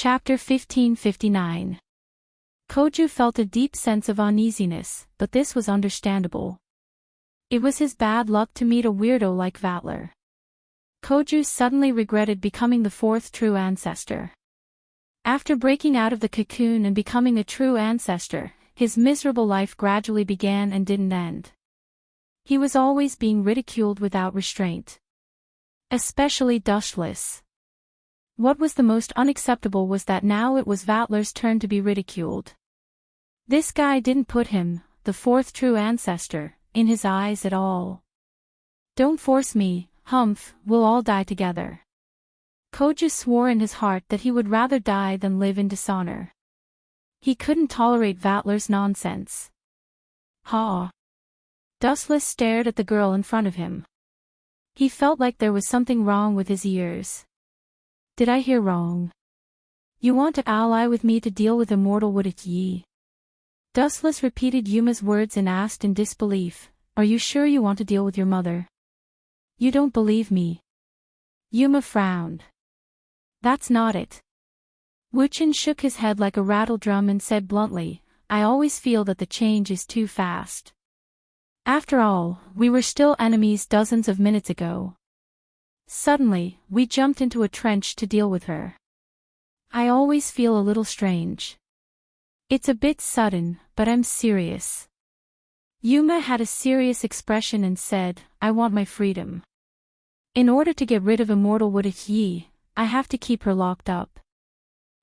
Chapter 1559. Koju felt a deep sense of uneasiness, but this was understandable. It was his bad luck to meet a weirdo like Vatler. Koju suddenly regretted becoming the fourth true ancestor. After breaking out of the cocoon and becoming a true ancestor, his miserable life gradually began and didn't end. He was always being ridiculed without restraint. Especially dustless. What was the most unacceptable was that now it was Vatler's turn to be ridiculed. This guy didn't put him, the fourth true ancestor, in his eyes at all. Don't force me, Humph, we'll all die together. Koju swore in his heart that he would rather die than live in dishonor. He couldn't tolerate Vatler's nonsense. Ha! Dustless stared at the girl in front of him. He felt like there was something wrong with his ears. Did I hear wrong? You want to ally with me to deal with immortal wouldn't ye? Dustless repeated Yuma's words and asked in disbelief, are you sure you want to deal with your mother? You don't believe me. Yuma frowned. That's not it. Wuchen shook his head like a rattledrum and said bluntly, I always feel that the change is too fast. After all, we were still enemies dozens of minutes ago. Suddenly, we jumped into a trench to deal with her. I always feel a little strange. It's a bit sudden, but I'm serious. Yuma had a serious expression and said, I want my freedom. In order to get rid of immortal wouldn't ye, I have to keep her locked up.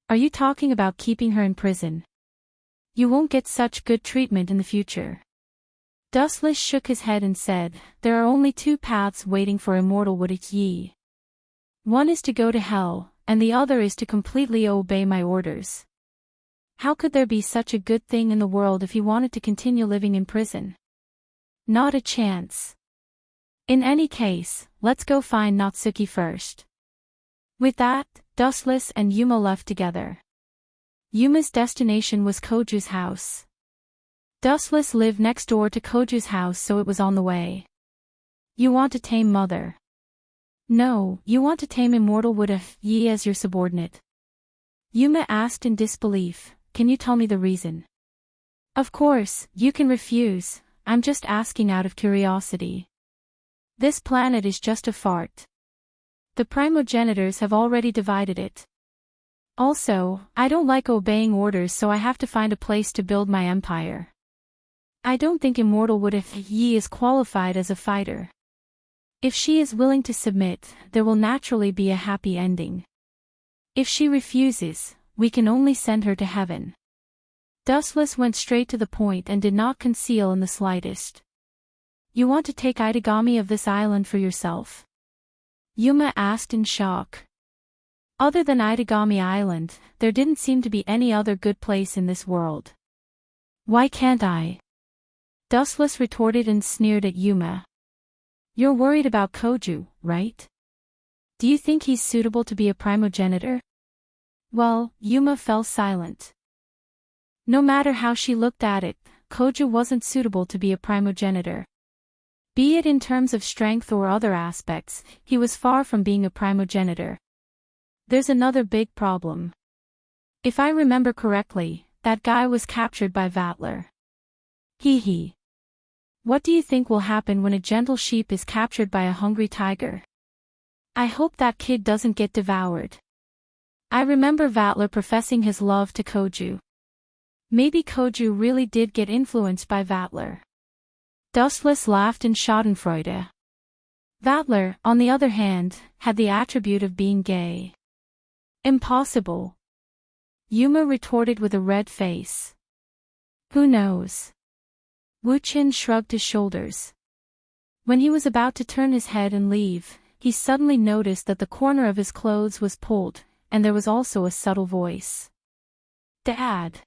Are you talking about keeping her in prison? You won't get such good treatment in the future. Dustless shook his head and said, there are only two paths waiting for immortal wouldn't ye. One is to go to hell, and the other is to completely obey my orders. How could there be such a good thing in the world if he wanted to continue living in prison? Not a chance. In any case, let's go find Natsuki first. With that, Dustless and Yuma left together. Yuma's destination was Koju's house. Dustless lived next door to Koju's house, so it was on the way. You want to tame Mother? No, you want to tame immortal wouldn't ye as your subordinate. Yuma asked in disbelief, can you tell me the reason? Of course, you can refuse, I'm just asking out of curiosity. This planet is just a fart. The primogenitors have already divided it. Also, I don't like obeying orders, so I have to find a place to build my empire. I don't think immortal wouldn't ye is qualified as a fighter. If she is willing to submit, there will naturally be a happy ending. If she refuses, we can only send her to heaven. Dustless went straight to the point and did not conceal in the slightest. You want to take Itagami of this island for yourself? Yuma asked in shock. Other than Itagami Island, there didn't seem to be any other good place in this world. Why can't I? Dustless retorted and sneered at Yuma. You're worried about Koju, right? Do you think he's suitable to be a primogenitor? Well, Yuma fell silent. No matter how she looked at it, Koju wasn't suitable to be a primogenitor. Be it in terms of strength or other aspects, he was far from being a primogenitor. There's another big problem. If I remember correctly, that guy was captured by Vatler. Hee. What do you think will happen when a gentle sheep is captured by a hungry tiger? I hope that kid doesn't get devoured. I remember Vatler professing his love to Koju. Maybe Koju really did get influenced by Vatler. Dustless laughed in schadenfreude. Vatler, on the other hand, had the attribute of being gay. Impossible. Yuma retorted with a red face. Who knows? Wuchen shrugged his shoulders. When he was about to turn his head and leave, he suddenly noticed that the corner of his clothes was pulled, and there was also a subtle voice. Dad.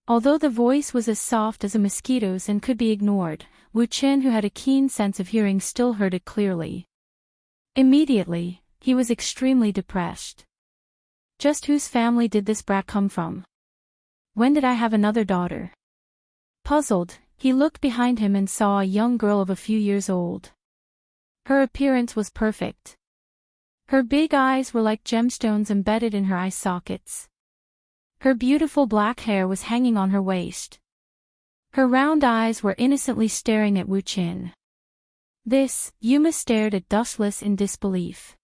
Although the voice was as soft as a mosquito's and could be ignored, Wuchen, who had a keen sense of hearing, still heard it clearly. Immediately, he was extremely depressed. Just whose family did this brat come from? When did I have another daughter? Puzzled, he looked behind him and saw a young girl of a few years old. Her appearance was perfect. Her big eyes were like gemstones embedded in her eye sockets. Her beautiful black hair was hanging on her waist. Her round eyes were innocently staring at Wu Qin. Yuma stared at Dustless in disbelief.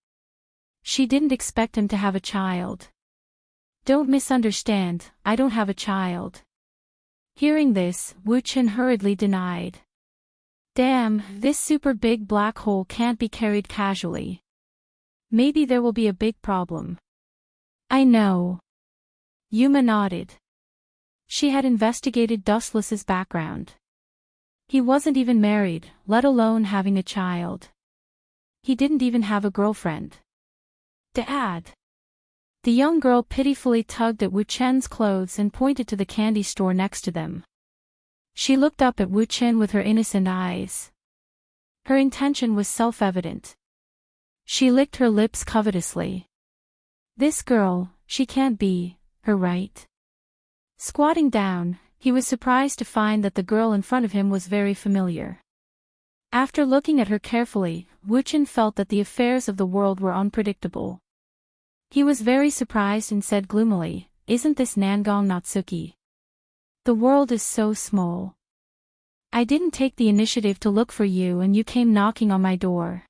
She didn't expect him to have a child. Don't misunderstand, I don't have a child. Hearing this, Wu Qin hurriedly denied. Damn, this super big black hole can't be carried casually. Maybe there will be a big problem. I know. Yuma nodded. She had investigated Dustless's background. He wasn't even married, let alone having a child. He didn't even have a girlfriend. Dad. The young girl pitifully tugged at Wu Chen's clothes and pointed to the candy store next to them. She looked up at Wu Chen with her innocent eyes. Her intention was self-evident. She licked her lips covetously. This girl, she can't be her, right? Squatting down, he was surprised to find that the girl in front of him was very familiar. After looking at her carefully, Wu Chen felt that the affairs of the world were unpredictable. He was very surprised and said gloomily, "Isn't this Nangong Natsuki? The world is so small. I didn't take the initiative to look for you and you came knocking on my door."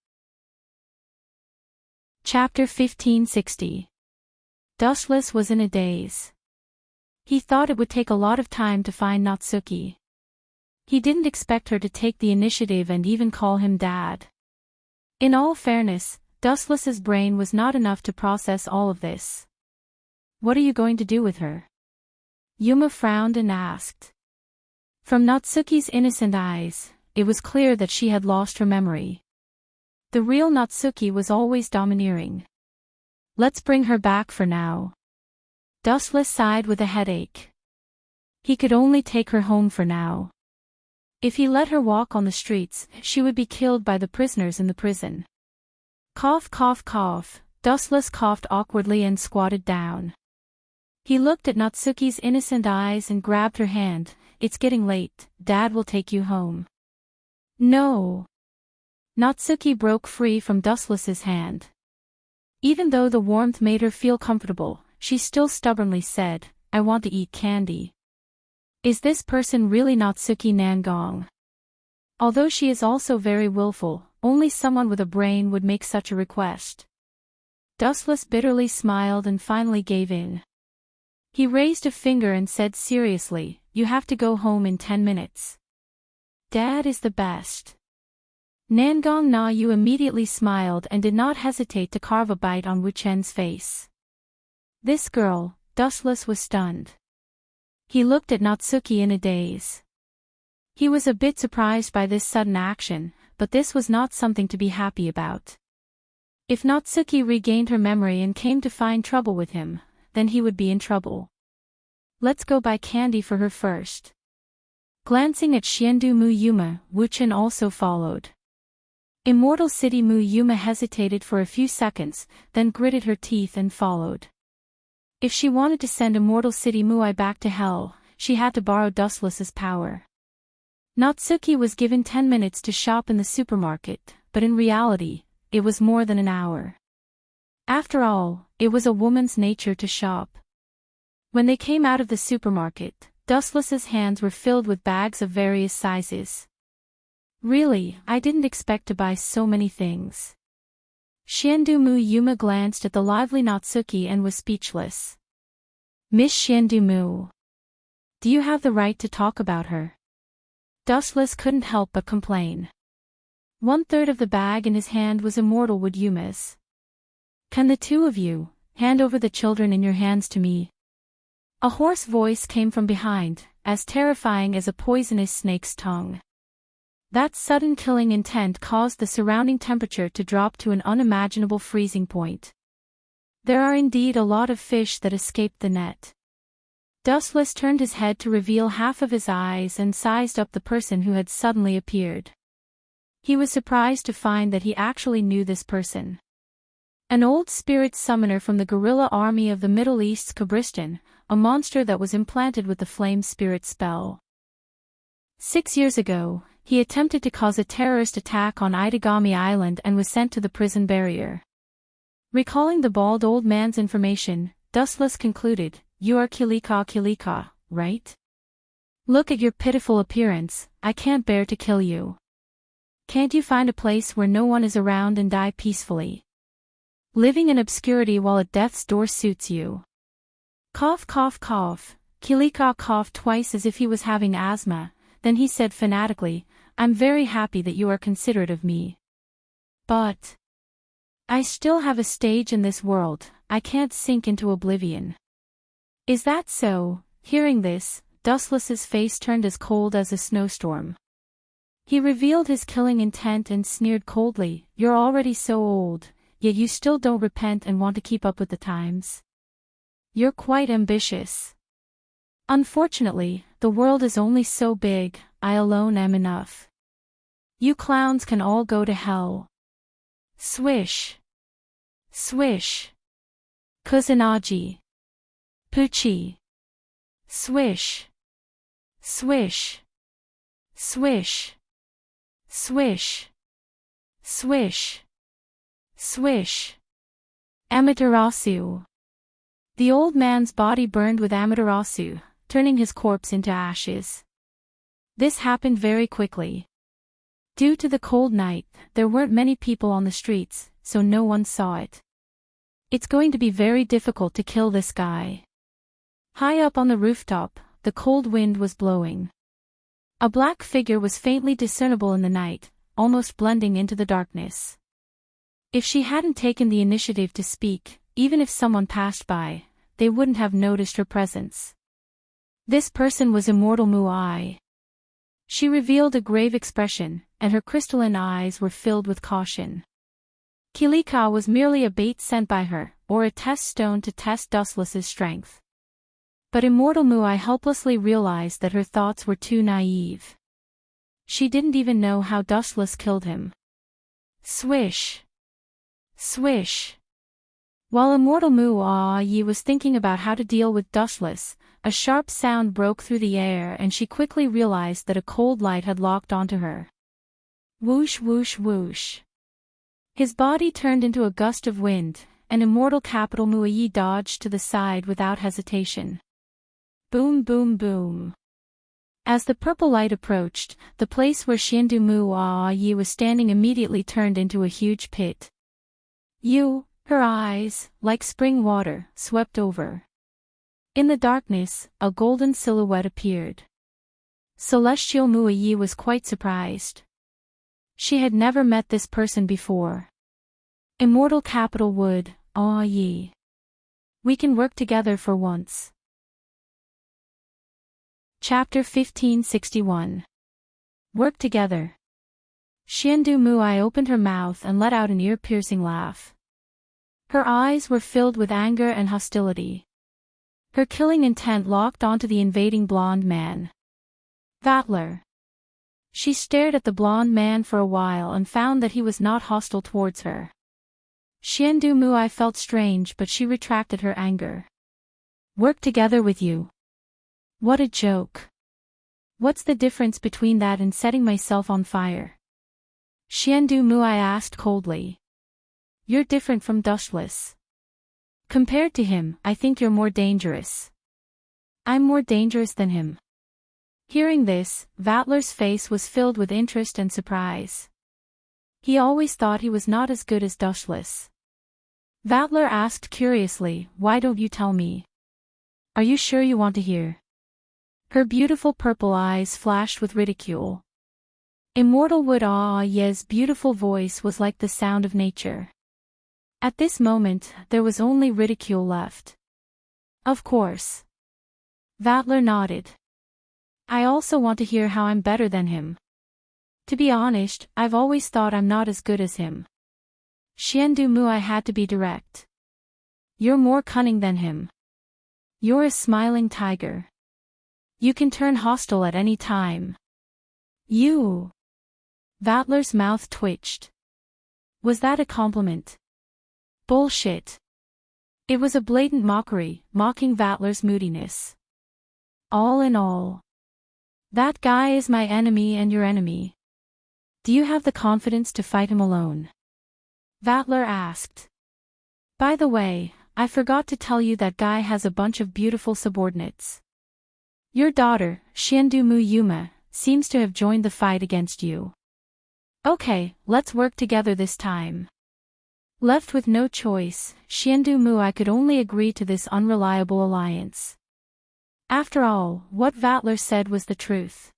Chapter 1560. Dustless was in a daze. He thought it would take a lot of time to find Natsuki. He didn't expect her to take the initiative and even call him Dad. In all fairness, Dustless's brain was not enough to process all of this. What are you going to do with her? Yuma frowned and asked. From Natsuki's innocent eyes, it was clear that she had lost her memory. The real Natsuki was always domineering. Let's bring her back for now. Dustless sighed with a headache. He could only take her home for now. If he let her walk on the streets, she would be killed by the prisoners in the prison. Cough, cough, cough. Dustless coughed awkwardly and squatted down. He looked at Natsuki's innocent eyes and grabbed her hand. It's getting late, Dad will take you home. No. Natsuki broke free from Dustless's hand. Even though the warmth made her feel comfortable, she still stubbornly said, I want to eat candy. Is this person really Natsuki Nangong? Although she is also very willful, only someone with a brain would make such a request. Dustless bitterly smiled and finally gave in. He raised a finger and said seriously, you have to go home in 10 minutes. Dad is the best. Nangong Na Yu immediately smiled and did not hesitate to carve a bite on Wu Chen's face. This girl, Dustless was stunned. He looked at Natsuki in a daze. He was a bit surprised by this sudden action, but this was not something to be happy about. If Natsuki regained her memory and came to find trouble with him, then he would be in trouble. Let's go buy candy for her first. Glancing at Xiandu Mu Yuma, Wu Chen also followed. Immortal City Mu Yuma hesitated for a few seconds, then gritted her teeth and followed. If she wanted to send Immortal City Muai back to hell, she had to borrow Dustless's power. Natsuki was given 10 minutes to shop in the supermarket, but in reality, it was more than an hour. After all, it was a woman's nature to shop. When they came out of the supermarket, Dustless's hands were filled with bags of various sizes. Really, I didn't expect to buy so many things. Xiandu Mu Yuma glanced at the lively Natsuki and was speechless. Miss Xiandu Mu. Do you have the right to talk about her? Dustless couldn't help but complain. 1/3 of the bag in his hand was Immortal Wood Yuma's. Can the two of you hand over the children in your hands to me? A hoarse voice came from behind, as terrifying as a poisonous snake's tongue. That sudden killing intent caused the surrounding temperature to drop to an unimaginable freezing point. There are indeed a lot of fish that escaped the net. Dustless turned his head to reveal half of his eyes and sized up the person who had suddenly appeared. He was surprised to find that he actually knew this person. An old spirit summoner from the guerrilla army of the Middle East's Kabristan, a monster that was implanted with the flame spirit spell. 6 years ago, he attempted to cause a terrorist attack on Itagami Island and was sent to the prison barrier. Recalling the bald old man's information, Dustless concluded, "You are Kilika, right? Look at your pitiful appearance, I can't bear to kill you. Can't you find a place where no one is around and die peacefully? Living in obscurity while at death's door suits you." Cough, cough, cough. Kilika coughed twice as if he was having asthma, then he said fanatically, "I'm very happy that you are considerate of me. But I still have a stage in this world, I can't sink into oblivion." "Is that so?" Hearing this, Dustless's face turned as cold as a snowstorm. He revealed his killing intent and sneered coldly, "You're already so old, yet you still don't repent and want to keep up with the times. You're quite ambitious. Unfortunately, the world is only so big, I alone am enough. You clowns can all go to hell." Swish. Swish. Kusanagi. Puchi. Swish. Swish. Swish. Swish. Swish. Swish. Amaterasu. The old man's body burned with Amaterasu, turning his corpse into ashes. This happened very quickly. Due to the cold night, there weren't many people on the streets, so no one saw it. It's going to be very difficult to kill this guy. High up on the rooftop, the cold wind was blowing. A black figure was faintly discernible in the night, almost blending into the darkness. If she hadn't taken the initiative to speak, even if someone passed by, they wouldn't have noticed her presence. This person was Immortal Muai. She revealed a grave expression, and her crystalline eyes were filled with caution. Kilika was merely a bait sent by her, or a test stone to test Dustless's strength. But Immortal Muai helplessly realized that her thoughts were too naive. She didn't even know how Dustless killed him. Swish. Swish. While Immortal Muai was thinking about how to deal with Dustless, a sharp sound broke through the air and she quickly realized that a cold light had locked onto her. Whoosh whoosh whoosh. His body turned into a gust of wind, and Immortal Capital Muai dodged to the side without hesitation. Boom boom boom. As the purple light approached, the place where Xiandu Muai was standing immediately turned into a huge pit. Her eyes, like spring water, swept over. In the darkness, a golden silhouette appeared. Celestial Muai was quite surprised. She had never met this person before. Immortal Capital Wood, we can work together for once. Chapter 1561. Work together. Xiandu Muai opened her mouth and let out an ear-piercing laugh. Her eyes were filled with anger and hostility. Her killing intent locked onto the invading blonde man. Vatler. She stared at the blonde man for a while and found that he was not hostile towards her. Xiandu Muai felt strange, but she retracted her anger. Work together with you. What a joke. What's the difference between that and setting myself on fire? Xiandu Muai asked coldly. You're different from Dustless. Compared to him, I think you're more dangerous. I'm more dangerous than him. Hearing this, Vatler's face was filled with interest and surprise. He always thought he was not as good as Dustless. Vatler asked curiously, why don't you tell me? Are you sure you want to hear? Her beautiful purple eyes flashed with ridicule. Immortal Wood-Ye's beautiful voice was like the sound of nature. At this moment, there was only ridicule left. Of course. Vatler nodded. I also want to hear how I'm better than him. To be honest, I've always thought I'm not as good as him. Xiandu Muai had to be direct. You're more cunning than him. You're a smiling tiger. You can turn hostile at any time. You. Vatler's mouth twitched. Was that a compliment? Bullshit. It was a blatant mockery, mocking Vatler's moodiness. All in all, that guy is my enemy and your enemy. Do you have the confidence to fight him alone? Vatler asked. By the way, I forgot to tell you that guy has a bunch of beautiful subordinates. Your daughter, Xiandu Yuma, seems to have joined the fight against you. Okay, let's work together this time. Left with no choice, Xiandu I could only agree to this unreliable alliance. After all, what Vatler said was the truth.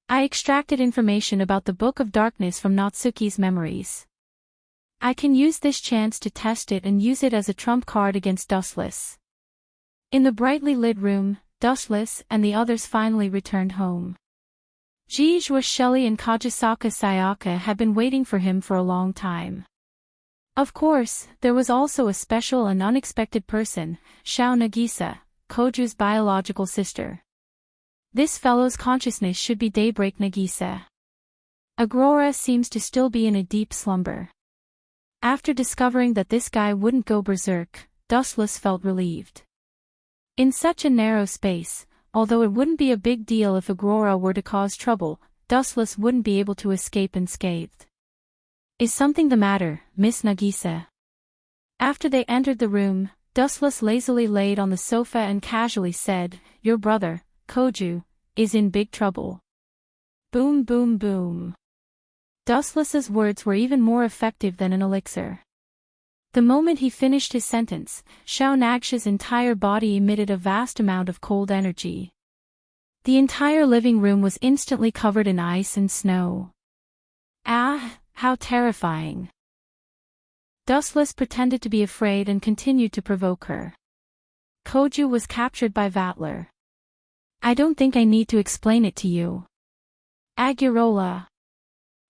I extracted information about the Book of Darkness from Natsuki's memories. I can use this chance to test it and use it as a trump card against Dustless. In the brightly lit room, Dustless and the others finally returned home. Jijua Shelley and Kajisaka Sayaka had been waiting for him for a long time. Of course, there was also a special and unexpected person, Shao Nagisa, Koju's biological sister. This fellow's consciousness should be Daybreak Nagisa. Aurora seems to still be in a deep slumber. After discovering that this guy wouldn't go berserk, Dustless felt relieved. In such a narrow space, although it wouldn't be a big deal if Aurora were to cause trouble, Dustless wouldn't be able to escape unscathed. Is something the matter, Miss Nagisa? After they entered the room, Dustless lazily laid on the sofa and casually said, Your brother, Koju, is in big trouble. Boom boom boom. Dustless's words were even more effective than an elixir. The moment he finished his sentence, Shao Nagsha's entire body emitted a vast amount of cold energy. The entire living room was instantly covered in ice and snow. Ah, how terrifying. Dustless pretended to be afraid and continued to provoke her. Koju was captured by Vatler. I don't think I need to explain it to you. Agurola.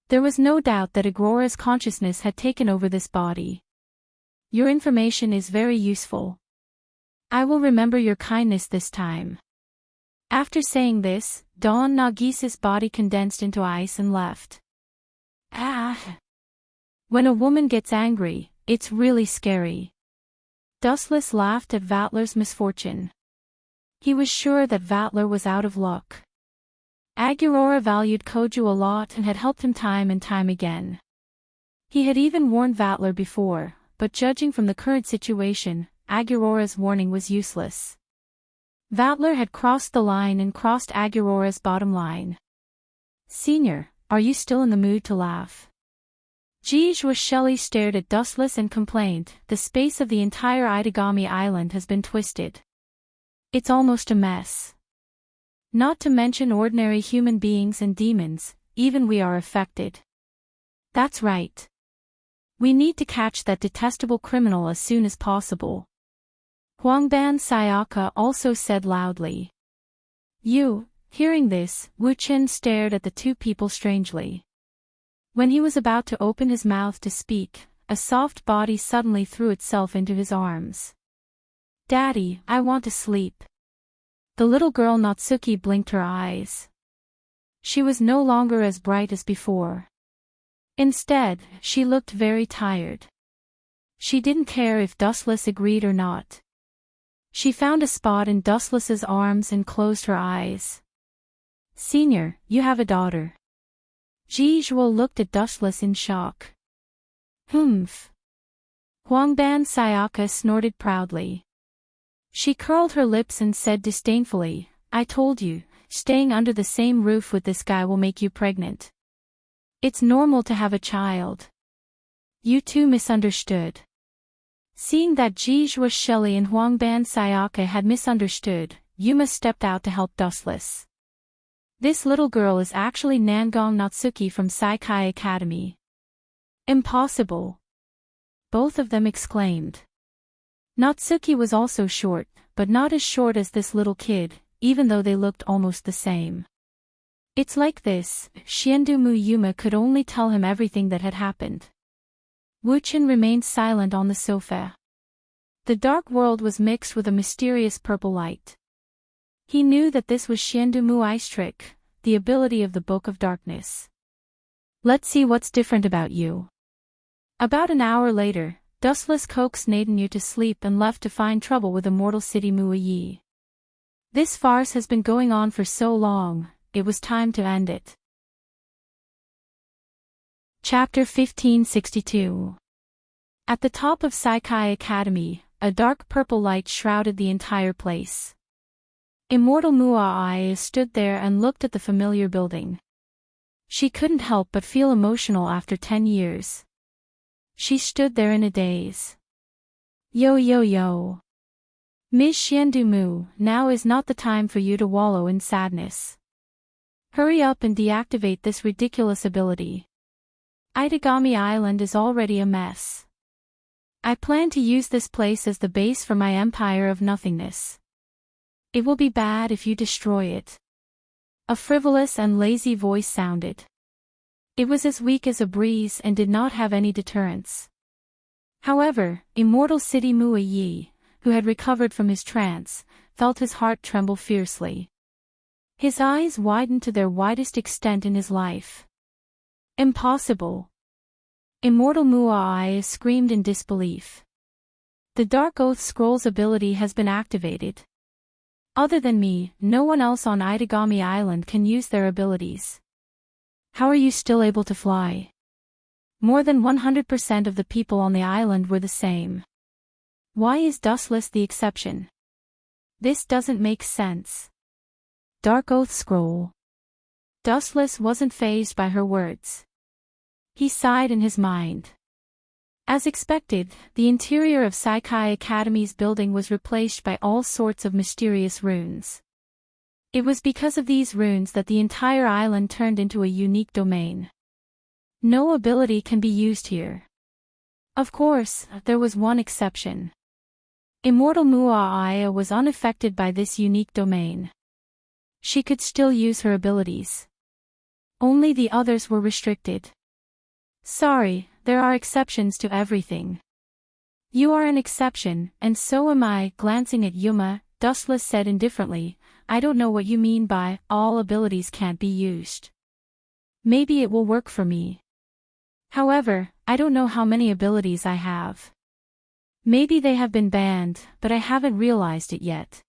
There was no doubt that Aurora's consciousness had taken over this body. Your information is very useful. I will remember your kindness this time. After saying this, Dawn Nagisa's body condensed into ice and left. Ah! When a woman gets angry, it's really scary. Dustless laughed at Vatler's misfortune. He was sure that Vatler was out of luck. Aurora valued Koju a lot and had helped him time and time again. He had even warned Vatler before, but judging from the current situation, Aurora's warning was useless. Vatler had crossed the line and crossed Aurora's bottom line. Senior, are you still in the mood to laugh? Jijua Shelley stared at Dustless and complained, the space of the entire Itagami Island has been twisted. It's almost a mess. Not to mention ordinary human beings and demons, even we are affected. That's right. We need to catch that detestable criminal as soon as possible. Huangban Sayaka also said loudly. Hearing this, Wu Qin stared at the two people strangely. When he was about to open his mouth to speak, a soft body suddenly threw itself into his arms. Daddy, I want to sleep. The little girl Natsuki blinked her eyes. She was no longer as bright as before. Instead, she looked very tired. She didn't care if Dustless agreed or not. She found a spot in Dustless's arms and closed her eyes. Senior, you have a daughter. Jijua looked at Dustless in shock. Humph. Huangban Sayaka snorted proudly. She curled her lips and said disdainfully, I told you, staying under the same roof with this guy will make you pregnant. It's normal to have a child. You two misunderstood. Seeing that Jijua Shelley and Huangban Sayaka had misunderstood, Yuma stepped out to help Dustless. This little girl is actually Nangong Natsuki from Saikai Academy. Impossible. Both of them exclaimed. Natsuki was also short, but not as short as this little kid, even though they looked almost the same. It's like this, Xiandu Yuma could only tell him everything that had happened. Wu Qin remained silent on the sofa. The dark world was mixed with a mysterious purple light. He knew that this was Xiandu Ice Trick, the ability of the Book of Darkness. Let's see what's different about you. About an hour later, Dustless coaxed Nadenyu to sleep and left to find trouble with Immortal City Muayi. This farce has been going on for so long, it was time to end it. Chapter 1562. At the top of Saikai Academy, a dark purple light shrouded the entire place. Immortal Muai stood there and looked at the familiar building. She couldn't help but feel emotional after 10 years. She stood there in a daze. Yo yo yo. Ms. Xiandumu, now is not the time for you to wallow in sadness. Hurry up and deactivate this ridiculous ability. Itagami Island is already a mess. I plan to use this place as the base for my empire of nothingness. It will be bad if you destroy it. A frivolous and lazy voice sounded. It was as weak as a breeze and did not have any deterrence. However, Immortal City Muayi, who had recovered from his trance, felt his heart tremble fiercely. His eyes widened to their widest extent in his life. Impossible! Immortal Muai screamed in disbelief. The Dark Oath Scroll's ability has been activated. Other than me, no one else on Itagami Island can use their abilities. How are you still able to fly? More than 100% of the people on the island were the same. Why is Dustless the exception? This doesn't make sense. Dark Oath Scroll. Dustless wasn't fazed by her words. He sighed in his mind. As expected, the interior of Saikai Academy's building was replaced by all sorts of mysterious runes. It was because of these runes that the entire island turned into a unique domain. No ability can be used here. Of course, there was one exception. Immortal Muaaya was unaffected by this unique domain. She could still use her abilities. Only the others were restricted. Sorry, there are exceptions to everything. You are an exception, and so am I. Glancing at Yuma, Dustless said indifferently, I don't know what you mean by, all abilities can't be used. Maybe it will work for me. However, I don't know how many abilities I have. Maybe they have been banned, but I haven't realized it yet.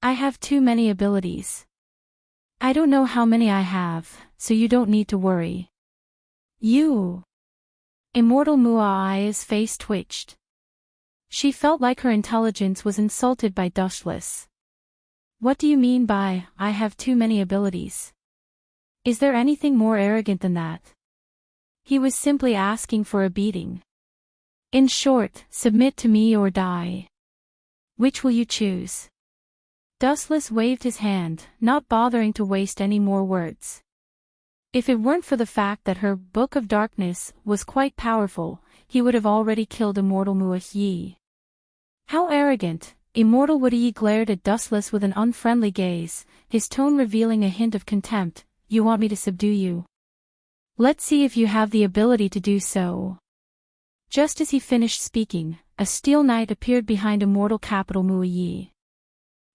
I have too many abilities. I don't know how many I have, so you don't need to worry. You. Immortal Muai's face twitched. She felt like her intelligence was insulted by Dustless. What do you mean by, I have too many abilities? Is there anything more arrogant than that? He was simply asking for a beating. In short, submit to me or die. Which will you choose? Dustless waved his hand, not bothering to waste any more words. If it weren't for the fact that her Book of Darkness was quite powerful, he would have already killed Immortal Muayi. How arrogant! Immortal Muayi glared at Dustless with an unfriendly gaze, his tone revealing a hint of contempt. You want me to subdue you? Let's see if you have the ability to do so. Just as he finished speaking, a steel knight appeared behind Immortal Capital Muayi.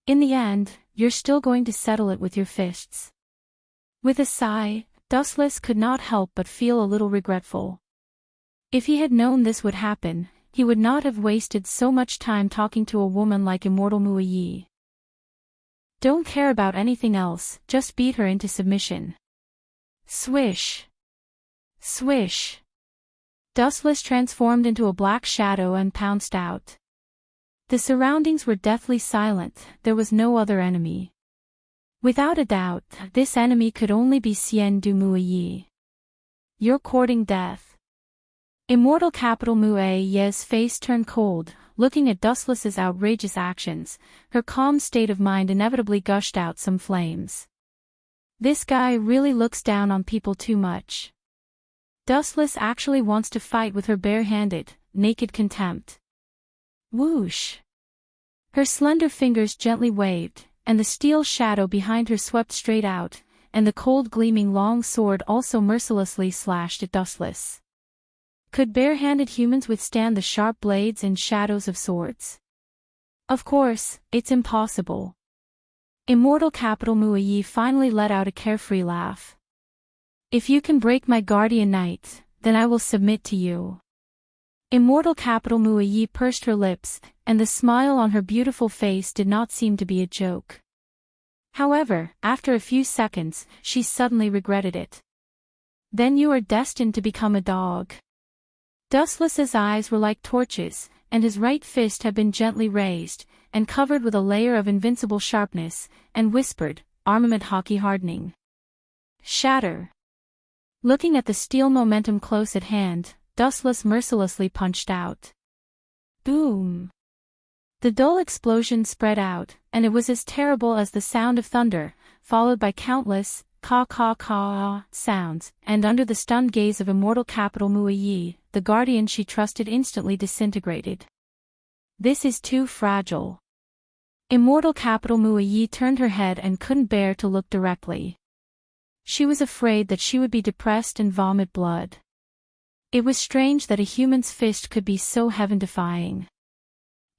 In the end, you're still going to settle it with your fists. With a sigh, Dustless could not help but feel a little regretful. If he had known this would happen, he would not have wasted so much time talking to a woman like Immortal Muayi. Don't care about anything else, just beat her into submission. Swish. Swish. Dustless transformed into a black shadow and pounced out. The surroundings were deathly silent, there was no other enemy. Without a doubt, this enemy could only be Xian Du Muayi. You're courting death. Immortal Capital Muayi's face turned cold, looking at Dustless's outrageous actions, her calm state of mind inevitably gushed out some flames. This guy really looks down on people too much. Dustless actually wants to fight with her bare-handed, naked contempt. Whoosh! Her slender fingers gently waved, and the steel shadow behind her swept straight out, and the cold gleaming long sword also mercilessly slashed at Dustless. Could bare-handed humans withstand the sharp blades and shadows of swords? Of course, it's impossible. Immortal Capital Muayi finally let out a carefree laugh. If you can break my guardian knight, then I will submit to you. Immortal Capital Muayi pursed her lips, and the smile on her beautiful face did not seem to be a joke. However, after a few seconds, she suddenly regretted it. Then you are destined to become a dog. Dustless's eyes were like torches, and his right fist had been gently raised, and covered with a layer of invincible sharpness, and whispered, "Armament hockey hardening. Shatter." Looking at the steel momentum close at hand, Dustless mercilessly punched out. Boom! The dull explosion spread out, and it was as terrible as the sound of thunder, followed by countless caw-caw-caw sounds, and under the stunned gaze of immortal Capital Muayi, the guardian she trusted instantly disintegrated. "This is too fragile." Immortal Capital Muayi turned her head and couldn't bear to look directly. She was afraid that she would be depressed and vomit blood. It was strange that a human's fist could be so heaven-defying.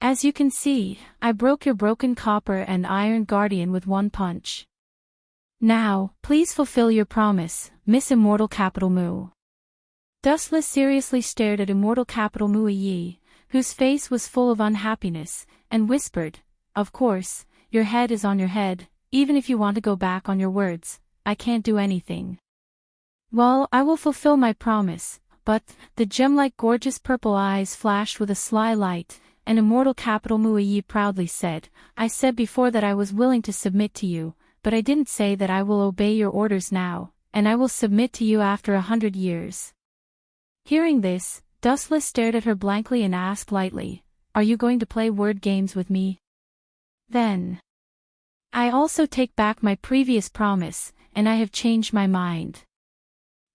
"As you can see, I broke your broken copper and iron guardian with one punch. Now, please fulfill your promise, Miss Immortal Capital Mu." Dustless seriously stared at Immortal Capital Muayi, whose face was full of unhappiness, and whispered, "Of course, your head is on your head, even if you want to go back on your words, I can't do anything." "Well, I will fulfill my promise, but," the gem-like gorgeous purple eyes flashed with a sly light, and Immortal Capital Muayi proudly said, "I said before that I was willing to submit to you, but I didn't say that I will obey your orders now, and I will submit to you after 100 years. Hearing this, Dustless stared at her blankly and asked lightly, "Are you going to play word games with me? Then I also take back my previous promise, and I have changed my mind."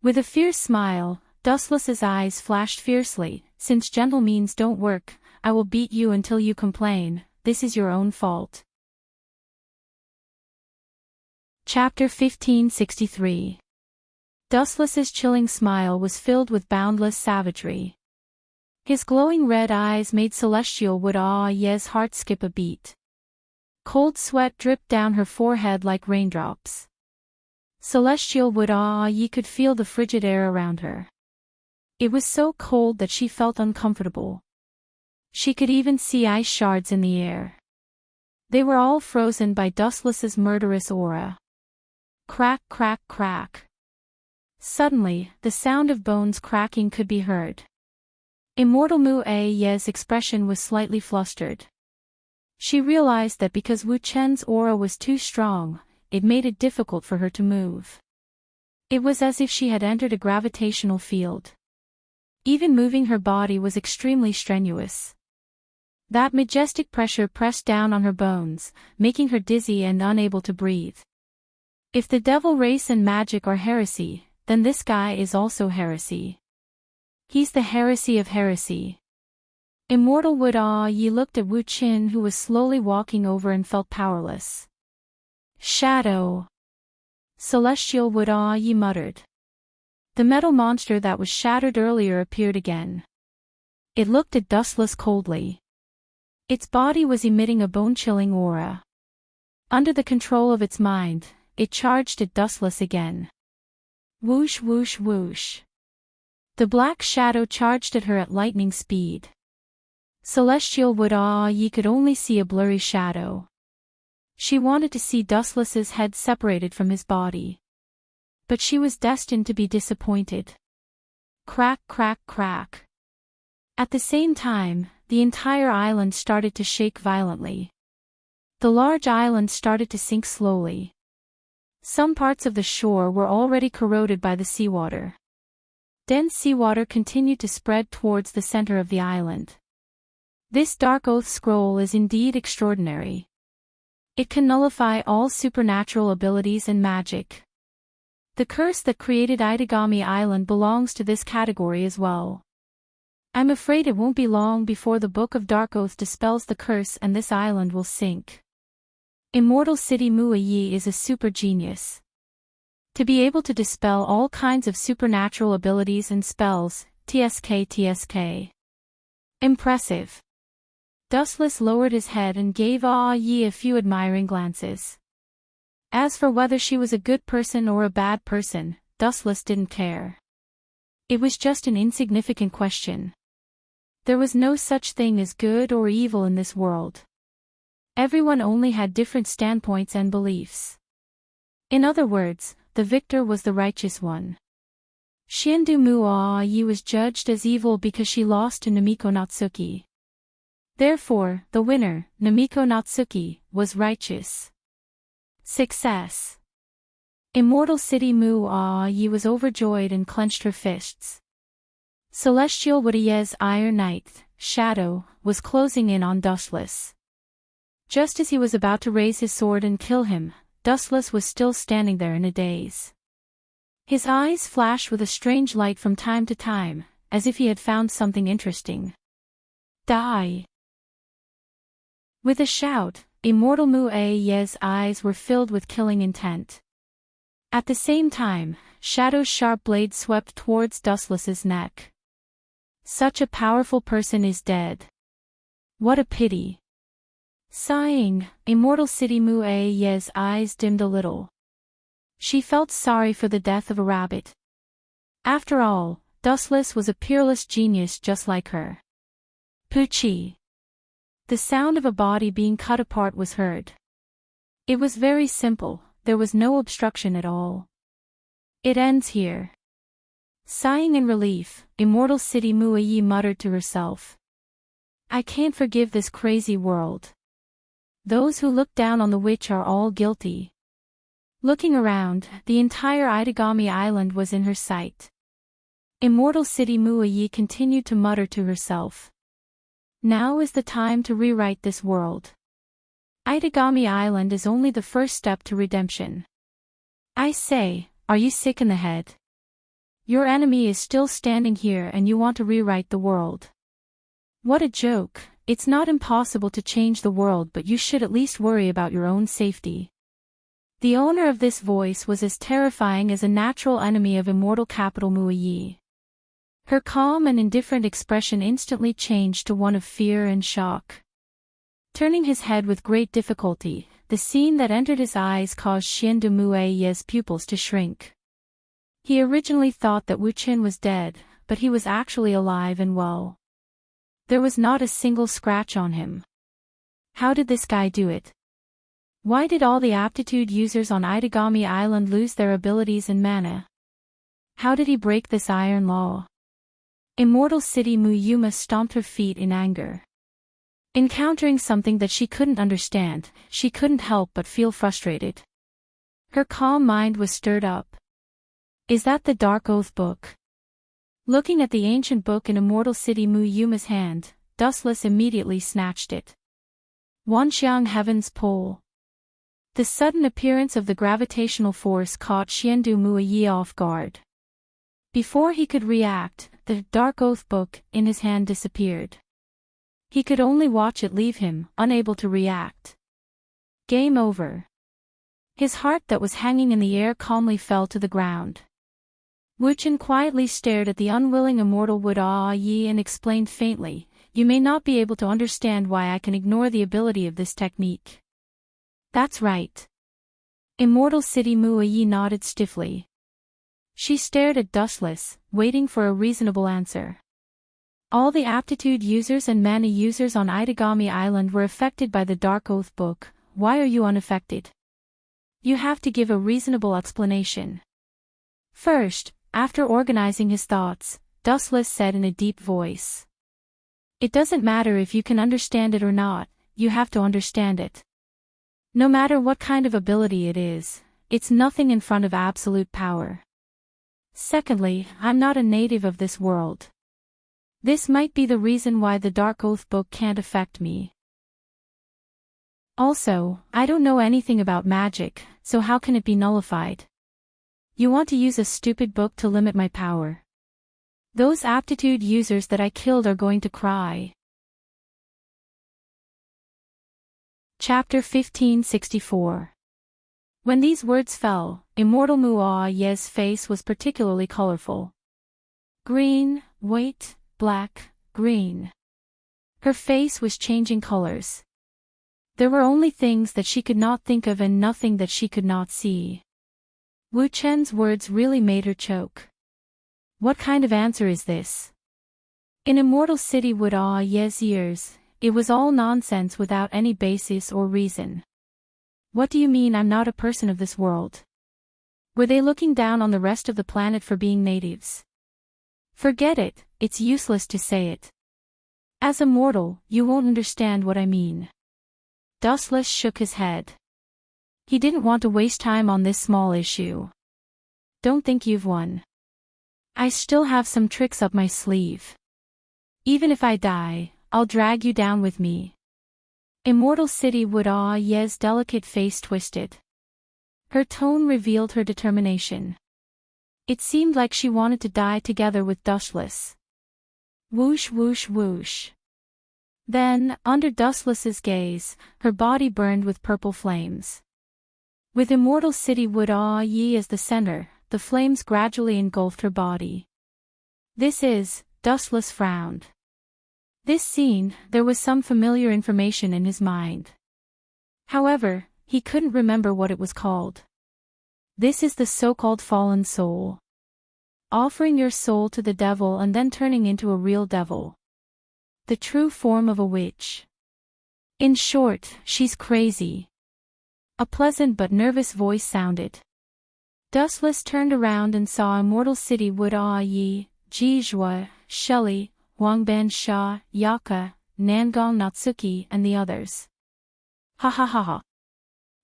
With a fierce smile, Dustless's eyes flashed fiercely, "Since gentle means don't work, I will beat you until you complain. This is your own fault." Chapter 1563. Dustless's chilling smile was filled with boundless savagery. His glowing red eyes made Celestial Wood-Ah-Ye's heart skip a beat. Cold sweat dripped down her forehead like raindrops. Celestial Wood-Ah-Ye could feel the frigid air around her. It was so cold that she felt uncomfortable. She could even see ice shards in the air. They were all frozen by Dustless's murderous aura. Crack, crack, crack. Suddenly, the sound of bones cracking could be heard. Immortal Mu-Ye's expression was slightly flustered. She realized that because Wu Chen's aura was too strong, it made it difficult for her to move. It was as if she had entered a gravitational field. Even moving her body was extremely strenuous. That majestic pressure pressed down on her bones, making her dizzy and unable to breathe. If the devil race and magic are heresy, then this guy is also heresy. He's the heresy of heresy. Immortal Wood-Ah-Ye looked at Wu Qin, who was slowly walking over, and felt powerless. "Shadow." Celestial Wood-Ah-Ye muttered. The metal monster that was shattered earlier appeared again. It looked at Dustless coldly. Its body was emitting a bone-chilling aura. Under the control of its mind, it charged at Dustless again. Whoosh whoosh whoosh. The black shadow charged at her at lightning speed. Celestial Wood-Ah-Ye could only see a blurry shadow. She wanted to see Dustless's head separated from his body. But she was destined to be disappointed. Crack, crack, crack. At the same time, the entire island started to shake violently. The large island started to sink slowly. Some parts of the shore were already corroded by the seawater. Dense seawater continued to spread towards the center of the island. This Dark Oath scroll is indeed extraordinary. It can nullify all supernatural abilities and magic. The curse that created Itagami Island belongs to this category as well. I'm afraid it won't be long before the Book of Dark Oath dispels the curse and this island will sink. Immortal City Muayi is a super genius. To be able to dispel all kinds of supernatural abilities and spells, TSK. Impressive. Dustless lowered his head and gave Ah-Yi a few admiring glances. As for whether she was a good person or a bad person, Dustless didn't care. It was just an insignificant question. There was no such thing as good or evil in this world. Everyone only had different standpoints and beliefs. In other words, the victor was the righteous one. Shiendu Muayi was judged as evil because she lost to Namiko Natsuki. Therefore, the winner, Namiko Natsuki, was righteous. Success. Immortal City Muayi was overjoyed and clenched her fists. Celestial Wadiyeh's Iron Knight, Shadow, was closing in on Dustless. Just as he was about to raise his sword and kill him, Dustless was still standing there in a daze. His eyes flashed with a strange light from time to time, as if he had found something interesting. Die! With a shout, Immortal Muayi's eyes were filled with killing intent. At the same time, Shadow's sharp blade swept towards Dustless's neck. Such a powerful person is dead. What a pity. Sighing, Immortal City Muayi's eyes dimmed a little. She felt sorry for the death of a rabbit. After all, Dustless was a peerless genius just like her. Poochie. The sound of a body being cut apart was heard. It was very simple, there was no obstruction at all. It ends here. Sighing in relief, Immortal City Muayi muttered to herself. I can't forgive this crazy world. Those who look down on the witch are all guilty. Looking around, the entire Itagami Island was in her sight. Immortal City Muayi continued to mutter to herself. Now is the time to rewrite this world. Itagami Island is only the first step to redemption. I say, are you sick in the head? Your enemy is still standing here and you want to rewrite the world. What a joke, it's not impossible to change the world, but you should at least worry about your own safety. The owner of this voice was as terrifying as a natural enemy of Immortal Capital Muayi. Her calm and indifferent expression instantly changed to one of fear and shock. Turning his head with great difficulty, the scene that entered his eyes caused Shiendu Muayi's pupils to shrink. He originally thought that Wu Qin was dead, but he was actually alive and well. There was not a single scratch on him. How did this guy do it? Why did all the aptitude users on Itagami Island lose their abilities and mana? How did he break this iron law? Immortal City Muyuma stomped her feet in anger. Encountering something that she couldn't understand, she couldn't help but feel frustrated. Her calm mind was stirred up. Is that the Dark Oath book? Looking at the ancient book in Immortal City Muyuma's hand, Dustless immediately snatched it. Wanxiang Heaven's Pole. The sudden appearance of the gravitational force caught Shiendu Muayi off guard. Before he could react, the Dark Oath book in his hand disappeared. He could only watch it leave him, unable to react. Game over. His heart that was hanging in the air calmly fell to the ground. Wu Qin quietly stared at the unwilling Immortal Muayi and explained faintly, you may not be able to understand why I can ignore the ability of this technique. That's right. Immortal City Muayi nodded stiffly. She stared at Dustless, waiting for a reasonable answer. All the aptitude users and mana users on Itagami Island were affected by the Dark Oath book. Why are you unaffected? You have to give a reasonable explanation. First, after organizing his thoughts, Dustless said in a deep voice. It doesn't matter if you can understand it or not, you have to understand it. No matter what kind of ability it is, it's nothing in front of absolute power. Secondly, I'm not a native of this world. This might be the reason why the Dark Oath book can't affect me. Also, I don't know anything about magic, so how can it be nullified? You want to use a stupid book to limit my power. Those aptitude users that I killed are going to cry. Chapter 1564. When these words fell, Immortal Muayi's face was particularly colorful. Green, white, black, green. Her face was changing colors. There were only things that she could not think of and nothing that she could not see. Wu Chen's words really made her choke. What kind of answer is this? In Immortal City Muayi's ears, it was all nonsense without any basis or reason. What do you mean I'm not a person of this world? Were they looking down on the rest of the planet for being natives? Forget it, it's useless to say it. As a mortal, you won't understand what I mean. Dustless shook his head. He didn't want to waste time on this small issue. Don't think you've won. I still have some tricks up my sleeve. Even if I die, I'll drag you down with me. Immortal City Wood Ye's delicate face twisted. Her tone revealed her determination. It seemed like she wanted to die together with Dustless. Whoosh whoosh whoosh. Then, under Dustless's gaze, her body burned with purple flames. With Immortal City Wood Ye as the center, the flames gradually engulfed her body. Dustless frowned. This scene, there was some familiar information in his mind. However, he couldn't remember what it was called. This is the so-called fallen soul. Offering your soul to the devil and then turning into a real devil. The true form of a witch. In short, she's crazy. A pleasant but nervous voice sounded. Dustless turned around and saw Immortal City Wood Yi, Jijua, Shelley, Wangban Sha, Yaka, Nangong Natsuki and the others. Ha ha ha ha.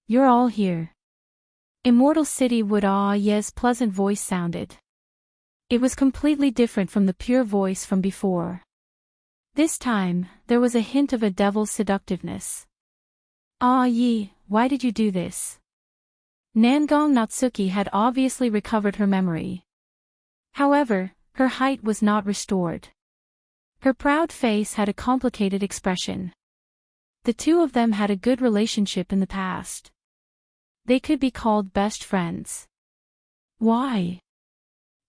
You're all here. Immortal City Wood Ye's pleasant voice sounded. It was completely different from the pure voice from before. This time, there was a hint of a devil's seductiveness. Yi, why did you do this? Nangong Natsuki had obviously recovered her memory. However, her height was not restored. Her proud face had a complicated expression. The two of them had a good relationship in the past. They could be called best friends. Why?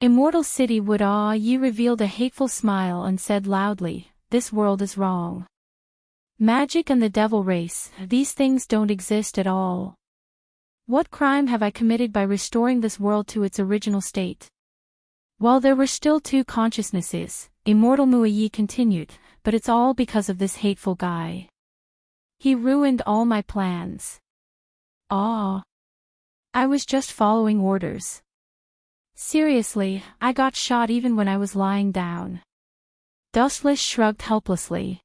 Immortal City Wood Yi revealed a hateful smile and said loudly, "This world is wrong. Magic and the devil race, these things don't exist at all. What crime have I committed by restoring this world to its original state?" While there were still two consciousnesses, Immortal Muayi continued, "But it's all because of this hateful guy. He ruined all my plans. I was just following orders. Seriously, I got shot even when I was lying down." Dustless shrugged helplessly.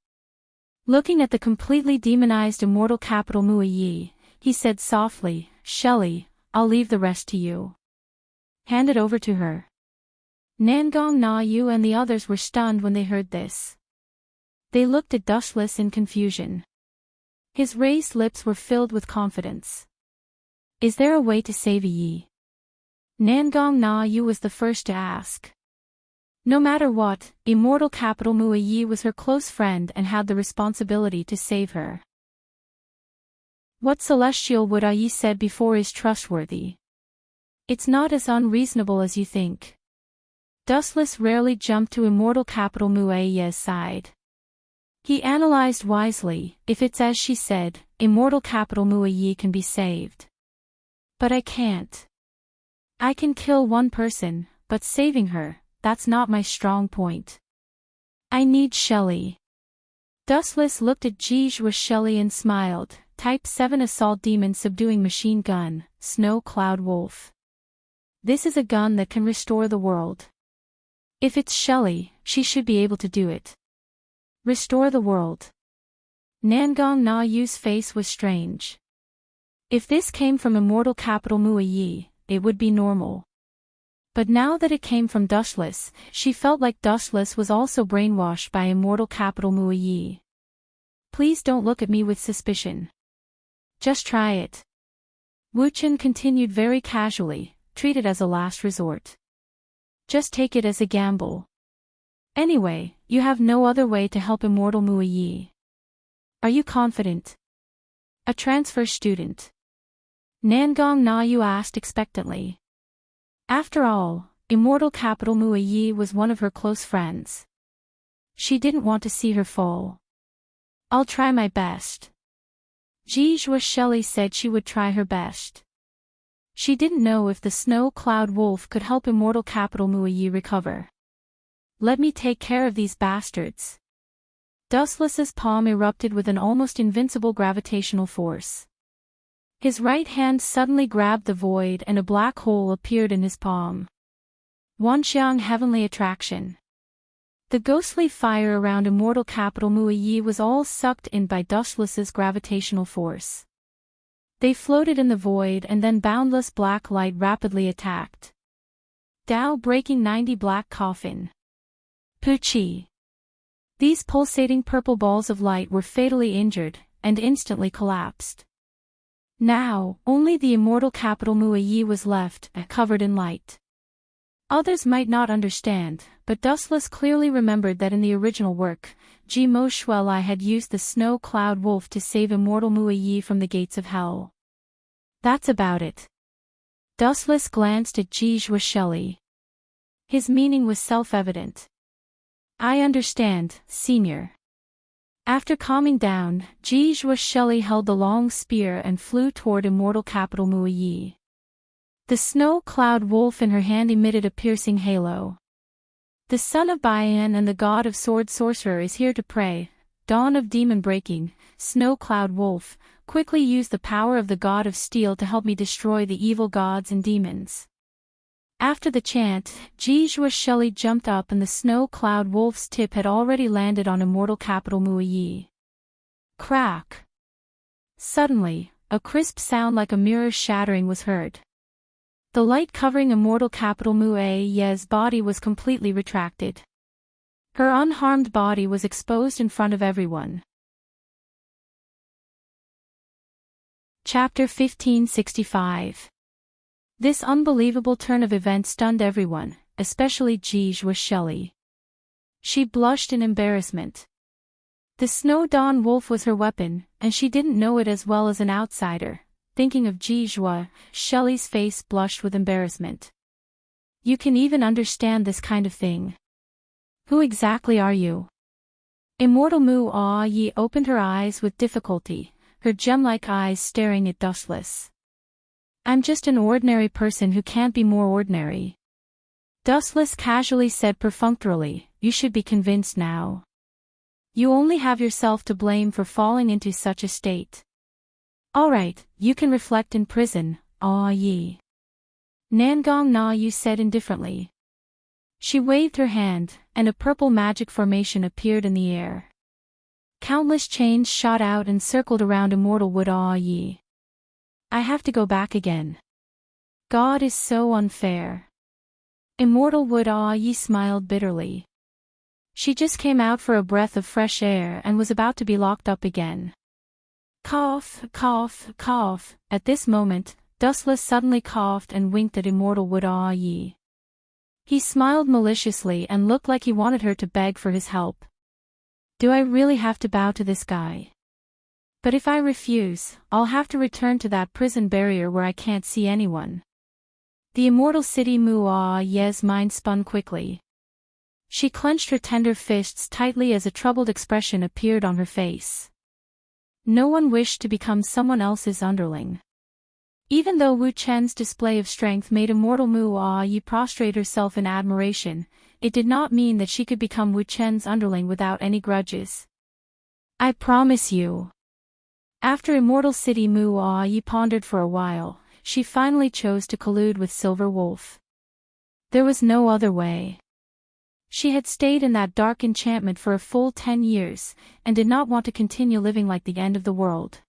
Looking at the completely demonized immortal capital Muayi, he said softly, "Shelley, I'll leave the rest to you. Hand it over to her." Nangong Na Yu and the others were stunned when they heard this. They looked at Dustless in confusion. His raised lips were filled with confidence. "Is there a way to save Yi?" Nangong Na Yu was the first to ask. No matter what, immortal capital Muayi was her close friend and had the responsibility to save her. What Celestial Wood Yi said before is trustworthy. It's not as unreasonable as you think. Dustless rarely jumped to immortal capital Muayi's side. He analyzed wisely, if it's as she said, immortal capital Muayi can be saved. But I can't. I can kill one person, but saving her, that's not my strong point. I need Shelley. Dustless looked at Jijua Shelley and smiled, Type 7 Assault Demon Subduing Machine Gun, Snow Cloud Wolf. This is a gun that can restore the world. If it's Shelley, she should be able to do it. Restore the world. Nangong Na Yu's face was strange. If this came from immortal capital Muayi, it would be normal. But now that it came from Dustless, she felt like Dustless was also brainwashed by immortal capital Muayi. Please don't look at me with suspicion. Just try it. Wuchen continued very casually, treat it as a last resort. Just take it as a gamble. Anyway, you have no other way to help immortal Muayi. Are you confident? A transfer student. Nangong Na Yu asked expectantly. After all, immortal capital Muayi was one of her close friends. She didn't want to see her fall. I'll try my best. Jijua Shelley said she would try her best. She didn't know if the Snow Cloud Wolf could help immortal capital Muayi recover. Let me take care of these bastards. Dustless's palm erupted with an almost invincible gravitational force. His right hand suddenly grabbed the void and a black hole appeared in his palm. Wanxiang Heavenly Attraction. The ghostly fire around immortal capital Muayi was all sucked in by Dustless's gravitational force. They floated in the void and then boundless black light rapidly attacked. Dao breaking 90 black coffin. Puchi. These pulsating purple balls of light were fatally injured, and instantly collapsed. Now, only the immortal capital Muayi was left, covered in light. Others might not understand, but Dustless clearly remembered that in the original work, Ji Mo Shuelai had used the snow cloud wolf to save immortal Muayi from the gates of hell. That's about it. Dustless glanced at Ji Shuelai. His meaning was self-evident. I understand, Senior. After calming down, Ji Shuelai held the long spear and flew toward immortal capital Muayi. The snow cloud wolf in her hand emitted a piercing halo. The son of Baian and the god of sword sorcerer is here to pray. Dawn of demon breaking, snow cloud wolf, quickly use the power of the god of steel to help me destroy the evil gods and demons. After the chant, Ji Shuelai jumped up and the snow cloud wolf's tip had already landed on immortal capital Muayi. Crack! Suddenly, a crisp sound like a mirror shattering was heard. The light covering immortal capital Muayi's body was completely retracted. Her unharmed body was exposed in front of everyone. Chapter 1565. This unbelievable turn of events stunned everyone, especially Ji Shuelai. She blushed in embarrassment. The Snow Dawn Wolf was her weapon, and she didn't know it as well as an outsider. Thinking of Ji Shuelai's face blushed with embarrassment. You can even understand this kind of thing. Who exactly are you? Immortal Muayi opened her eyes with difficulty, her gem-like eyes staring at Dustless. I'm just an ordinary person who can't be more ordinary. Dustless casually said perfunctorily, you should be convinced now. You only have yourself to blame for falling into such a state. Alright, you can reflect in prison, Yi. Nangong Na Yu said indifferently. She waved her hand, and a purple magic formation appeared in the air. Countless chains shot out and circled around immortal Wood Yi. I have to go back again. God is so unfair. Immortal Wood Yi smiled bitterly. She just came out for a breath of fresh air and was about to be locked up again. Cough, cough, cough. At this moment, Dustless suddenly coughed and winked at immortal Wood Yi. He smiled maliciously and looked like he wanted her to beg for his help. Do I really have to bow to this guy? But if I refuse, I'll have to return to that prison barrier where I can't see anyone. The immortal city Muayi's mind spun quickly. She clenched her tender fists tightly as a troubled expression appeared on her face. No one wished to become someone else's underling. Even though Wu Chen's display of strength made immortal Muayi prostrate herself in admiration, it did not mean that she could become Wu Chen's underling without any grudges. I promise you. After immortal city Muayi pondered for a while, she finally chose to collude with Silver Wolf. There was no other way. She had stayed in that dark enchantment for a full 10 years, and did not want to continue living like the end of the world.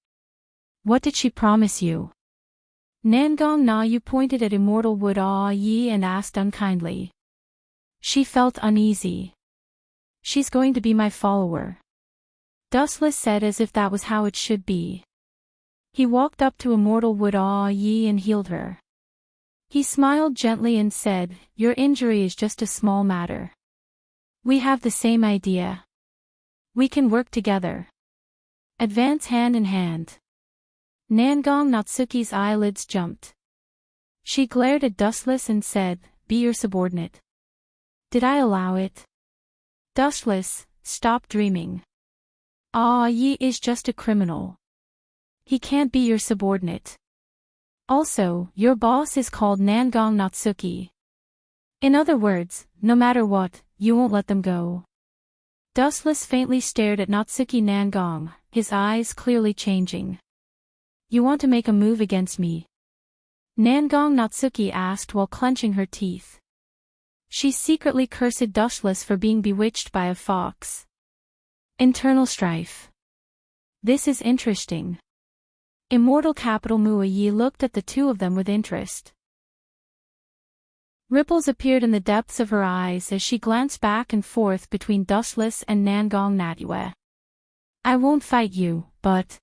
What did she promise you? Nangong Na Yu pointed at immortal Wood Yi and asked unkindly. She felt uneasy. She's going to be my follower. Dustless said as if that was how it should be. He walked up to immortal Wood Yi and healed her. He smiled gently and said, your injury is just a small matter. We have the same idea. We can work together. Advance hand in hand. Nangong Natsuki's eyelids jumped. She glared at Dustless and said, be your subordinate. Did I allow it? Dustless, stop dreaming. Yi is just a criminal. He can't be your subordinate. Also, your boss is called Nangong Natsuki. In other words, no matter what, you won't let them go. Dustless faintly stared at Natsuki Nangong, his eyes clearly changing. You want to make a move against me? Nangong Natsuki asked while clenching her teeth. She secretly cursed Dustless for being bewitched by a fox. Internal strife. This is interesting. Immortal Capital Muayi looked at the two of them with interest. Ripples appeared in the depths of her eyes as she glanced back and forth between Dustless and Nangong Natue. I won't fight you, but...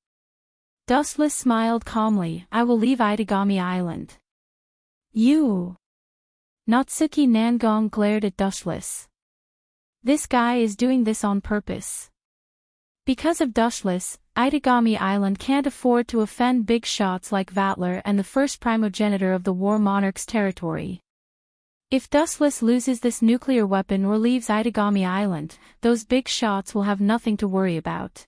Dustless smiled calmly. I will leave Itagami Island. You... Natsuki Nangong glared at Dustless. This guy is doing this on purpose. Because of Dustless, Itagami Island can't afford to offend big shots like Vatler and the first primogenitor of the War Monarch's territory. If Dustless loses this nuclear weapon or leaves Itagami Island, those big shots will have nothing to worry about.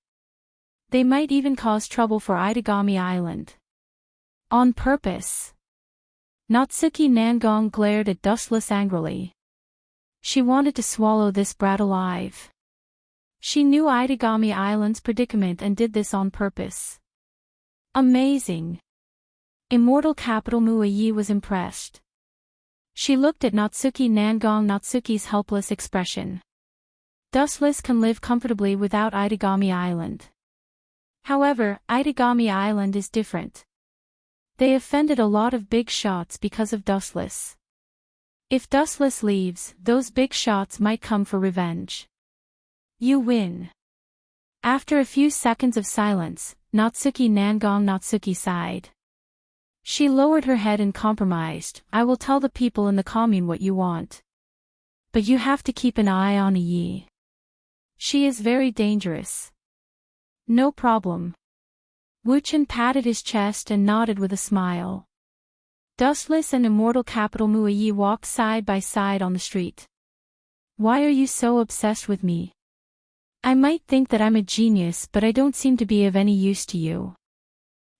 They might even cause trouble for Itagami Island. On purpose. Natsuki Nangong glared at Dustless angrily. She wanted to swallow this brat alive. She knew Itagami Island's predicament and did this on purpose. Amazing. Immortal Capital Muayi was impressed. She looked at Natsuki Nangong. Natsuki's helpless expression. Dustless can live comfortably without Itagami Island. However, Itagami Island is different. They offended a lot of big shots because of Dustless. If Dustless leaves, those big shots might come for revenge. You win. After a few seconds of silence, Natsuki Nangong sighed. She lowered her head and compromised. I will tell the people in the commune what you want. But you have to keep an eye on Yi. She is very dangerous. No problem. Wuchen patted his chest and nodded with a smile. Dustless and Immortal Capital Muayi walked side by side on the street. Why are you so obsessed with me? I might think that I'm a genius, but I don't seem to be of any use to you.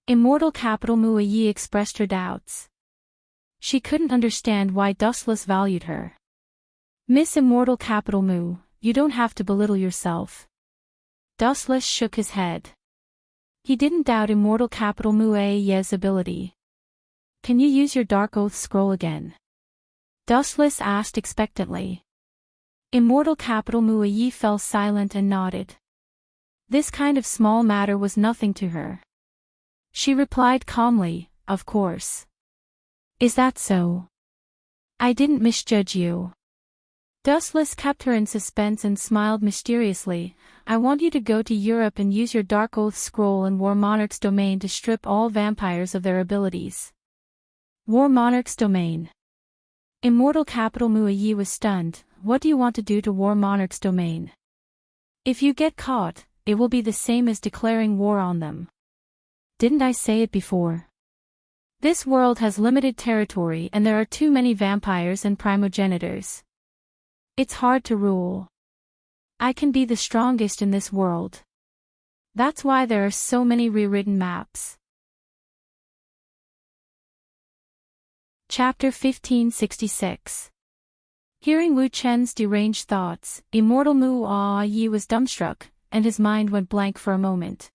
Immortal Capital Muayi expressed her doubts. She couldn't understand why Dustless valued her. Miss Immortal Capital Mu, you don't have to belittle yourself. Dustless shook his head. He didn't doubt Immortal Capital Muayi's ability. Can you use your Dark Oath scroll again? Dustless asked expectantly. Immortal Capital Muayi fell silent and nodded. This kind of small matter was nothing to her. She replied calmly, of course. Is that so? I didn't misjudge you. Dustless kept her in suspense and smiled mysteriously. I want you to go to Europe and use your Dark Oath scroll in War Monarch's domain to strip all vampires of their abilities. War Monarch's domain. Immortal Capital Muayi was stunned. What do you want to do to War Monarch's domain? If you get caught, it will be the same as declaring war on them. Didn't I say it before? This world has limited territory and there are too many vampires and primogenitors. It's hard to rule. I can be the strongest in this world. That's why there are so many rewritten maps. Chapter 1566. Hearing Wu Chen's deranged thoughts, Immortal Muayi was dumbstruck, and his mind went blank for a moment.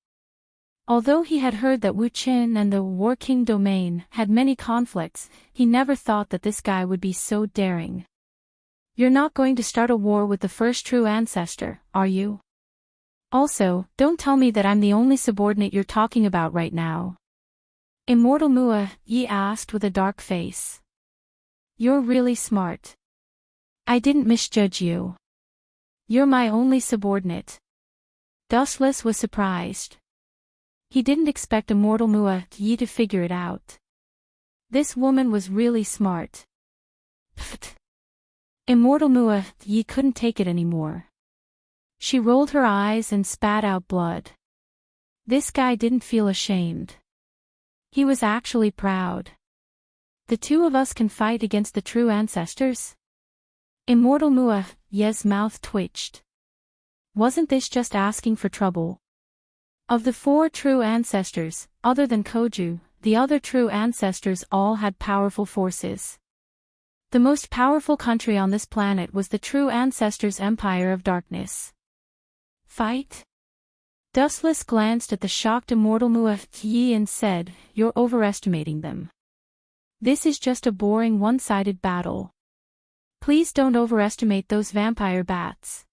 Although he had heard that Wu Chen and the War King domain had many conflicts, he never thought that this guy would be so daring. You're not going to start a war with the first true ancestor, are you? Also, don't tell me that I'm the only subordinate you're talking about right now. Immortal Muayi asked with a dark face. You're really smart. I didn't misjudge you. You're my only subordinate. Dustless was surprised. He didn't expect Immortal Muayi to figure it out. This woman was really smart. Pfft. Immortal Muayi couldn't take it anymore. She rolled her eyes and spat out blood. This guy didn't feel ashamed. He was actually proud. The two of us can fight against the true ancestors? Immortal Muayi's mouth twitched. Wasn't this just asking for trouble? Of the four true ancestors, other than Koju, the other true ancestors all had powerful forces. The most powerful country on this planet was the true ancestors' Empire of Darkness. Fight? Dustless glanced at the shocked Immortal Muayi and said, You're overestimating them. This is just a boring one-sided battle. Please don't overestimate those vampire bats.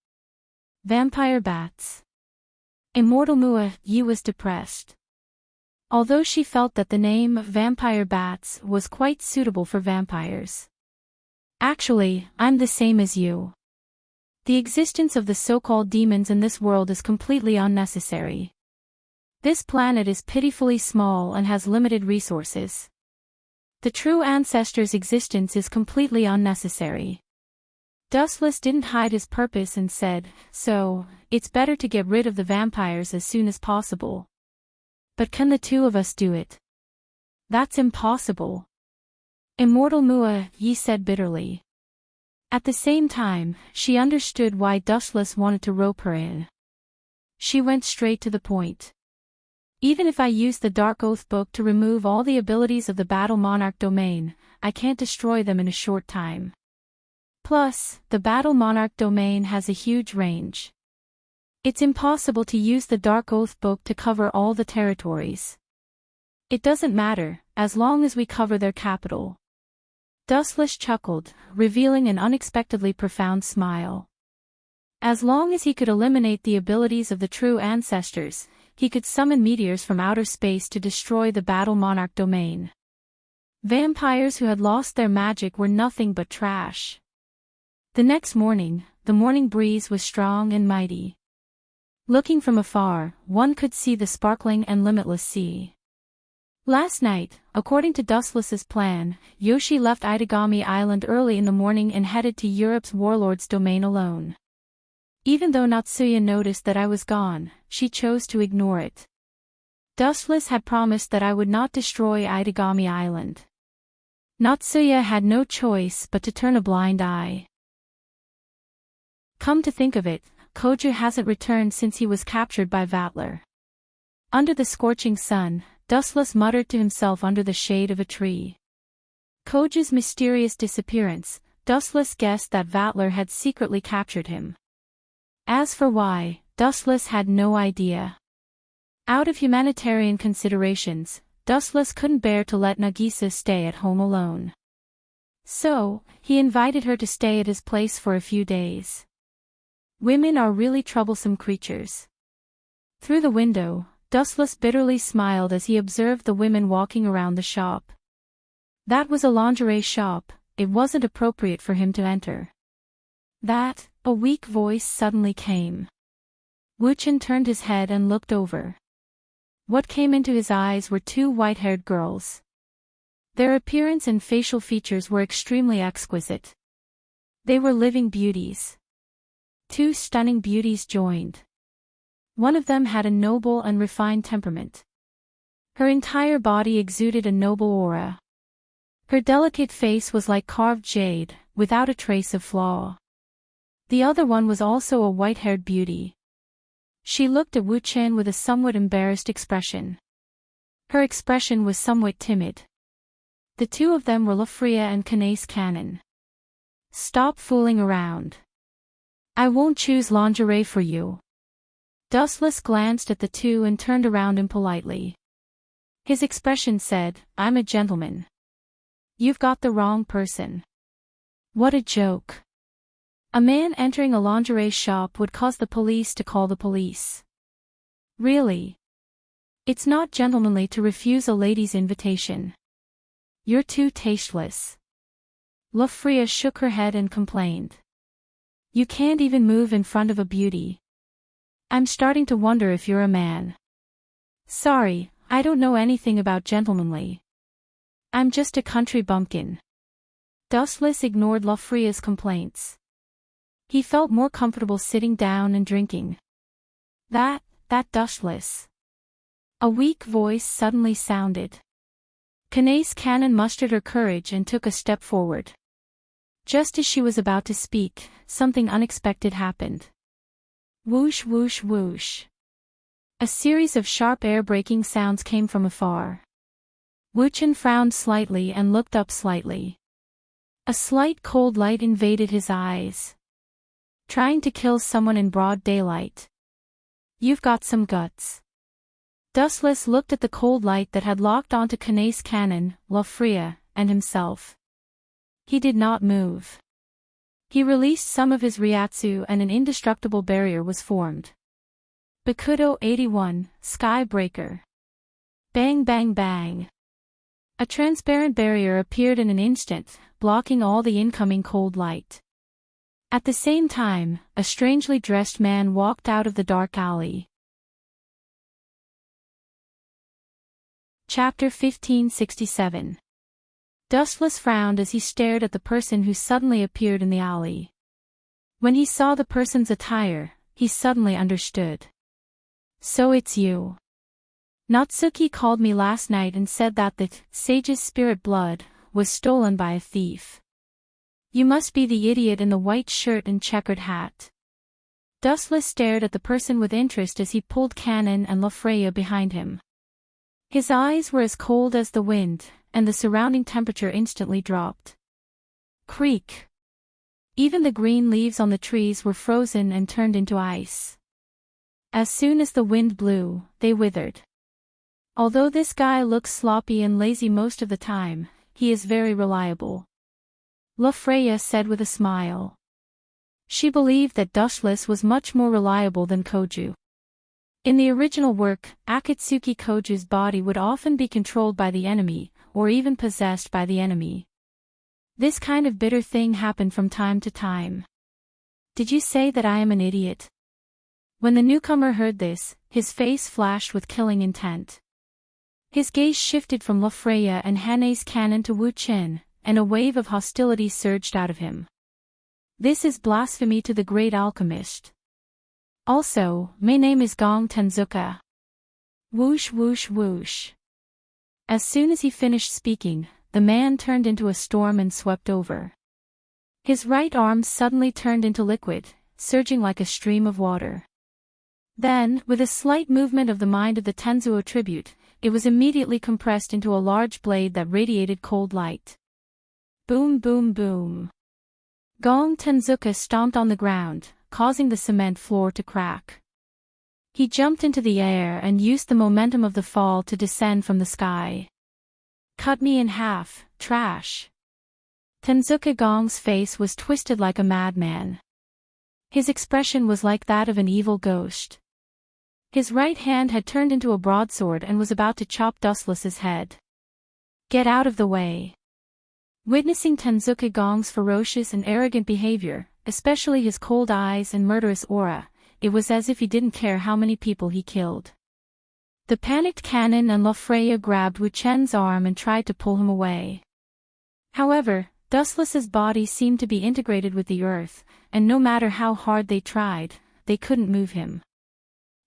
Vampire bats. Immortal Mua Yi was depressed. Although she felt that the name vampire bats was quite suitable for vampires. Actually, I'm the same as you. The existence of the so-called demons in this world is completely unnecessary. This planet is pitifully small and has limited resources. The true ancestor's existence is completely unnecessary. Dustless didn't hide his purpose and said, so, it's better to get rid of the vampires as soon as possible. But can the two of us do it? That's impossible. Immortal Mua Yi said bitterly. At the same time, she understood why Dustless wanted to rope her in. She went straight to the point. Even if I use the Dark Oath book to remove all the abilities of the Battle Monarch domain, I can't destroy them in a short time. Plus, the Battle Monarch domain has a huge range. It's impossible to use the Dark Oath book to cover all the territories. It doesn't matter, as long as we cover their capital. Dustless chuckled, revealing an unexpectedly profound smile. As long as he could eliminate the abilities of the true ancestors, he could summon meteors from outer space to destroy the Battle Monarch domain. Vampires who had lost their magic were nothing but trash. The next morning, the morning breeze was strong and mighty. Looking from afar, one could see the sparkling and limitless sea. Last night, according to Dustless's plan, Yoshi left Itagami Island early in the morning and headed to Europe's warlord's domain alone. Even though Natsuya noticed that I was gone, she chose to ignore it. Dustless had promised that I would not destroy Itagami Island. Natsuya had no choice but to turn a blind eye. Come to think of it, Koju hasn't returned since he was captured by Vatler. Under the scorching sun, Dustless muttered to himself under the shade of a tree. Koju's mysterious disappearance, Dustless guessed that Vatler had secretly captured him. As for why, Dustless had no idea. Out of humanitarian considerations, Dustless couldn't bear to let Nagisa stay at home alone. So, he invited her to stay at his place for a few days. Women are really troublesome creatures. Through the window, Dustless bitterly smiled as he observed the women walking around the shop. That was a lingerie shop, it wasn't appropriate for him to enter. A weak voice suddenly came. Wuchen turned his head and looked over. What came into his eyes were two white-haired girls. Their appearance and facial features were extremely exquisite. They were living beauties. Two stunning beauties joined. One of them had a noble and refined temperament. Her entire body exuded a noble aura. Her delicate face was like carved jade, without a trace of flaw. The other one was also a white-haired beauty. She looked at Wu Chen with a somewhat embarrassed expression. Her expression was somewhat timid. The two of them were Lafria and Kanace Cannon. Stop fooling around. I won't choose lingerie for you. Dustless glanced at the two and turned around impolitely. His expression said, I'm a gentleman. You've got the wrong person. What a joke. A man entering a lingerie shop would cause the police to call the police. Really? It's not gentlemanly to refuse a lady's invitation. You're too tasteless. Lafria shook her head and complained. You can't even move in front of a beauty. I'm starting to wonder if you're a man. Sorry, I don't know anything about gentlemanly. I'm just a country bumpkin. Dustless ignored Lafria's complaints. He felt more comfortable sitting down and drinking. That Dustless. A weak voice suddenly sounded. Kanace Cannon mustered her courage and took a step forward. Just as she was about to speak, something unexpected happened. Whoosh whoosh whoosh. A series of sharp air-breaking sounds came from afar. Wuchen frowned slightly and looked up slightly. A slight cold light invaded his eyes. Trying to kill someone in broad daylight. You've got some guts. Dustless looked at the cold light that had locked onto Kanace Cannon, Lafria, and himself. He did not move. He released some of his Ryatsu and an indestructible barrier was formed. Bakudo 81, Skybreaker. Bang bang bang. A transparent barrier appeared in an instant, blocking all the incoming cold light. At the same time, a strangely dressed man walked out of the dark alley. Chapter 1567. Dustless frowned as he stared at the person who suddenly appeared in the alley. When he saw the person's attire, he suddenly understood. So it's you. Natsuki called me last night and said that the sage's spirit blood was stolen by a thief. You must be the idiot in the white shirt and checkered hat. Dustless stared at the person with interest as he pulled Kanon and Lafreya behind him. His eyes were as cold as the wind, and the surrounding temperature instantly dropped. Creak. Even the green leaves on the trees were frozen and turned into ice. As soon as the wind blew, they withered. Although this guy looks sloppy and lazy most of the time, he is very reliable. Lafreya said with a smile. She believed that Dustless was much more reliable than Koju. In the original work, Akatsuki Koju's body would often be controlled by the enemy, or even possessed by the enemy. This kind of bitter thing happened from time to time. Did you say that I am an idiot? When the newcomer heard this, his face flashed with killing intent. His gaze shifted from Lafreya and Hane's Kanon to Wu Qin, and a wave of hostility surged out of him. This is blasphemy to the great alchemist. Also, my name is Gong Tenzuka. Whoosh whoosh whoosh. As soon as he finished speaking, the man turned into a storm and swept over. His right arm suddenly turned into liquid, surging like a stream of water. Then, with a slight movement of the mind of the Tenzuo tribute, it was immediately compressed into a large blade that radiated cold light. Boom boom boom. Gong Tenzuka stomped on the ground, causing the cement floor to crack. He jumped into the air and used the momentum of the fall to descend from the sky. Cut me in half, trash. Tenzuka Gong's face was twisted like a madman. His expression was like that of an evil ghost. His right hand had turned into a broadsword and was about to chop Dustless's head. Get out of the way. Witnessing Tenzuka Gong's ferocious and arrogant behavior, especially his cold eyes and murderous aura, it was as if he didn't care how many people he killed. The panicked Kanon and Lafreya grabbed Wu Chen's arm and tried to pull him away. However, Dustless's body seemed to be integrated with the earth, and no matter how hard they tried, they couldn't move him.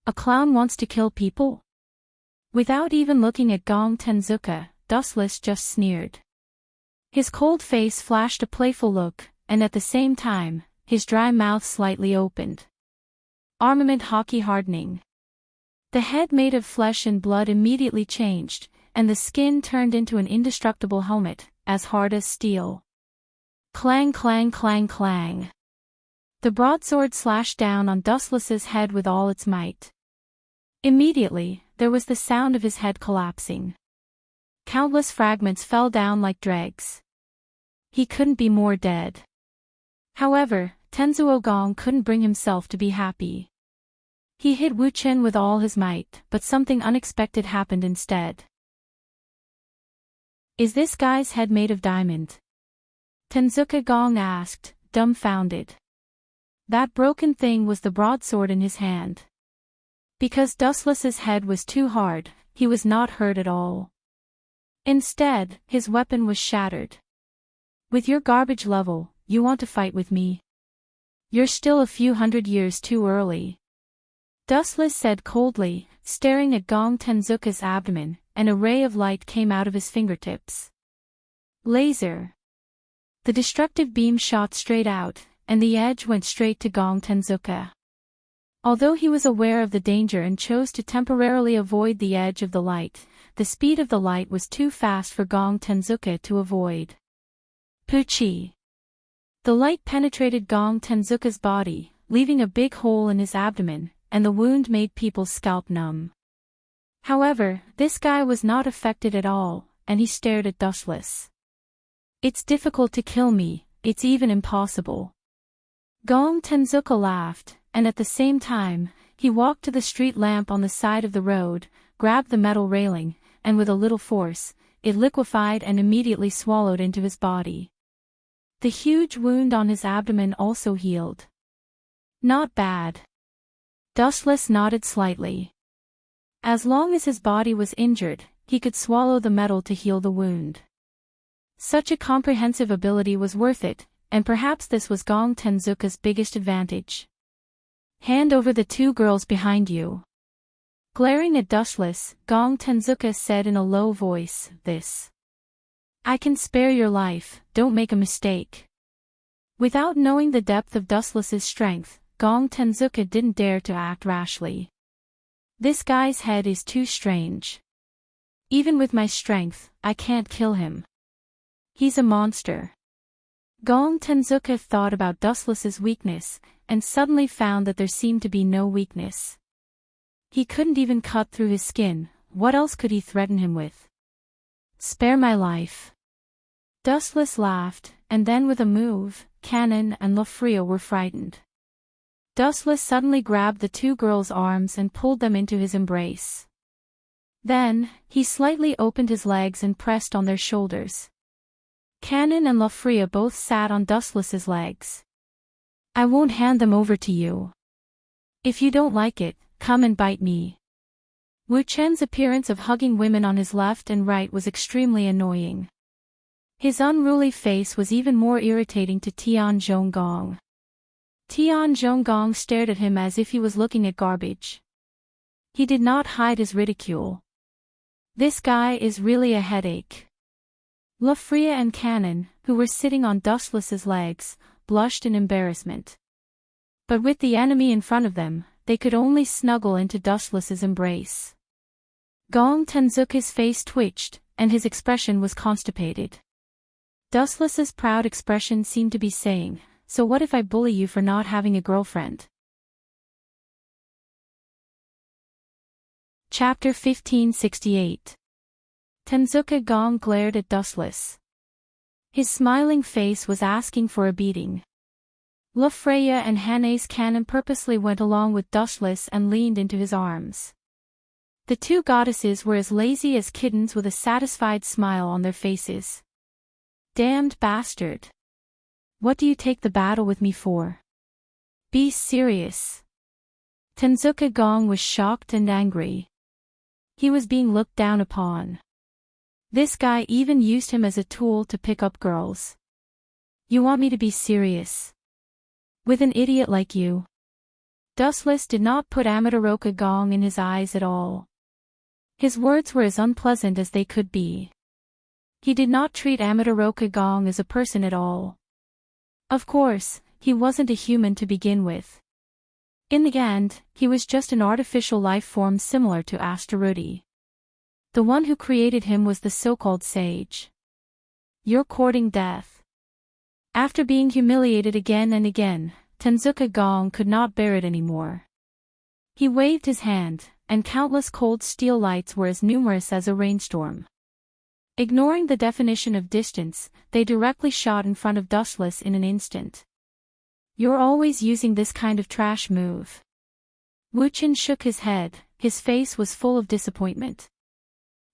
A clown wants to kill people? Without even looking at Gong Tenzuka, Dustless just sneered. His cold face flashed a playful look, and at the same time, his dry mouth slightly opened. Armament hockey hardening. The head made of flesh and blood immediately changed, and the skin turned into an indestructible helmet, as hard as steel. Clang clang clang clang. The broadsword slashed down on Dustless's head with all its might. Immediately, there was the sound of his head collapsing. Countless fragments fell down like dregs. He couldn't be more dead. However, Tenzuo Gong couldn't bring himself to be happy. He hit Wu Chen with all his might, but something unexpected happened instead. Is this guy's head made of diamond? Tenzuka Gong asked, dumbfounded. That broken thing was the broadsword in his hand. Because Dustless's head was too hard, he was not hurt at all. Instead, his weapon was shattered. With your garbage level, you want to fight with me? You're still a few hundred years too early. Dustless said coldly, staring at Gong Tenzuka's abdomen, and a ray of light came out of his fingertips. Laser. The destructive beam shot straight out, and the edge went straight to Gong Tenzuka. Although he was aware of the danger and chose to temporarily avoid the edge of the light, the speed of the light was too fast for Gong Tenzuka to avoid. Puchi. The light penetrated Gong Tenzuka's body, leaving a big hole in his abdomen, and the wound made people's scalp numb. However, this guy was not affected at all, and he stared at Dustless. It's difficult to kill me, it's even impossible. Gong Tenzuka laughed, and at the same time, he walked to the street lamp on the side of the road, grabbed the metal railing, and with a little force, it liquefied and immediately swallowed into his body. The huge wound on his abdomen also healed. Not bad. Dustless nodded slightly. As long as his body was injured, he could swallow the metal to heal the wound. Such a comprehensive ability was worth it, and perhaps this was Gong Tenzuka's biggest advantage. Hand over the two girls behind you. Glaring at Dustless, Gong Tenzuka said in a low voice, "This. I can spare your life, don't make a mistake." Without knowing the depth of Dustless's strength, Gong Tenzuka didn't dare to act rashly. This guy's head is too strange. Even with my strength, I can't kill him. He's a monster. Gong Tenzuka thought about Dustless's weakness, and suddenly found that there seemed to be no weakness. He couldn't even cut through his skin, what else could he threaten him with? Spare my life. Dustless laughed, and then with a move, Cannon and LoveLore were frightened. Dustless suddenly grabbed the two girls' arms and pulled them into his embrace. Then, he slightly opened his legs and pressed on their shoulders. Cannon and LoveLore both sat on Dustless's legs. I won't hand them over to you. If you don't like it, come and bite me. Wu Chen's appearance of hugging women on his left and right was extremely annoying. His unruly face was even more irritating to Tian Zhonggong. Tian Zhonggong stared at him as if he was looking at garbage. He did not hide his ridicule. This guy is really a headache. LoveLore and Cannon, who were sitting on Dustless's legs, blushed in embarrassment. But with the enemy in front of them, they could only snuggle into Dustless's embrace. Gong Tenzuka's face twitched, and his expression was constipated. Dustless's proud expression seemed to be saying, "So what if I bully you for not having a girlfriend?" Chapter 1568. Tenzuka Gong glared at Dustless. His smiling face was asking for a beating. LoveLore and Hanae's Cannon purposely went along with Dustless and leaned into his arms. The two goddesses were as lazy as kittens with a satisfied smile on their faces. Damned bastard. What do you take the battle with me for? Be serious. Tenzuka Gong was shocked and angry. He was being looked down upon. This guy even used him as a tool to pick up girls. You want me to be serious? With an idiot like you? Dustless did not put Amaterasu Gong in his eyes at all. His words were as unpleasant as they could be. He did not treat Amaterasu Gong as a person at all. Of course, he wasn't a human to begin with. In the end, he was just an artificial life form similar to Asteroidi. The one who created him was the so-called sage. You're courting death. After being humiliated again and again, Tenzuka Gong could not bear it anymore. He waved his hand, and countless cold steel lights were as numerous as a rainstorm. Ignoring the definition of distance, they directly shot in front of Dustless in an instant. You're always using this kind of trash move. Wu Chen shook his head, his face was full of disappointment.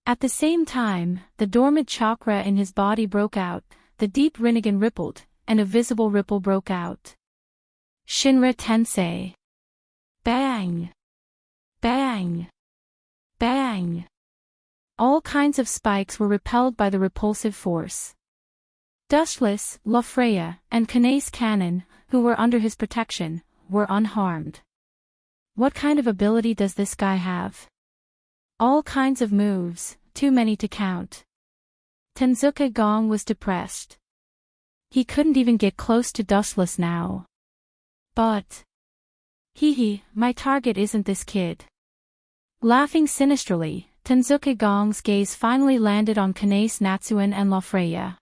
At the same time, the dormant chakra in his body broke out, the deep Rinnegan rippled, and a visible ripple broke out. Shinra Tensei. Bang! Bang! Bang! All kinds of spikes were repelled by the repulsive force. Dustless, LoveLore, and Hanae's Cannon, who were under his protection, were unharmed. What kind of ability does this guy have? All kinds of moves, too many to count. Tenzuka Gong was depressed. He couldn't even get close to Dustless now. But... my target isn't this kid. Laughing sinisterly, Tenzuka Gong's gaze finally landed on Hanae's Natsuan and LoveLore.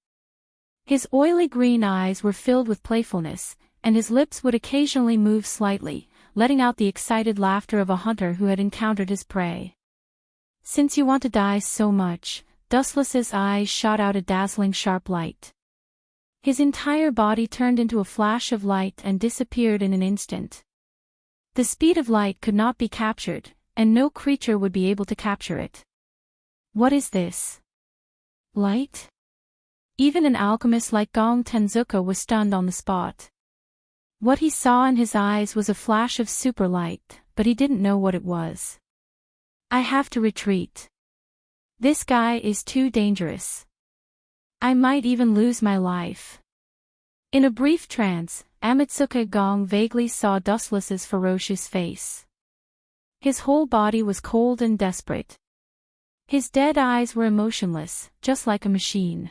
His oily green eyes were filled with playfulness, and his lips would occasionally move slightly, letting out the excited laughter of a hunter who had encountered his prey. Since you want to die so much, Dustless's eyes shot out a dazzling sharp light. His entire body turned into a flash of light and disappeared in an instant. The speed of light could not be captured, and no creature would be able to capture it. What is this? Light? Even an alchemist like Gong Tenzuka was stunned on the spot. What he saw in his eyes was a flash of super light, but he didn't know what it was. I have to retreat. This guy is too dangerous. I might even lose my life. In a brief trance, Amatsuka Gong vaguely saw Dustless's ferocious face. His whole body was cold and desperate. His dead eyes were emotionless, just like a machine.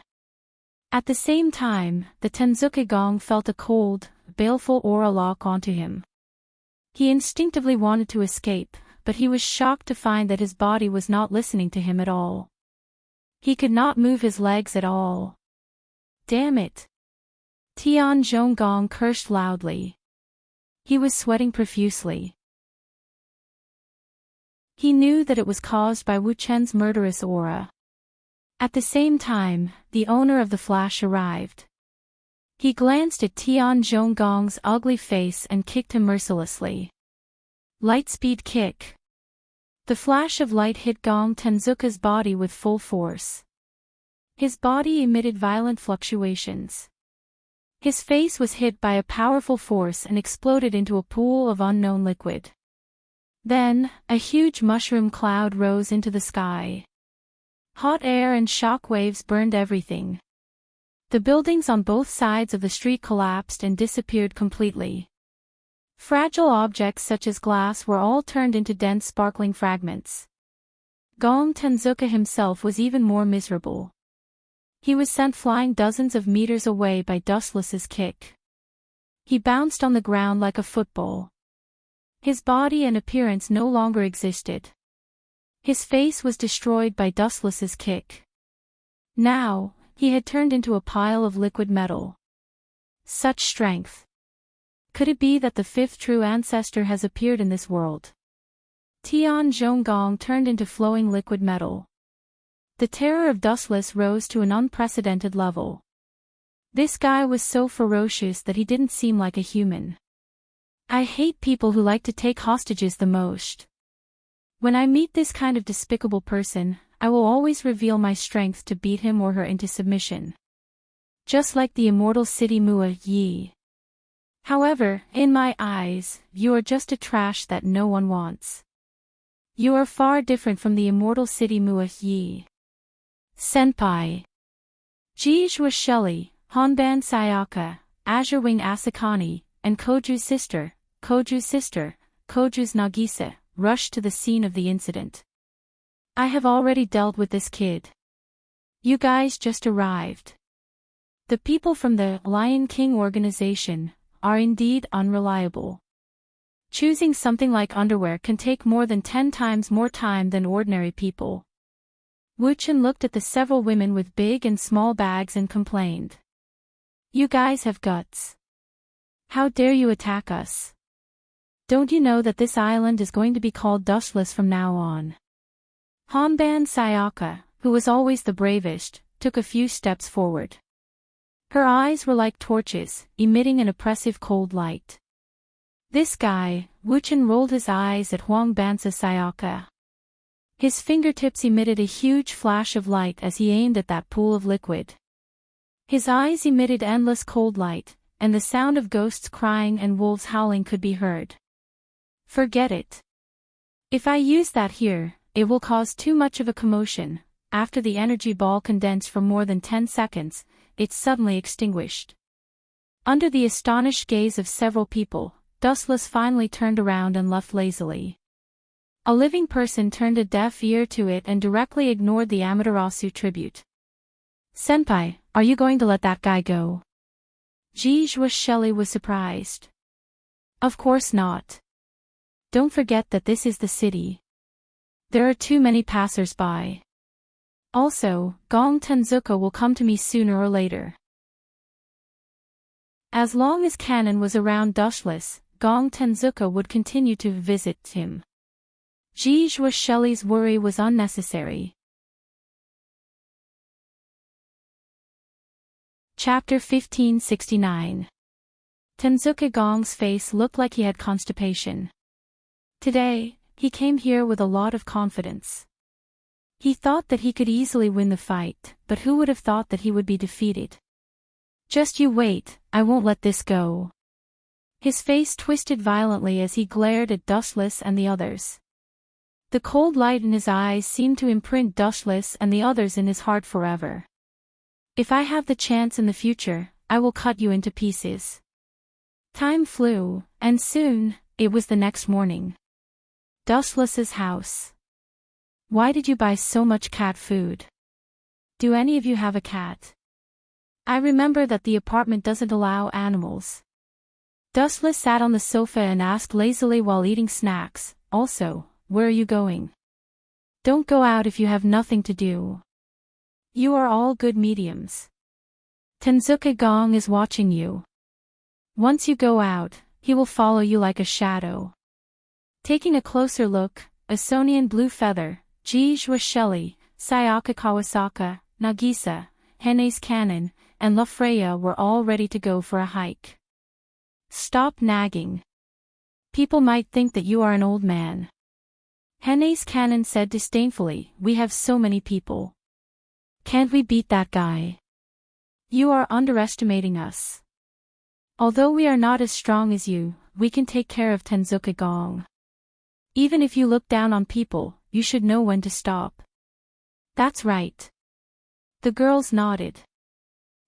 At the same time, the Tenzuka Gong felt a cold, baleful aura lock onto him. He instinctively wanted to escape, but he was shocked to find that his body was not listening to him at all. He could not move his legs at all. Damn it! Tian Zhonggong cursed loudly. He was sweating profusely. He knew that it was caused by Wu Chen's murderous aura. At the same time, the owner of the flash arrived. He glanced at Tian Zhonggong's ugly face and kicked him mercilessly. Lightspeed kick. The flash of light hit Gong Tenzuka's body with full force. His body emitted violent fluctuations. His face was hit by a powerful force and exploded into a pool of unknown liquid. Then, a huge mushroom cloud rose into the sky. Hot air and shock waves burned everything. The buildings on both sides of the street collapsed and disappeared completely. Fragile objects such as glass were all turned into dense sparkling fragments. Gong Tenzuka himself was even more miserable. He was sent flying dozens of meters away by Dustless's kick. He bounced on the ground like a football. His body and appearance no longer existed. His face was destroyed by Dustless's kick. Now, he had turned into a pile of liquid metal. Such strength. Could it be that the fifth true ancestor has appeared in this world? Tian Zhonggong turned into flowing liquid metal. The terror of Dustless rose to an unprecedented level. This guy was so ferocious that he didn't seem like a human. I hate people who like to take hostages the most. When I meet this kind of despicable person, I will always reveal my strength to beat him or her into submission. Just like the immortal city Mua Yi. However, in my eyes, you are just a trash that no one wants. You are far different from the immortal city Mua Yi. Senpai. Jizhua Shelley, Honban Sayaka, Azure Wing Asakani, and Koju's sister, Koju's Nagisa, rushed to the scene of the incident. I have already dealt with this kid. You guys just arrived. The people from the Lion King organization are indeed unreliable. Choosing something like underwear can take more than 10 times more time than ordinary people. Wu Chen looked at the several women with big and small bags and complained. You guys have guts. How dare you attack us? Don't you know that this island is going to be called Dustless from now on? Honban Sayaka, who was always the bravest, took a few steps forward. Her eyes were like torches, emitting an oppressive cold light. This guy, Wu Chen rolled his eyes at Honban Sayaka. His fingertips emitted a huge flash of light as he aimed at that pool of liquid. His eyes emitted endless cold light, and the sound of ghosts crying and wolves howling could be heard. Forget it. If I use that here, it will cause too much of a commotion. After the energy ball condensed for more than 10 seconds, it suddenly extinguished. Under the astonished gaze of several people, Dustless finally turned around and left lazily. A living person turned a deaf ear to it and directly ignored the Amaterasu tribute. Senpai, are you going to let that guy go? Jizhua Shelley was surprised. Of course not. Don't forget that this is the city. There are too many passers-by. Also, Gong Tenzuka will come to me sooner or later. As long as Kanon was around Dustless, Gong Tenzuka would continue to visit him. Jizhua Shelley's worry was unnecessary. Chapter 1569. Tenzuka Gong's face looked like he had constipation. Today, he came here with a lot of confidence. He thought that he could easily win the fight, but who would have thought that he would be defeated? Just you wait, I won't let this go. His face twisted violently as he glared at Dustless and the others. The cold light in his eyes seemed to imprint Dustless and the others in his heart forever. If I have the chance in the future, I will cut you into pieces. Time flew, and soon, it was the next morning. Dustless's house. Why did you buy so much cat food? Do any of you have a cat? I remember that the apartment doesn't allow animals. Dustless sat on the sofa and asked lazily while eating snacks, also, where are you going? Don't go out if you have nothing to do. You are all good mediums. Tenzuka Gong is watching you. Once you go out, he will follow you like a shadow. Taking a closer look, Asonian Blue Feather, Ji Shelly, Sayaka Kawasaka, Nagisa, Hene's Cannon, and La Freya were all ready to go for a hike. Stop nagging. People might think that you are an old man. Hene's Cannon said disdainfully, we have so many people. Can't we beat that guy? You are underestimating us. Although we are not as strong as you, we can take care of Tenzuka Gong. Even if you look down on people, you should know when to stop. That's right. The girls nodded.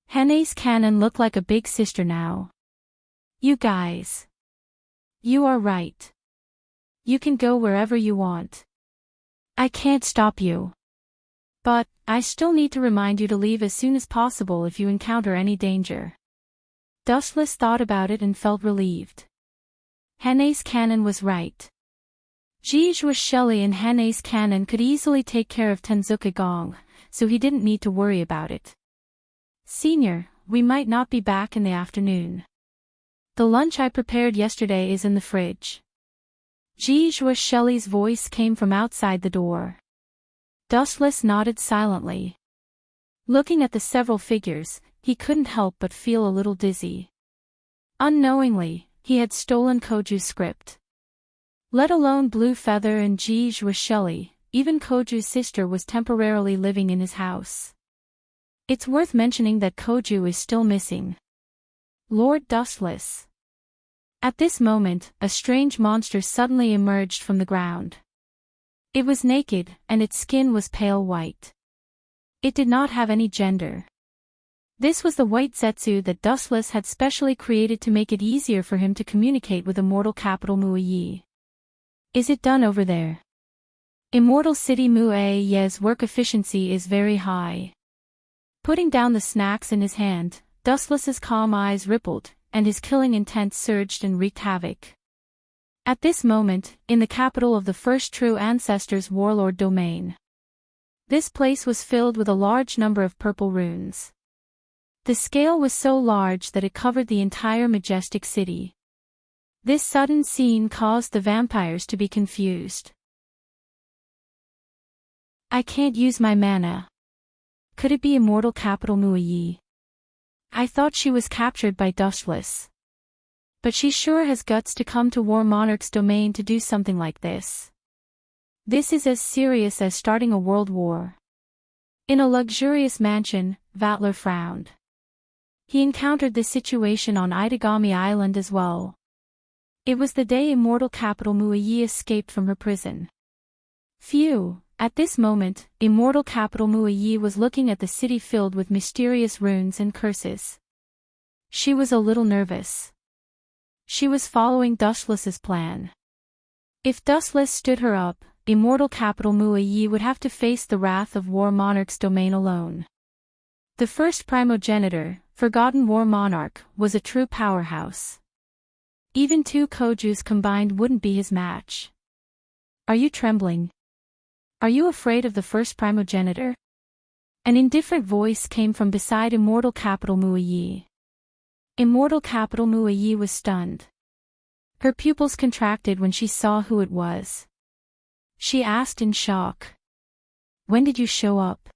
Hene's Cannon looked like a big sister now. You guys. You are right. You can go wherever you want. I can't stop you. But, I still need to remind you to leave as soon as possible if you encounter any danger. Dustless thought about it and felt relieved. Hene's Cannon was right. Ji Shelly and Hene's Cannon could easily take care of Tenzuka Gong, so he didn't need to worry about it. Senior, we might not be back in the afternoon. The lunch I prepared yesterday is in the fridge. Ji Shelly's voice came from outside the door. Dustless nodded silently. Looking at the several figures, he couldn't help but feel a little dizzy. Unknowingly, he had stolen Koju's script. Let alone Blue Feather and Ji Shelly, even Koju's sister was temporarily living in his house. It's worth mentioning that Koju is still missing. Lord Dustless. At this moment, a strange monster suddenly emerged from the ground. It was naked, and its skin was pale white. It did not have any gender. This was the white Zetsu that Dustless had specially created to make it easier for him to communicate with Immortal Capital Muayi. Is it done over there? Immortal City Muayi's work efficiency is very high. Putting down the snacks in his hand, Dustless's calm eyes rippled, and his killing intent surged and wreaked havoc. At this moment, in the capital of the first true ancestors' warlord domain. This place was filled with a large number of purple runes. The scale was so large that it covered the entire majestic city. This sudden scene caused the vampires to be confused. I can't use my mana. Could it be Immortal Capital Muayi? I thought she was captured by Dustless. But she sure has guts to come to War Monarch's domain to do something like this. This is as serious as starting a world war. In a luxurious mansion, Vatler frowned. He encountered this situation on Itagami Island as well. It was the day Immortal Capital Muayi escaped from her prison. Phew, at this moment, Immortal Capital Muayi was looking at the city filled with mysterious runes and curses. She was a little nervous. She was following Dustless's plan. If Dustless stood her up, Immortal Capital Muayi would have to face the wrath of War Monarch's domain alone. The first primogenitor, Forgotten War Monarch, was a true powerhouse. Even two Kojus combined wouldn't be his match. Are you trembling? Are you afraid of the first primogenitor? An indifferent voice came from beside Immortal Capital Muayi. Immortal Capital Muayi was stunned. Her pupils contracted when she saw who it was. She asked in shock. When did you show up?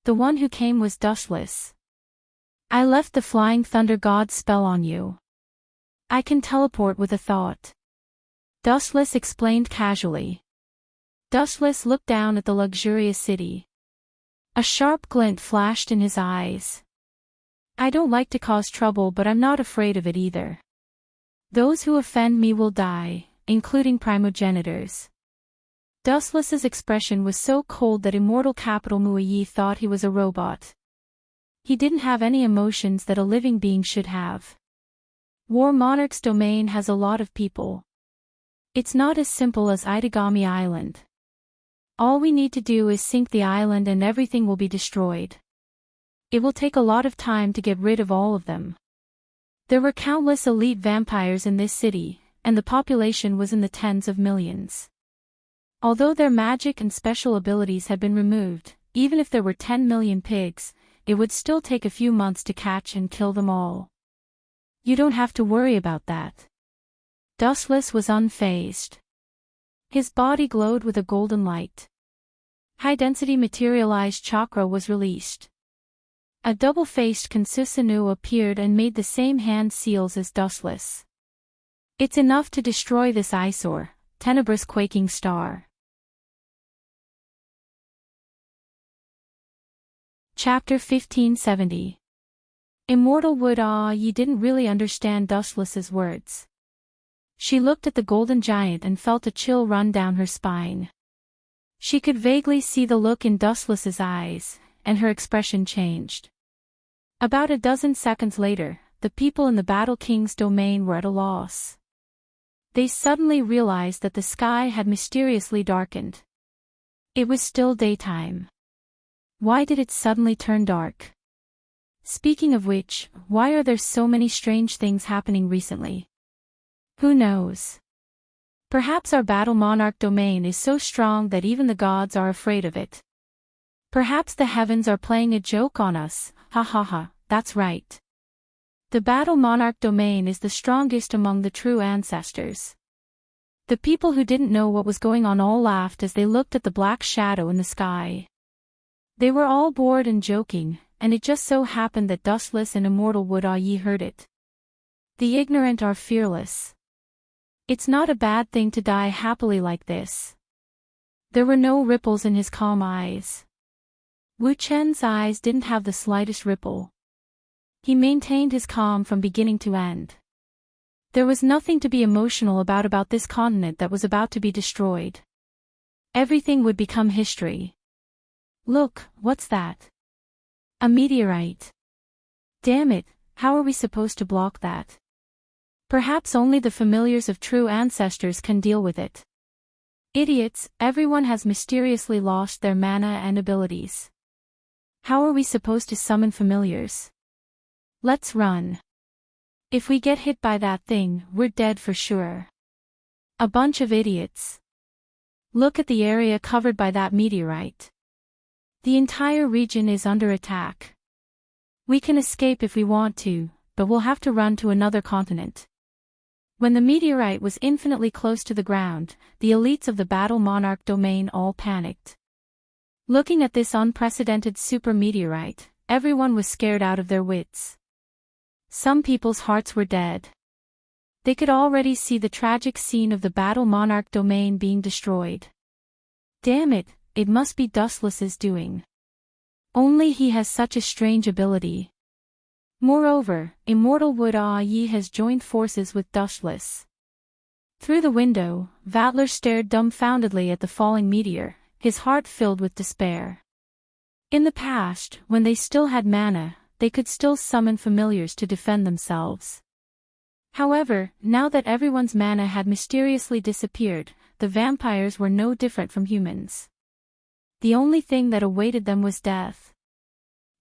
The one who came was Dustless. I left the flying thunder god's spell on you. I can teleport with a thought. Dustless explained casually. Dustless looked down at the luxurious city. A sharp glint flashed in his eyes. I don't like to cause trouble, but I'm not afraid of it either. Those who offend me will die, including primogenitors. Dustless's expression was so cold that Immortal Capital Muayi thought he was a robot. He didn't have any emotions that a living being should have. War Monarch's domain has a lot of people. It's not as simple as Itagami Island. All we need to do is sink the island and everything will be destroyed. It will take a lot of time to get rid of all of them. There were countless elite vampires in this city, and the population was in the tens of millions. Although their magic and special abilities had been removed, even if there were 10 million pigs, it would still take a few months to catch and kill them all. You don't have to worry about that. Dustless was unfazed. His body glowed with a golden light. High-density materialized chakra was released. A double-faced Consusanu appeared and made the same hand seals as Dustless. It's enough to destroy this eyesore, tenebrous quaking star. Chapter 1570. Immortal Wood-Ah-Yi didn't really understand Dustless's words. She looked at the golden giant and felt a chill run down her spine. She could vaguely see the look in Dustless's eyes, and her expression changed. About a dozen seconds later, the people in the Battle King's domain were at a loss. They suddenly realized that the sky had mysteriously darkened. It was still daytime. Why did it suddenly turn dark? Speaking of which, why are there so many strange things happening recently? Who knows? Perhaps our Battle Monarch domain is so strong that even the gods are afraid of it. Perhaps the heavens are playing a joke on us, ha ha ha, that's right. The Battle Monarch domain is the strongest among the true ancestors. The people who didn't know what was going on all laughed as they looked at the black shadow in the sky. They were all bored and joking, and it just so happened that Dustless and Immortal Wood-Ah-Yi heard it. The ignorant are fearless. It's not a bad thing to die happily like this. There were no ripples in his calm eyes. Wu Chen's eyes didn't have the slightest ripple. He maintained his calm from beginning to end. There was nothing to be emotional about this continent that was about to be destroyed. Everything would become history. Look, what's that? A meteorite. Damn it, how are we supposed to block that? Perhaps only the familiars of true ancestors can deal with it. Idiots, everyone has mysteriously lost their mana and abilities. How are we supposed to summon familiars? Let's run. If we get hit by that thing, we're dead for sure. A bunch of idiots. Look at the area covered by that meteorite. The entire region is under attack. We can escape if we want to, but we'll have to run to another continent. When the meteorite was infinitely close to the ground, the elites of the Battle Monarch domain all panicked. Looking at this unprecedented super meteorite, everyone was scared out of their wits. Some people's hearts were dead. They could already see the tragic scene of the Battle Monarch domain being destroyed. Damn it, it must be Dustless's doing. Only he has such a strange ability. Moreover, Immortal Wood-Ah-Yi has joined forces with Dustless. Through the window, Vatler stared dumbfoundedly at the falling meteor, his heart filled with despair. In the past, when they still had mana, they could still summon familiars to defend themselves. However, now that everyone's mana had mysteriously disappeared, the vampires were no different from humans. The only thing that awaited them was death.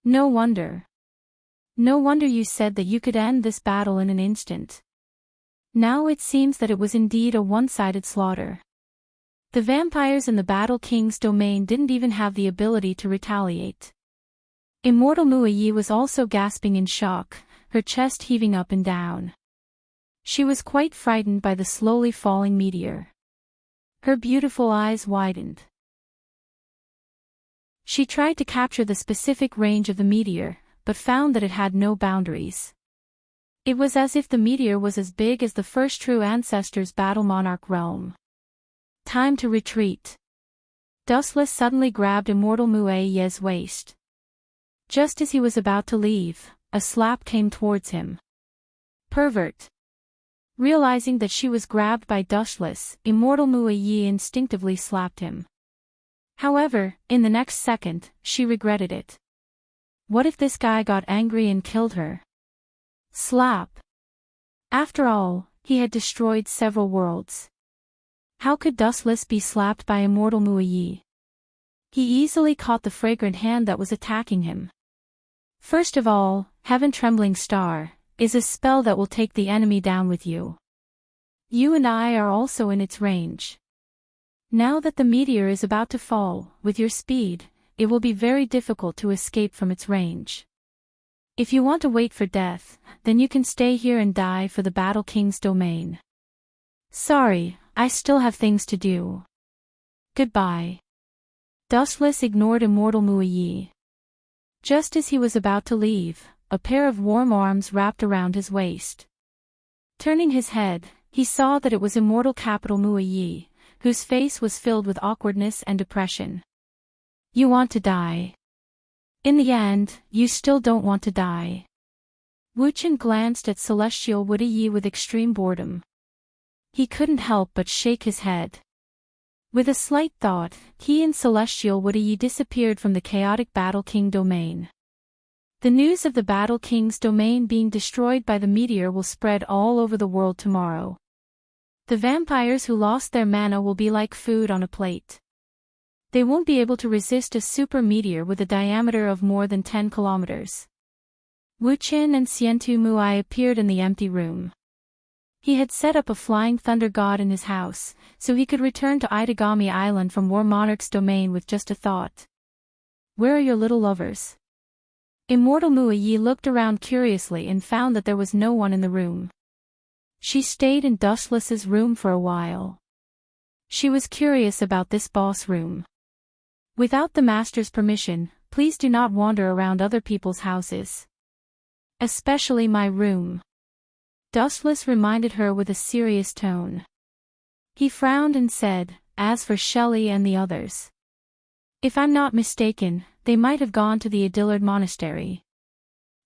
No wonder. No wonder you said that you could end this battle in an instant. Now it seems that it was indeed a one-sided slaughter. The vampires in the Battle King's domain didn't even have the ability to retaliate. Immortal Muayi was also gasping in shock, her chest heaving up and down. She was quite frightened by the slowly falling meteor. Her beautiful eyes widened. She tried to capture the specific range of the meteor, but found that it had no boundaries. It was as if the meteor was as big as the first true ancestors' battle monarch realm. Time to retreat. Dustless suddenly grabbed Immortal Muaye's waist. Just as he was about to leave, a slap came towards him. Pervert. Realizing that she was grabbed by Dustless, Immortal Muaye instinctively slapped him. However, in the next second, she regretted it. What if this guy got angry and killed her? Slap. After all, he had destroyed several worlds. How could Dustless be slapped by Immortal Muaye? He easily caught the fragrant hand that was attacking him. First of all, Heaven Trembling Star is a spell that will take the enemy down with you. You and I are also in its range. Now that the meteor is about to fall, with your speed, it will be very difficult to escape from its range. If you want to wait for death, then you can stay here and die for the Battle King's domain. Sorry, I still have things to do. Goodbye. Dustless ignored Immortal Muaye. Just as he was about to leave, a pair of warm arms wrapped around his waist. Turning his head, he saw that it was Immortal Capital Muaye, whose face was filled with awkwardness and depression. You want to die. In the end, you still don't want to die. Wuchen glanced at Celestial Wudiyi with extreme boredom. He couldn't help but shake his head. With a slight thought, he and Celestial Wudiyi disappeared from the chaotic Battle King domain. The news of the Battle King's domain being destroyed by the meteor will spread all over the world tomorrow. The vampires who lost their mana will be like food on a plate. They won't be able to resist a super meteor with a diameter of more than 10 kilometers. Wuchen and Xiantu Muai appeared in the empty room. He had set up a flying thunder god in his house, so he could return to Itagami Island from War Monarch's domain with just a thought. Where are your little lovers? Immortal Muaye looked around curiously and found that there was no one in the room. She stayed in Dustless's room for a while. She was curious about this boss room. Without the master's permission, please do not wander around other people's houses. Especially my room. Dustless reminded her with a serious tone. He frowned and said, as for Shelley and the others. If I'm not mistaken, they might have gone to the Adillard Monastery.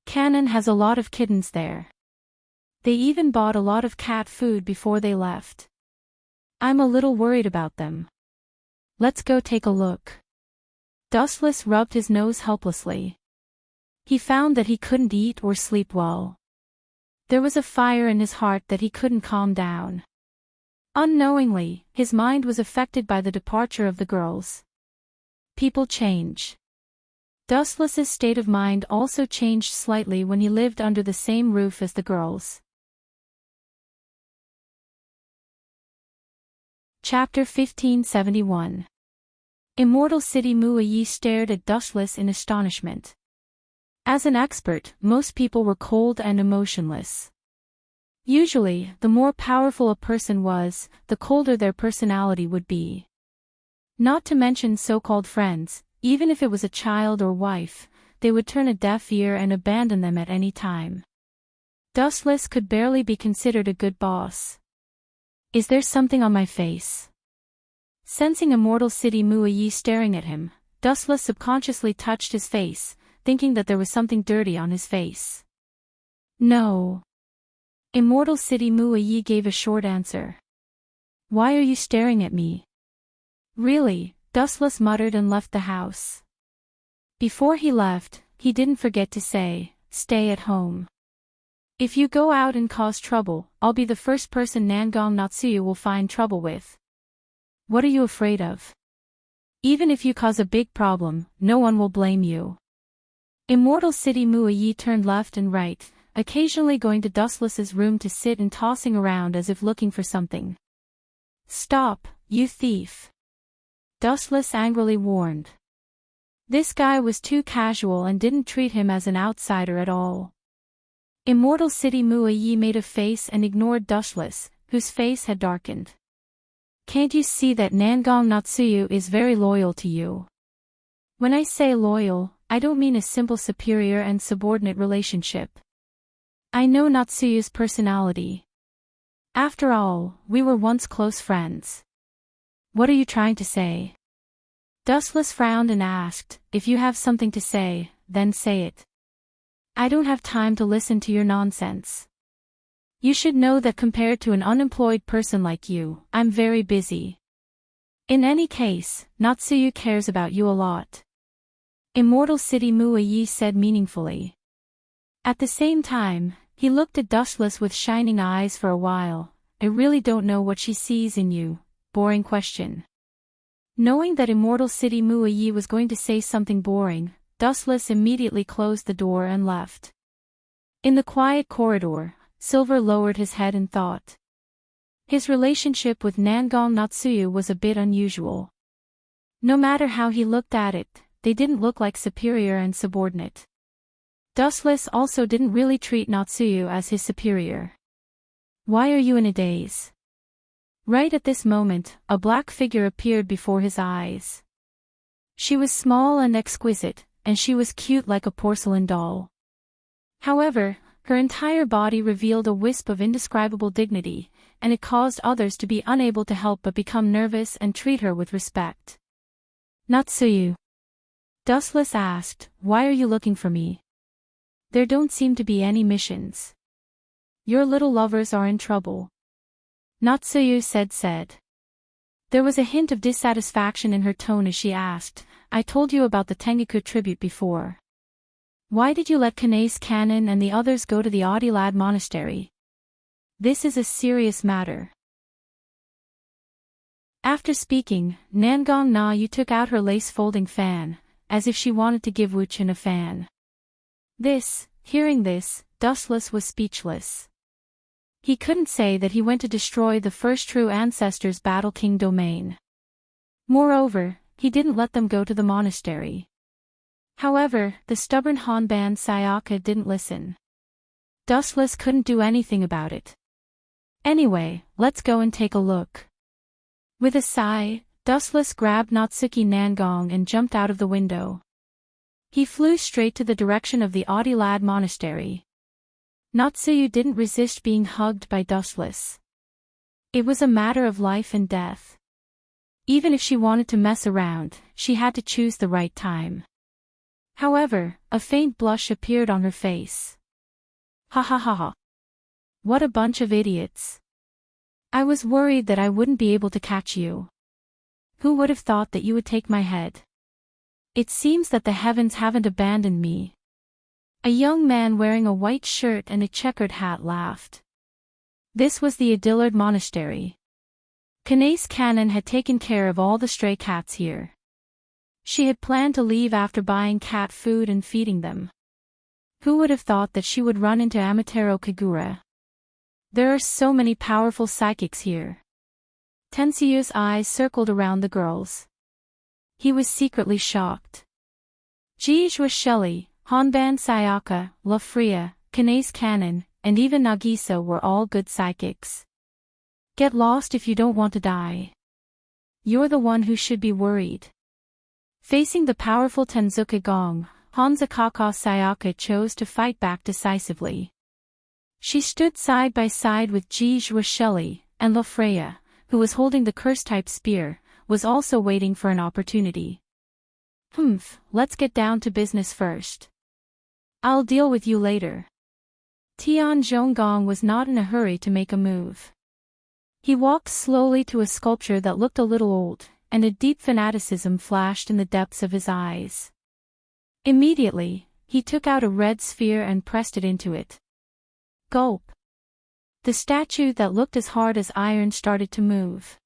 Canon has a lot of kittens there. They even bought a lot of cat food before they left. I'm a little worried about them. Let's go take a look. Dustless rubbed his nose helplessly. He found that he couldn't eat or sleep well. There was a fire in his heart that he couldn't calm down. Unknowingly, his mind was affected by the departure of the girls. People change. Dustless's state of mind also changed slightly when he lived under the same roof as the girls. Chapter 1571. Immortal City Muaye stared at Dustless in astonishment. As an expert, most people were cold and emotionless. Usually, the more powerful a person was, the colder their personality would be. Not to mention so-called friends, even if it was a child or wife, they would turn a deaf ear and abandon them at any time. Dustless could barely be considered a good boss. Is there something on my face? Sensing Immortal City Muaye staring at him, Dustless subconsciously touched his face, thinking that there was something dirty on his face. No. Immortal City Muaye gave a short answer. Why are you staring at me? Really, Dustless muttered and left the house. Before he left, he didn't forget to say, stay at home. If you go out and cause trouble, I'll be the first person Nangong Natsuyu will find trouble with. What are you afraid of? Even if you cause a big problem, no one will blame you. Immortal City Muaye turned left and right, occasionally going to Dustless's room to sit and tossing around as if looking for something. Stop, you thief. Dustless angrily warned. This guy was too casual and didn't treat him as an outsider at all. Immortal City Muaye made a face and ignored Dustless, whose face had darkened. Can't you see that Nangong Natsuyu is very loyal to you? When I say loyal, I don't mean a simple superior and subordinate relationship. I know Natsuyu's personality. After all, we were once close friends. What are you trying to say? Dustless frowned and asked, if you have something to say, then say it. I don't have time to listen to your nonsense. You should know that compared to an unemployed person like you, I'm very busy. In any case, Natsuyu cares about you a lot. Immortal City Muayi said meaningfully. At the same time, he looked at Dustless with shining eyes for a while. I really don't know what she sees in you. Boring question. Knowing that Immortal City Muayi was going to say something boring, Dustless immediately closed the door and left. In the quiet corridor, Silver lowered his head and thought. His relationship with Nangong Natsuyu was a bit unusual. No matter how he looked at it, they didn't look like superior and subordinate. Dustless also didn't really treat Natsuyu as his superior. Why are you in a daze? Right at this moment, a black figure appeared before his eyes. She was small and exquisite, and she was cute like a porcelain doll. However, her entire body revealed a wisp of indescribable dignity, and it caused others to be unable to help but become nervous and treat her with respect. Natsuyu. Dustless asked, why are you looking for me? There don't seem to be any missions. Your little lovers are in trouble. Natsuyu said. There was a hint of dissatisfaction in her tone as she asked, I told you about the Tengaku tribute before. Why did you let Kanase Kanon and the others go to the Audilad monastery? This is a serious matter. After speaking, Nangong Na-yu took out her lace-folding fan, as if she wanted to give Wuchen a fan. Hearing this, Dustless was speechless. He couldn't say that he went to destroy the first true ancestors' Battle King domain. Moreover, he didn't let them go to the monastery. However, the stubborn Honban Sayaka didn't listen. Dustless couldn't do anything about it. Anyway, let's go and take a look. With a sigh, Dustless grabbed Natsuki Nangong and jumped out of the window. He flew straight to the direction of the Audilad monastery. Natsuyu didn't resist being hugged by Dustless. It was a matter of life and death. Even if she wanted to mess around, she had to choose the right time. However, a faint blush appeared on her face. Ha ha ha ha. What a bunch of idiots. I was worried that I wouldn't be able to catch you. Who would have thought that you would take my head? It seems that the heavens haven't abandoned me. A young man wearing a white shirt and a checkered hat laughed. This was the Adillard Monastery. Kanase Kanon had taken care of all the stray cats here. She had planned to leave after buying cat food and feeding them. Who would have thought that she would run into Amatero Kagura? There are so many powerful psychics here. Tensyu's eyes circled around the girls. He was secretly shocked. Jijua Shelley, Honban Sayaka, La Fria, Kanase Kanon, and even Nagisa were all good psychics. Get lost if you don't want to die. You're the one who should be worried. Facing the powerful Tenzuka Gong, Hanzakaka Sayaka chose to fight back decisively. She stood side by side with Jijua Shelley, and La Freya, who was holding the curse-type spear, was also waiting for an opportunity. Let's get down to business first. I'll deal with you later. Tian Zhonggong was not in a hurry to make a move. He walked slowly to a sculpture that looked a little old, and a deep fanaticism flashed in the depths of his eyes. Immediately, he took out a red sphere and pressed it into it. Gulp. The statue that looked as hard as iron started to move.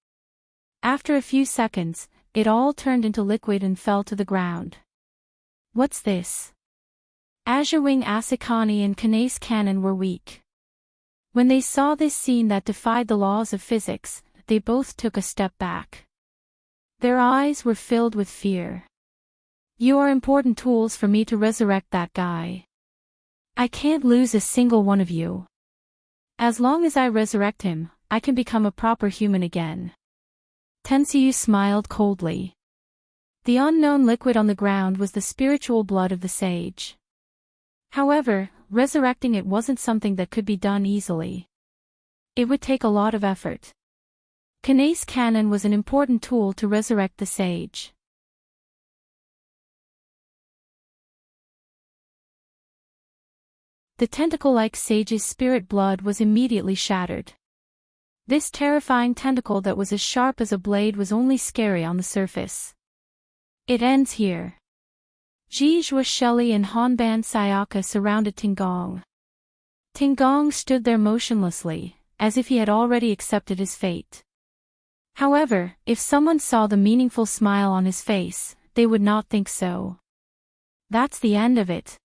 After a few seconds, it all turned into liquid and fell to the ground. What's this? Azurewing Asakani and Kanase Kanon were weak. When they saw this scene that defied the laws of physics, they both took a step back. Their eyes were filled with fear. You are important tools for me to resurrect that guy. I can't lose a single one of you. As long as I resurrect him, I can become a proper human again. Tensyu smiled coldly. The unknown liquid on the ground was the spiritual blood of the sage. However, resurrecting it wasn't something that could be done easily. It would take a lot of effort. Kanae's cannon was an important tool to resurrect the sage. The tentacle-like sage's spirit blood was immediately shattered. This terrifying tentacle that was as sharp as a blade was only scary on the surface. It ends here. Jijua Shelley and Honban Sayaka surrounded Tingong. Tingong stood there motionlessly, as if he had already accepted his fate. However, if someone saw the meaningful smile on his face, they would not think so. That's the end of it.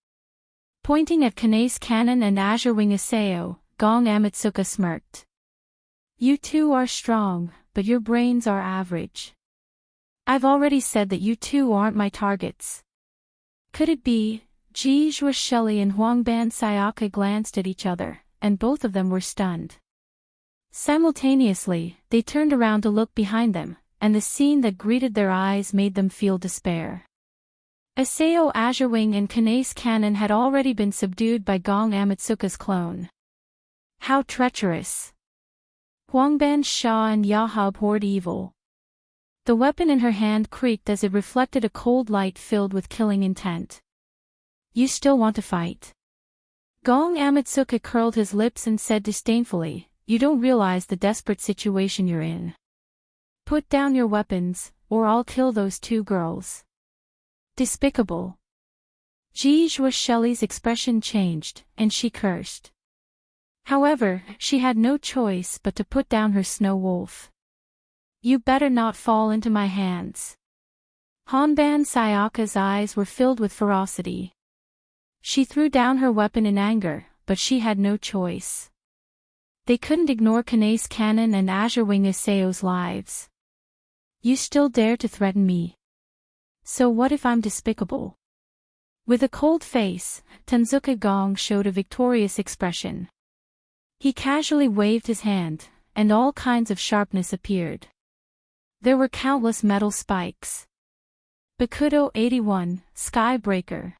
Pointing at Kanae's cannon and Azure Wing Isao, Gong Amatsuka smirked. You two are strong, but your brains are average. I've already said that you two aren't my targets. Could it be? Jijua Shelley and Huangban Sayaka glanced at each other, and both of them were stunned. Simultaneously, they turned around to look behind them, and the scene that greeted their eyes made them feel despair. Isao Azure Wing and Kanae's cannon had already been subdued by Gong Amatsuka's clone. How treacherous! Huangban Sha and Yaha abhorred evil. The weapon in her hand creaked as it reflected a cold light filled with killing intent. You still want to fight? Gong Amatsuka curled his lips and said disdainfully, you don't realize the desperate situation you're in. Put down your weapons, or I'll kill those two girls. Despicable. Jijua Shelley's expression changed, and she cursed. However, she had no choice but to put down her snow wolf. You better not fall into my hands. Honban Sayaka's eyes were filled with ferocity. She threw down her weapon in anger, but she had no choice. They couldn't ignore Kanae's cannon and Azure Wing Isao's lives. You still dare to threaten me? So what if I'm despicable? With a cold face, Tenzuka Gong showed a victorious expression. He casually waved his hand, and all kinds of sharpness appeared. There were countless metal spikes. Bakudo 81, Skybreaker.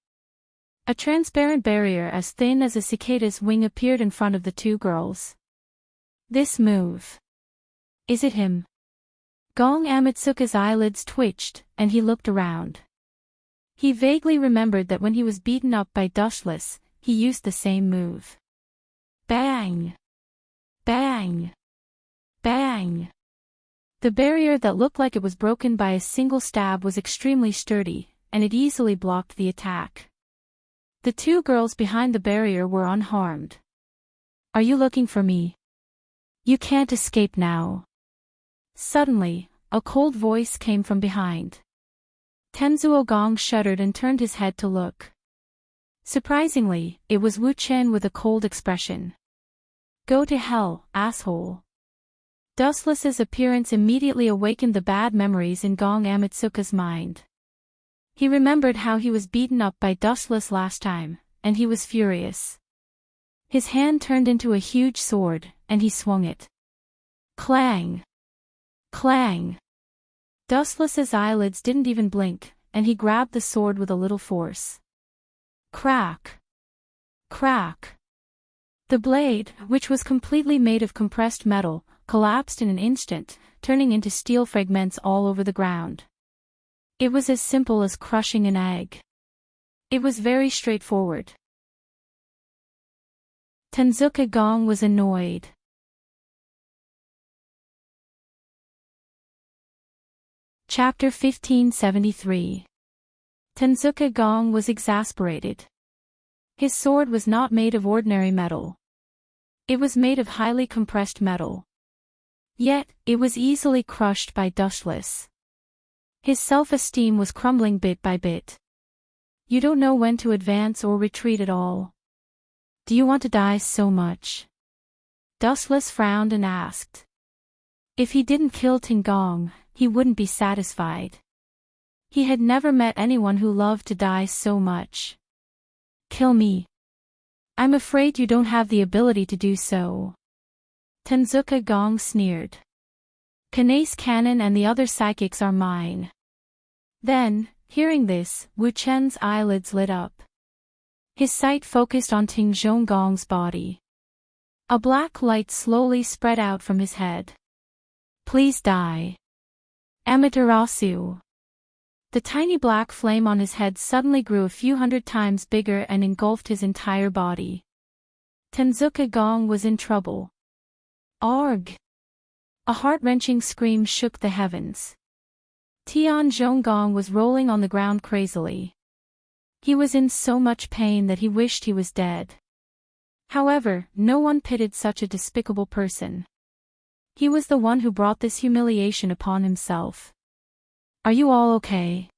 A transparent barrier as thin as a cicada's wing appeared in front of the two girls. This move. Is it him? Gong Amatsuka's eyelids twitched, and he looked around. He vaguely remembered that when he was beaten up by Dustless, he used the same move. Bang! Bang! Bang! The barrier that looked like it was broken by a single stab was extremely sturdy, and it easily blocked the attack. The two girls behind the barrier were unharmed. Are you looking for me? You can't escape now. Suddenly, a cold voice came from behind. Tenzuo Gong shuddered and turned his head to look. Surprisingly, it was Wu Chen with a cold expression. Go to hell, asshole. Dustless's appearance immediately awakened the bad memories in Gong Amatsuka's mind. He remembered how he was beaten up by Dustless last time, and he was furious. His hand turned into a huge sword, and he swung it. Clang! Clang! Dustless's eyelids didn't even blink, and he grabbed the sword with a little force. Crack! Crack! The blade, which was completely made of compressed metal, collapsed in an instant, turning into steel fragments all over the ground. It was as simple as crushing an egg. It was very straightforward. Tenzuka Gong was annoyed. Chapter 1573. Tenzuka Gong was exasperated. His sword was not made of ordinary metal. It was made of highly compressed metal. Yet, it was easily crushed by Dustless. His self-esteem was crumbling bit by bit. You don't know when to advance or retreat at all. Do you want to die so much? Dustless frowned and asked. If he didn't kill Tingong, he wouldn't be satisfied. He had never met anyone who loved to die so much. Kill me. I'm afraid you don't have the ability to do so. Tenzuka Gong sneered. Kanae's cannon and the other psychics are mine. Then, hearing this, Wu Chen's eyelids lit up. His sight focused on Ting Zhonggong's body. A black light slowly spread out from his head. Please die. Amaterasu. The tiny black flame on his head suddenly grew a few hundred times bigger and engulfed his entire body. Tenzuka Gong was in trouble. Arg! A heart-wrenching scream shook the heavens. Tian Zhonggong was rolling on the ground crazily. He was in so much pain that he wished he was dead. However, no one pitied such a despicable person. He was the one who brought this humiliation upon himself. Are you all okay?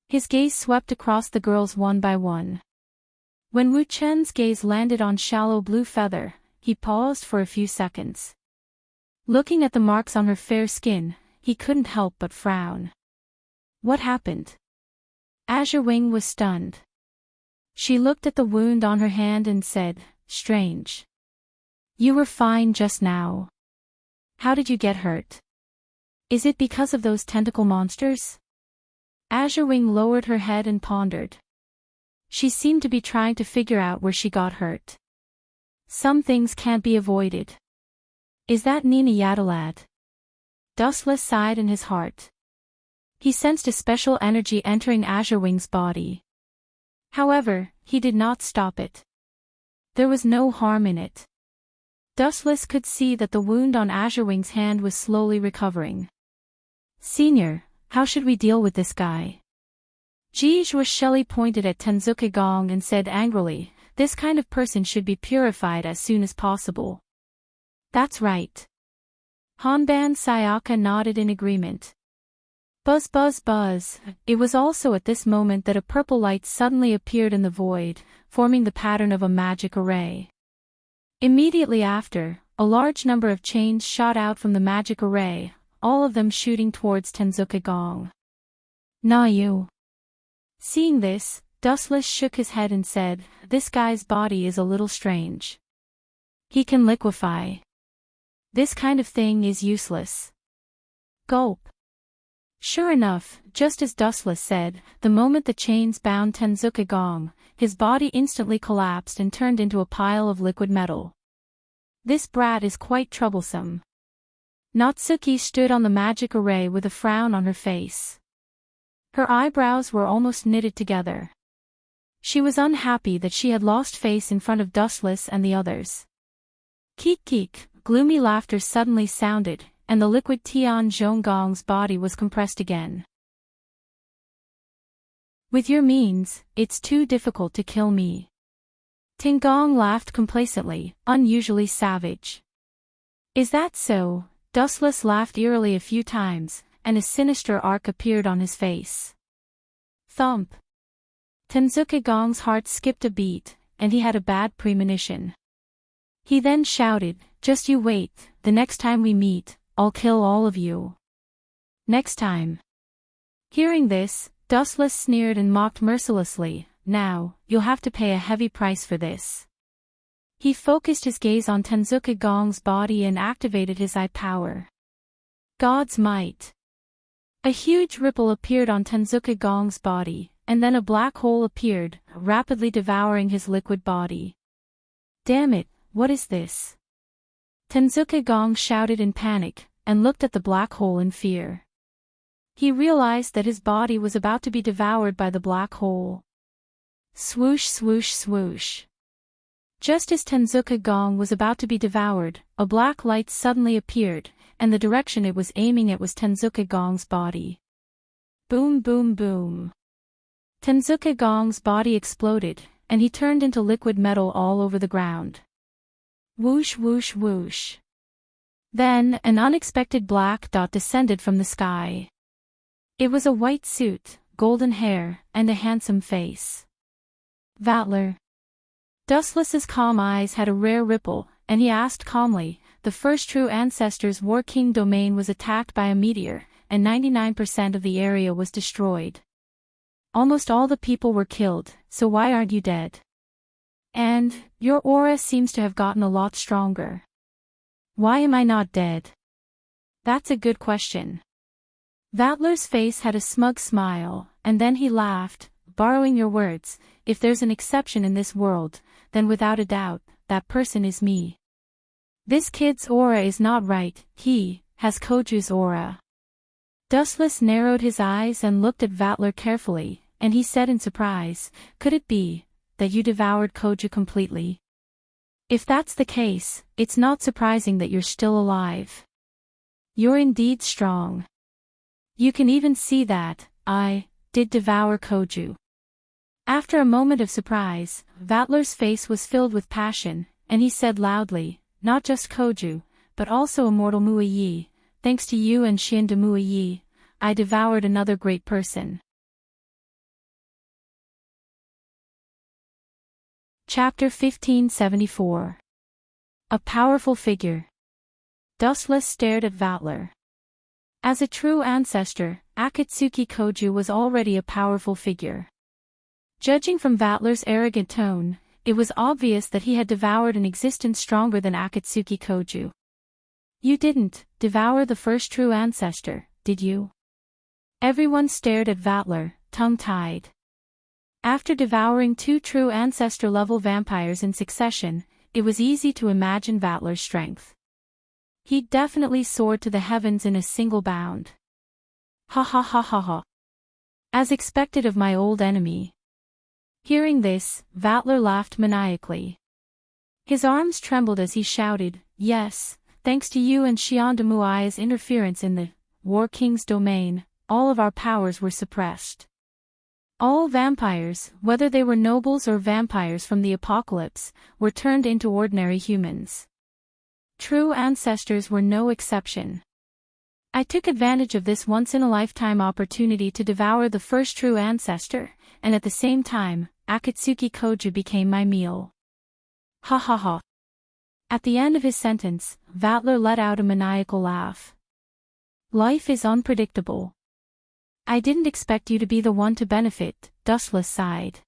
His gaze swept across the girls one by one. When Wu Chen's gaze landed on Shallow Blue Feather, he paused for a few seconds. Looking at the marks on her fair skin, he couldn't help but frown. What happened? Azure Wing was stunned. She looked at the wound on her hand and said, "Strange. You were fine just now. How did you get hurt? Is it because of those tentacle monsters?" Azure Wing lowered her head and pondered. She seemed to be trying to figure out where she got hurt. Some things can't be avoided. Is that Nina Yadalad? Dustless sighed in his heart. He sensed a special energy entering Azure Wing's body. However, he did not stop it. There was no harm in it. Dustless could see that the wound on Azure Wing's hand was slowly recovering. "Senior, how should we deal with this guy?" Jizhua Shelley pointed at Tenzuka Gong and said angrily, "This kind of person should be purified as soon as possible." "That's right." Hanban Sayaka nodded in agreement. Buzz buzz buzz. It was also at this moment that a purple light suddenly appeared in the void, forming the pattern of a magic array. Immediately after, a large number of chains shot out from the magic array, all of them shooting towards Tenzuka Gong. "Na you." Seeing this, Dustless shook his head and said, "This guy's body is a little strange. He can liquefy. This kind of thing is useless." Gulp. Sure enough, just as Dustless said, the moment the chains bound Tenzuka Gong, his body instantly collapsed and turned into a pile of liquid metal. "This brat is quite troublesome." Natsuki stood on the magic array with a frown on her face. Her eyebrows were almost knitted together. She was unhappy that she had lost face in front of Dustless and the others. Keek keek, gloomy laughter suddenly sounded, and the liquid Tian Zhonggong's body was compressed again. "With your means, it's too difficult to kill me." Tinggong laughed complacently, unusually savage. "Is that so?" Dustless laughed eerily a few times, and a sinister arc appeared on his face. Thump. Tenzuka Gong's heart skipped a beat, and he had a bad premonition. He then shouted, "Just you wait, the next time we meet, I'll kill all of you. Next time." Hearing this, Dustless sneered and mocked mercilessly, "Now, you'll have to pay a heavy price for this." He focused his gaze on Tenzuka Gong's body and activated his eye power. God's might. A huge ripple appeared on Tenzuka Gong's body, and then a black hole appeared, rapidly devouring his liquid body. "Damn it, what is this?" Tenzuka Gong shouted in panic, and looked at the black hole in fear. He realized that his body was about to be devoured by the black hole. Swoosh swoosh swoosh. Just as Tenzuka Gong was about to be devoured, a black light suddenly appeared, and the direction it was aiming at was Tenzuka Gong's body. Boom boom boom. Tenzuka Gong's body exploded, and he turned into liquid metal all over the ground. Whoosh whoosh whoosh. Then, an unexpected black dot descended from the sky. It was a white suit, golden hair, and a handsome face. Vatler. Dustless's calm eyes had a rare ripple, and he asked calmly, "The first true ancestor's War King domain was attacked by a meteor, and 99% of the area was destroyed. Almost all the people were killed, so why aren't you dead? And, your aura seems to have gotten a lot stronger. Why am I not dead?" "That's a good question." Vatler's face had a smug smile, and then he laughed, borrowing your words. If there's an exception in this world, then without a doubt, that person is me. This kid's aura is not right, he has Koju's aura. Dustless narrowed his eyes and looked at Vatler carefully, and he said in surprise, could it be that you devoured Koju completely? If that's the case, it's not surprising that you're still alive. You're indeed strong. You can even see that I did devour Koju. After a moment of surprise, Vatler's face was filled with passion, and he said loudly, not just Koju, but also immortal Muyi. Thanks to you and Xian de Muyi, I devoured another great person. Chapter 1574. A powerful figure. Dustless stared at Vatler. As a true ancestor, Akatsuki Koju was already a powerful figure. Judging from Vatler's arrogant tone, it was obvious that he had devoured an existence stronger than Akatsuki Koju. You didn't devour the first true ancestor, did you? Everyone stared at Vatler, tongue-tied. After devouring 2 true ancestor-level vampires in succession, it was easy to imagine Vatler's strength. He definitely soared to the heavens in a single bound. Ha ha ha ha ha. As expected of my old enemy. Hearing this, Vatler laughed maniacally. His arms trembled as he shouted, yes, thanks to you and Xian de Mui's interference in the War King's domain, all of our powers were suppressed. All vampires, whether they were nobles or vampires from the apocalypse, were turned into ordinary humans. True ancestors were no exception. I took advantage of this once-in-a-lifetime opportunity to devour the first true ancestor, and at the same time, Akatsuki Koju became my meal. Ha ha ha. At the end of his sentence, Vatler let out a maniacal laugh. Life is unpredictable. I didn't expect you to be the one to benefit, Dustless sighed.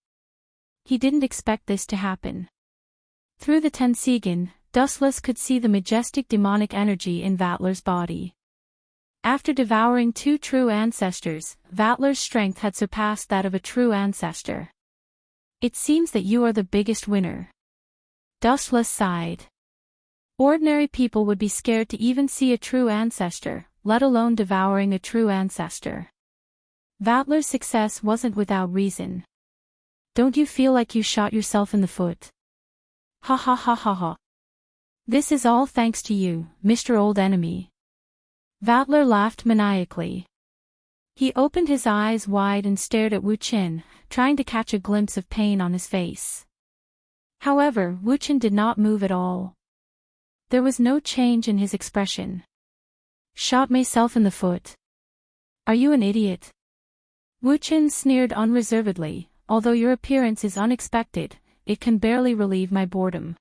He didn't expect this to happen. Through the Tensigen, Dustless could see the majestic demonic energy in Vatler's body. After devouring 2 true ancestors, Vatler's strength had surpassed that of a true ancestor. It seems that you are the biggest winner. Dustless sighed. Ordinary people would be scared to even see a true ancestor, let alone devouring a true ancestor. Vatler's success wasn't without reason. Don't you feel like you shot yourself in the foot? Ha ha ha ha ha. This is all thanks to you, Mr. Old Enemy. Vatler laughed maniacally. He opened his eyes wide and stared at Wu Qin, trying to catch a glimpse of pain on his face. However, Wu Qin did not move at all. There was no change in his expression. Shot myself in the foot. Are you an idiot? Wu Qin sneered unreservedly, although your appearance is unexpected, it can barely relieve my boredom.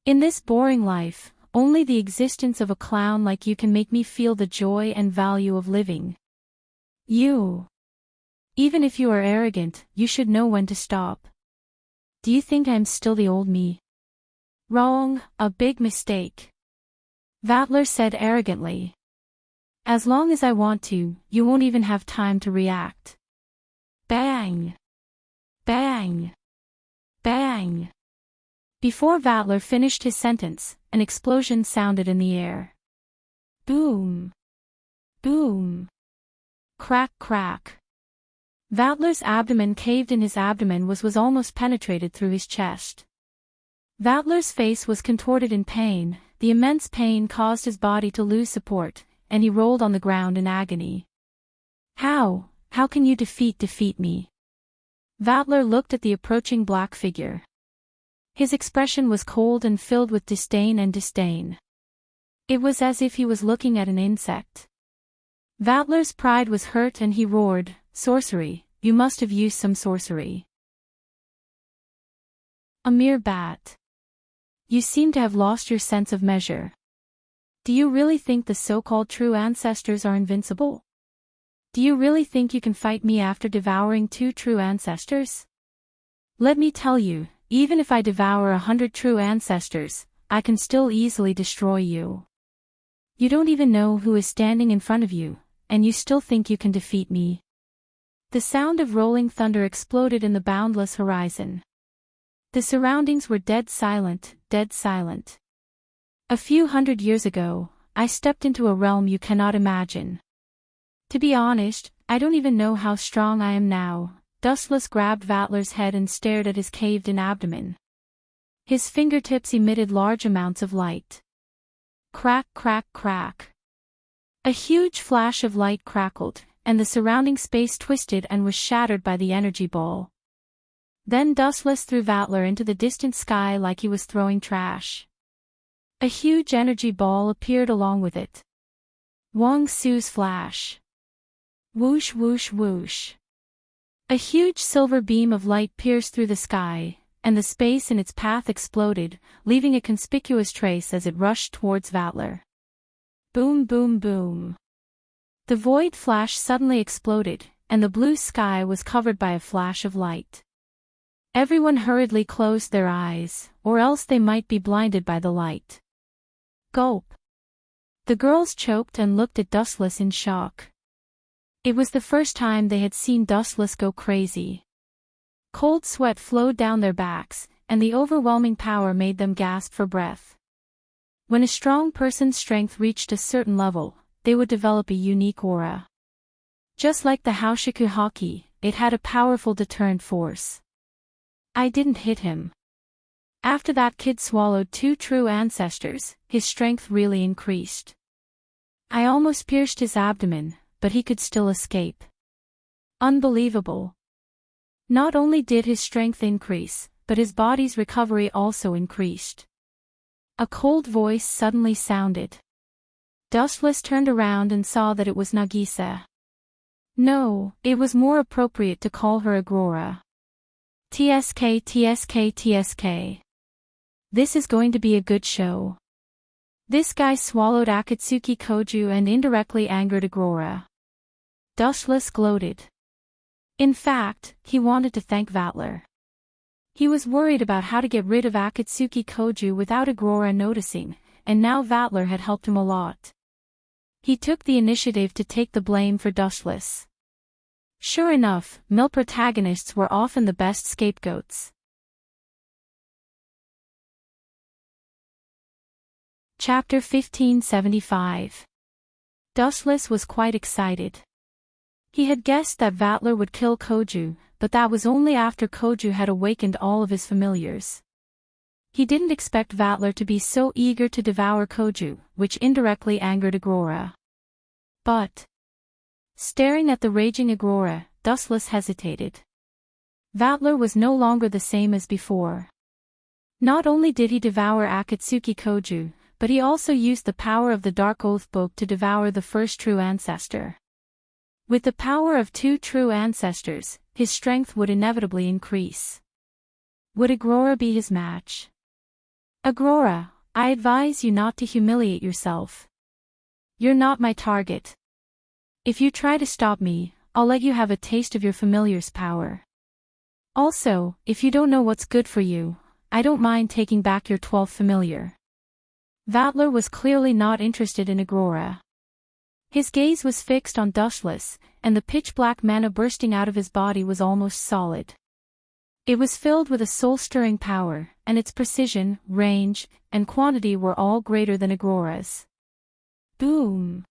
In this boring life, only the existence of a clown like you can make me feel the joy and value of living. You. Even if you are arrogant, you should know when to stop. Do you think I'm still the old me? Wrong, a big mistake. Vatler said arrogantly. As long as I want to, you won't even have time to react. Bang! Bang! Bang! Before Vatler finished his sentence, an explosion sounded in the air. Boom! Boom! Crack crack! Vatler's abdomen caved in. His abdomen was almost penetrated through his chest. Vatler's face was contorted in pain, the immense pain caused his body to lose support, and he rolled on the ground in agony. How can you defeat me? Vatler looked at the approaching black figure. His expression was cold and filled with disdain and disdain. It was as if he was looking at an insect. Vatler's pride was hurt and he roared, sorcery, you must have used some sorcery. A mere bat. You seem to have lost your sense of measure. Do you really think the so-called true ancestors are invincible? Do you really think you can fight me after devouring 2 true ancestors? Let me tell you, even if I devour 100 true ancestors, I can still easily destroy you. You don't even know who is standing in front of you, and you still think you can defeat me? The sound of rolling thunder exploded in the boundless horizon. The surroundings were dead silent, dead silent. A few hundred years ago, I stepped into a realm you cannot imagine. To be honest, I don't even know how strong I am now. Dustless grabbed Vatler's head and stared at his caved-in abdomen. His fingertips emitted large amounts of light. Crack, crack, crack. A huge flash of light crackled, and the surrounding space twisted and was shattered by the energy ball. Then Dustless threw Vatler into the distant sky like he was throwing trash. A huge energy ball appeared along with it. Wong Su's flash. Whoosh, whoosh, whoosh. A huge silver beam of light pierced through the sky, and the space in its path exploded, leaving a conspicuous trace as it rushed towards Vatler. Boom, boom, boom. The void flash suddenly exploded, and the blue sky was covered by a flash of light. Everyone hurriedly closed their eyes, or else they might be blinded by the light. Gulp. The girls choked and looked at Dustless in shock. It was the first time they had seen Dustless go crazy. Cold sweat flowed down their backs, and the overwhelming power made them gasp for breath. When a strong person's strength reached a certain level, they would develop a unique aura. Just like the Haoshiku Haki, it had a powerful deterrent force. I didn't hit him. After that kid swallowed 2 true ancestors, his strength really increased. I almost pierced his abdomen, but he could still escape. Unbelievable. Not only did his strength increase, but his body's recovery also increased. A cold voice suddenly sounded. Dustless turned around and saw that it was Nagisa. No, it was more appropriate to call her Agrora. TSK, TSK, TSK. This is going to be a good show. This guy swallowed Akatsuki Koju and indirectly angered Agrora. Dustless gloated. In fact, he wanted to thank Vatler. He was worried about how to get rid of Akatsuki Koju without Agrora noticing, and now Vatler had helped him a lot. He took the initiative to take the blame for Dustless. Sure enough, male protagonists were often the best scapegoats. Chapter 1575. Dustless was quite excited. He had guessed that Vatler would kill Koju, but that was only after Koju had awakened all of his familiars. He didn't expect Vatler to be so eager to devour Koju, which indirectly angered Agrora. But, staring at the raging Agrora, Dustless hesitated. Vatler was no longer the same as before. Not only did he devour Akatsuki Koju, but he also used the power of the Dark Oath Book to devour the first true ancestor. With the power of 2 true ancestors, his strength would inevitably increase. Would Agrora be his match? Agrora, I advise you not to humiliate yourself. You're not my target. If you try to stop me, I'll let you have a taste of your familiar's power. Also, if you don't know what's good for you, I don't mind taking back your 12th familiar. Vatler was clearly not interested in Agrora. His gaze was fixed on Dustless, and the pitch-black mana bursting out of his body was almost solid. It was filled with a soul-stirring power, and its precision, range, and quantity were all greater than Agrora's. Boom!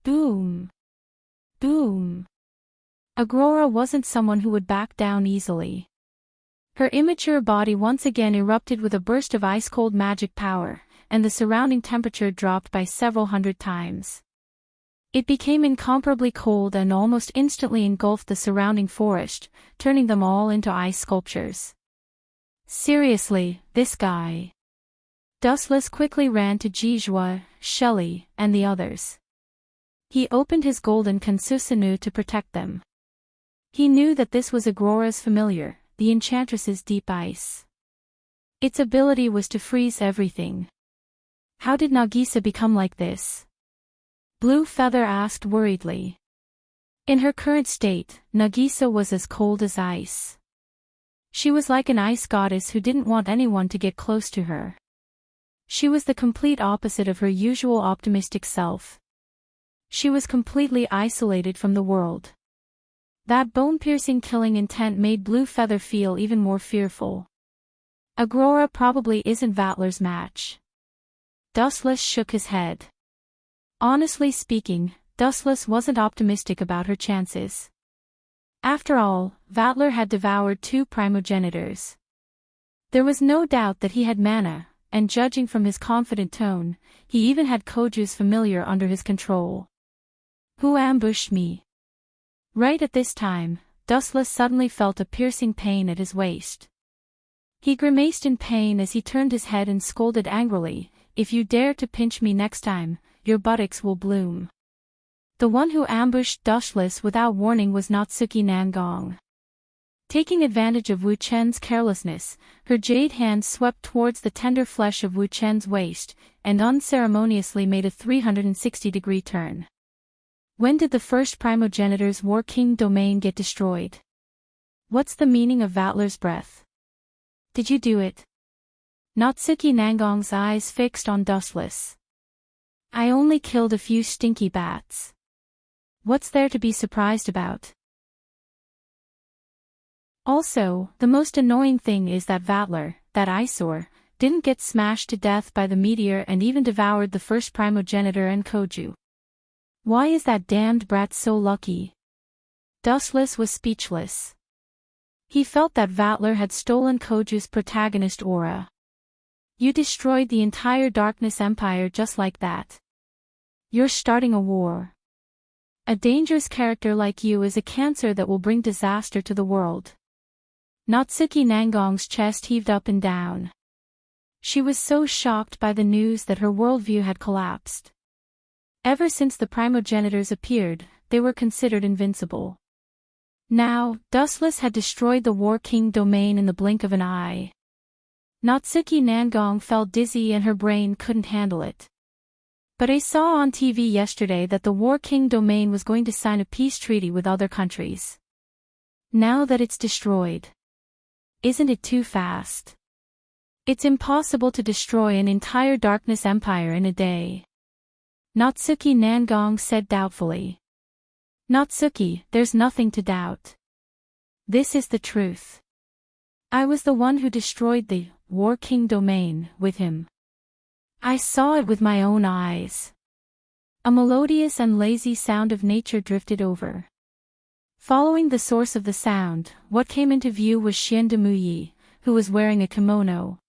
Boom! Boom! Agrora wasn't someone who would back down easily. Her immature body once again erupted with a burst of ice-cold magic power, and the surrounding temperature dropped by several hundred times. It became incomparably cold and almost instantly engulfed the surrounding forest, turning them all into ice sculptures. Seriously, this guy. Dustless quickly ran to Jijua, Shelley, and the others. He opened his golden Kansusanu to protect them. He knew that this was Agrora's familiar, the Enchantress's deep ice. Its ability was to freeze everything. How did Nagisa become like this? Blue Feather asked worriedly. In her current state, Nagisa was as cold as ice. She was like an ice goddess who didn't want anyone to get close to her. She was the complete opposite of her usual optimistic self. She was completely isolated from the world. That bone-piercing killing intent made Blue Feather feel even more fearful. Aurora probably isn't Vatler's match. Dustless shook his head. Honestly speaking, Dustless wasn't optimistic about her chances. After all, Vatler had devoured 2 primogenitors. There was no doubt that he had mana, and judging from his confident tone, he even had Koju's familiar under his control. Who ambushed me? Right at this time, Dustless suddenly felt a piercing pain at his waist. He grimaced in pain as he turned his head and scolded angrily, "If you dare to pinch me next time, your buttocks will bloom." The one who ambushed Dustless without warning was Natsuki Nangong. Taking advantage of Wu Chen's carelessness, her jade hand swept towards the tender flesh of Wu Chen's waist, and unceremoniously made a 360-degree turn. When did the first primogenitor's War King domain get destroyed? What's the meaning of Vatler's breath? Did you do it? Natsuki Nangong's eyes fixed on Dustless. I only killed a few stinky bats. What's there to be surprised about? Also, the most annoying thing is that Vatler, that eyesore, didn't get smashed to death by the meteor and even devoured the first primogenitor and Koju. Why is that damned brat so lucky? Dustless was speechless. He felt that Vatler had stolen Koju's protagonist aura. You destroyed the entire Darkness Empire just like that. You're starting a war. A dangerous character like you is a cancer that will bring disaster to the world. Natsuki Nangong's chest heaved up and down. She was so shocked by the news that her worldview had collapsed. Ever since the primogenitors appeared, they were considered invincible. Now, Dustless had destroyed the War King domain in the blink of an eye. Natsuki Nangong felt dizzy and her brain couldn't handle it. But I saw on TV yesterday that the War King domain was going to sign a peace treaty with other countries. Now that it's destroyed. Isn't it too fast? It's impossible to destroy an entire Darkness Empire in a day. Natsuki Nangong said doubtfully. Natsuki, there's nothing to doubt. This is the truth. I was the one who destroyed the War King domain with him. I saw it with my own eyes. A melodious and lazy sound of nature drifted over. Following the source of the sound, what came into view was Xian Demuyi, who was wearing a kimono.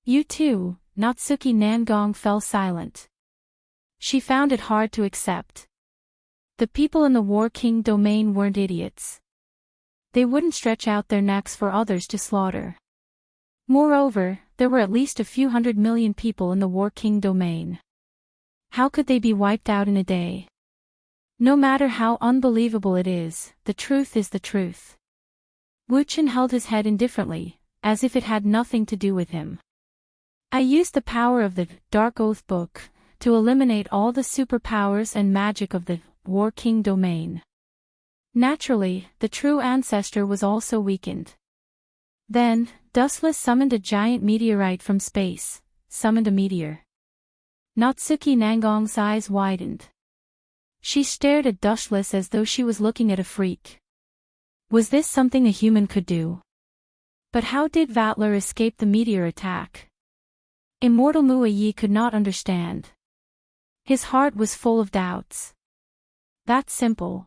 You too, Natsuki Nangong fell silent. She found it hard to accept. The people in the War King domain weren't idiots. They wouldn't stretch out their necks for others to slaughter. Moreover, there were at least a few 100 million people in the War King domain. How could they be wiped out in a day? No matter how unbelievable it is, the truth is the truth. Wu Chen held his head indifferently, as if it had nothing to do with him. I used the power of the Dark Oath Book to eliminate all the superpowers and magic of the War King domain. Naturally, the true ancestor was also weakened. Then, Dustless summoned a giant meteorite from space, summoned a meteor. Natsuki Nangong's eyes widened. She stared at Dustless as though she was looking at a freak. Was this something a human could do? But how did Vatler escape the meteor attack? Immortal Mua Yi could not understand. His heart was full of doubts. That's simple.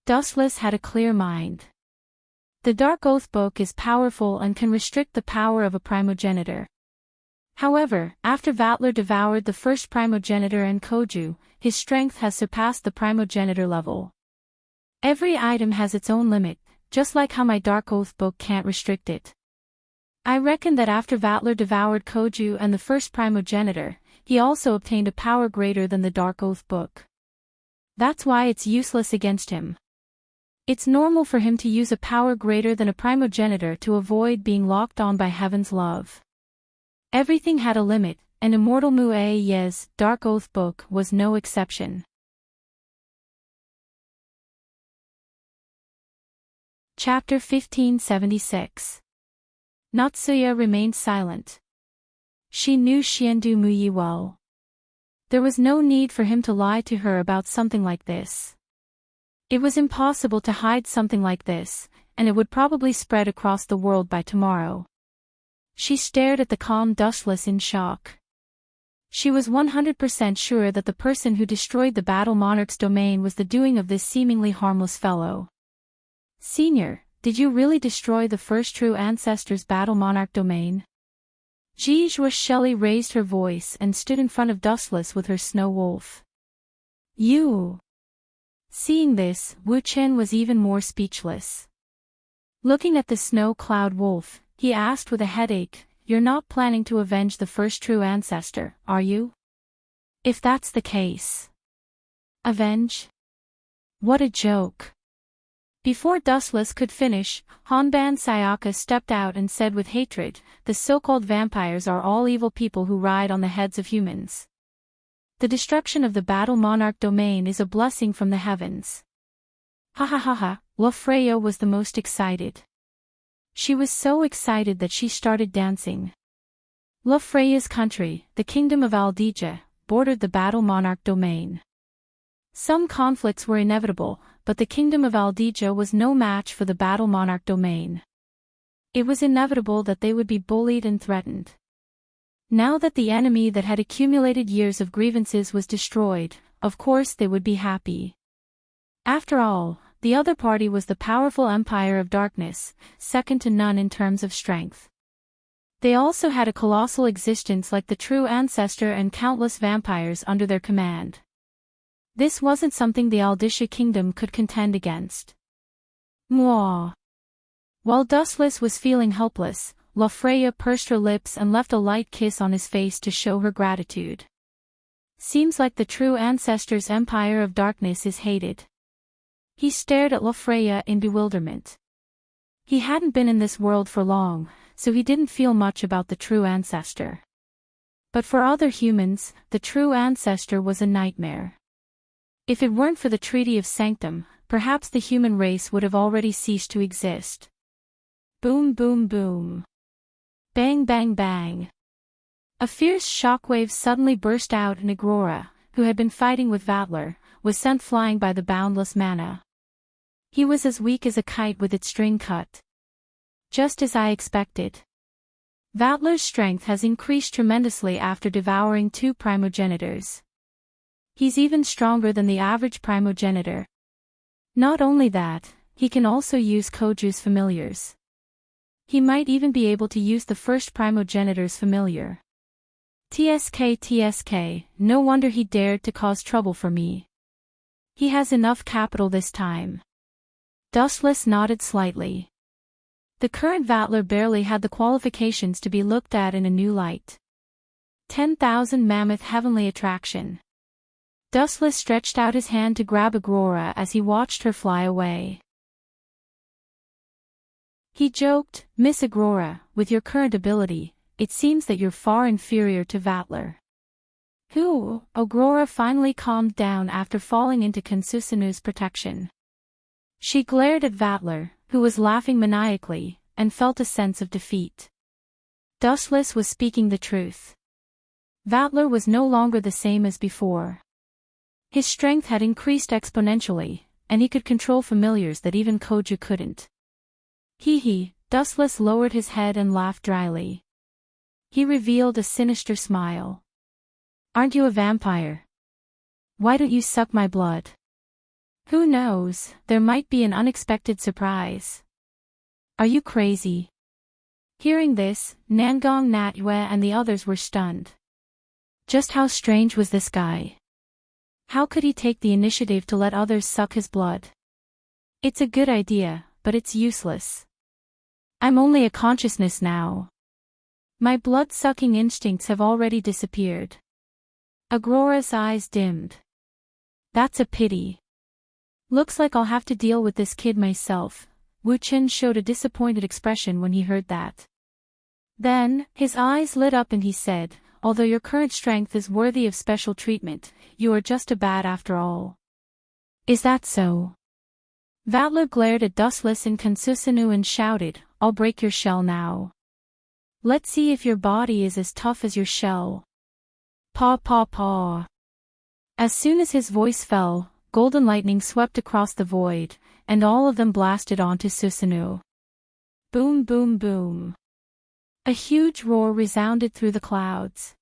Dustless had a clear mind. The Dark Oath Book is powerful and can restrict the power of a primogenitor. However, after Vatler devoured the first primogenitor and Koju, his strength has surpassed the primogenitor level. Every item has its own limit, just like how my Dark Oath Book can't restrict it. I reckon that after Vatler devoured Koju and the first primogenitor, he also obtained a power greater than the Dark Oath Book. That's why it's useless against him. It's normal for him to use a power greater than a primogenitor to avoid being locked on by heaven's love. Everything had a limit, and Immortal Mua Yi's Dark Oath Book was no exception. Chapter 1576. Natsuya remained silent. She knew Xiandu Muyi well. There was no need for him to lie to her about something like this. It was impossible to hide something like this, and it would probably spread across the world by tomorrow. She stared at the calm Dustless in shock. She was 100% sure that the person who destroyed the Battle Monarch's domain was the doing of this seemingly harmless fellow. Senior, did you really destroy the first true ancestor's Battle Monarch domain? Jijua Shelley raised her voice and stood in front of Dustless with her snow wolf. You. Seeing this, Wu Chen was even more speechless. Looking at the snow cloud wolf, he asked with a headache, "You're not planning to avenge the first true ancestor, are you? If that's the case." Avenge? What a joke. Before Dustless could finish, Honban Sayaka stepped out and said with hatred, "The so-called vampires are all evil people who ride on the heads of humans. The destruction of the Battle Monarch domain is a blessing from the heavens." Ha ha ha ha, Lofreya was the most excited. She was so excited that she started dancing. Lofreya's country, the kingdom of Aldija, bordered the Battle Monarch domain. Some conflicts were inevitable, but the kingdom of Aldija was no match for the Battle Monarch domain. It was inevitable that they would be bullied and threatened. Now that the enemy that had accumulated years of grievances was destroyed, of course they would be happy. After all, the other party was the powerful Empire of Darkness, second to none in terms of strength. They also had a colossal existence like the true ancestor and countless vampires under their command. This wasn't something the Aldisha kingdom could contend against. Mwah. While Dustless was feeling helpless, Lofreya pursed her lips and left a light kiss on his face to show her gratitude. Seems like the true ancestor's Empire of Darkness is hated. He stared at Lofreya in bewilderment. He hadn't been in this world for long, so he didn't feel much about the true ancestor. But for other humans, the true ancestor was a nightmare. If it weren't for the Treaty of Sanctum, perhaps the human race would have already ceased to exist. Boom boom boom. Bang bang bang. A fierce shockwave suddenly burst out and Agrora, who had been fighting with Vatler, was sent flying by the boundless mana. He was as weak as a kite with its string cut. Just as I expected. Vatler's strength has increased tremendously after devouring 2 primogenitors. He's even stronger than the average primogenitor. Not only that, he can also use Koju's familiars. He might even be able to use the first primogenitor's familiar. TSK, no wonder he dared to cause trouble for me. He has enough capital this time. Dustless nodded slightly. The current Vatler barely had the qualifications to be looked at in a new light. 10,000 mammoth heavenly attraction. Dustless stretched out his hand to grab Agrora as he watched her fly away. He joked, "Miss Agrora, with your current ability, it seems that you're far inferior to Vatler." Who? Agrora finally calmed down after falling into Kansusanu's protection. She glared at Vatler, who was laughing maniacally, and felt a sense of defeat. Dustless was speaking the truth. Vatler was no longer the same as before. His strength had increased exponentially, and he could control familiars that even Koju couldn't. Hee, Dustless lowered his head and laughed dryly. He revealed a sinister smile. "Aren't you a vampire? Why don't you suck my blood? Who knows, there might be an unexpected surprise." "Are you crazy?" Hearing this, Nangong Natyue and the others were stunned. Just how strange was this guy? How could he take the initiative to let others suck his blood? It's a good idea, but it's useless. I'm only a consciousness now. My blood-sucking instincts have already disappeared. Agrora's eyes dimmed. That's a pity. Looks like I'll have to deal with this kid myself. Wu Chen showed a disappointed expression when he heard that. Then, his eyes lit up and he said, "Although your current strength is worthy of special treatment, you are just a bad after all." "Is that so?" Vatler glared at Dustless and Kansusanu and shouted, "I'll break your shell now. Let's see if your body is as tough as your shell." Paw paw paw. As soon as his voice fell, golden lightning swept across the void, and all of them blasted onto Susanoo. Boom, boom, boom. A huge roar resounded through the clouds.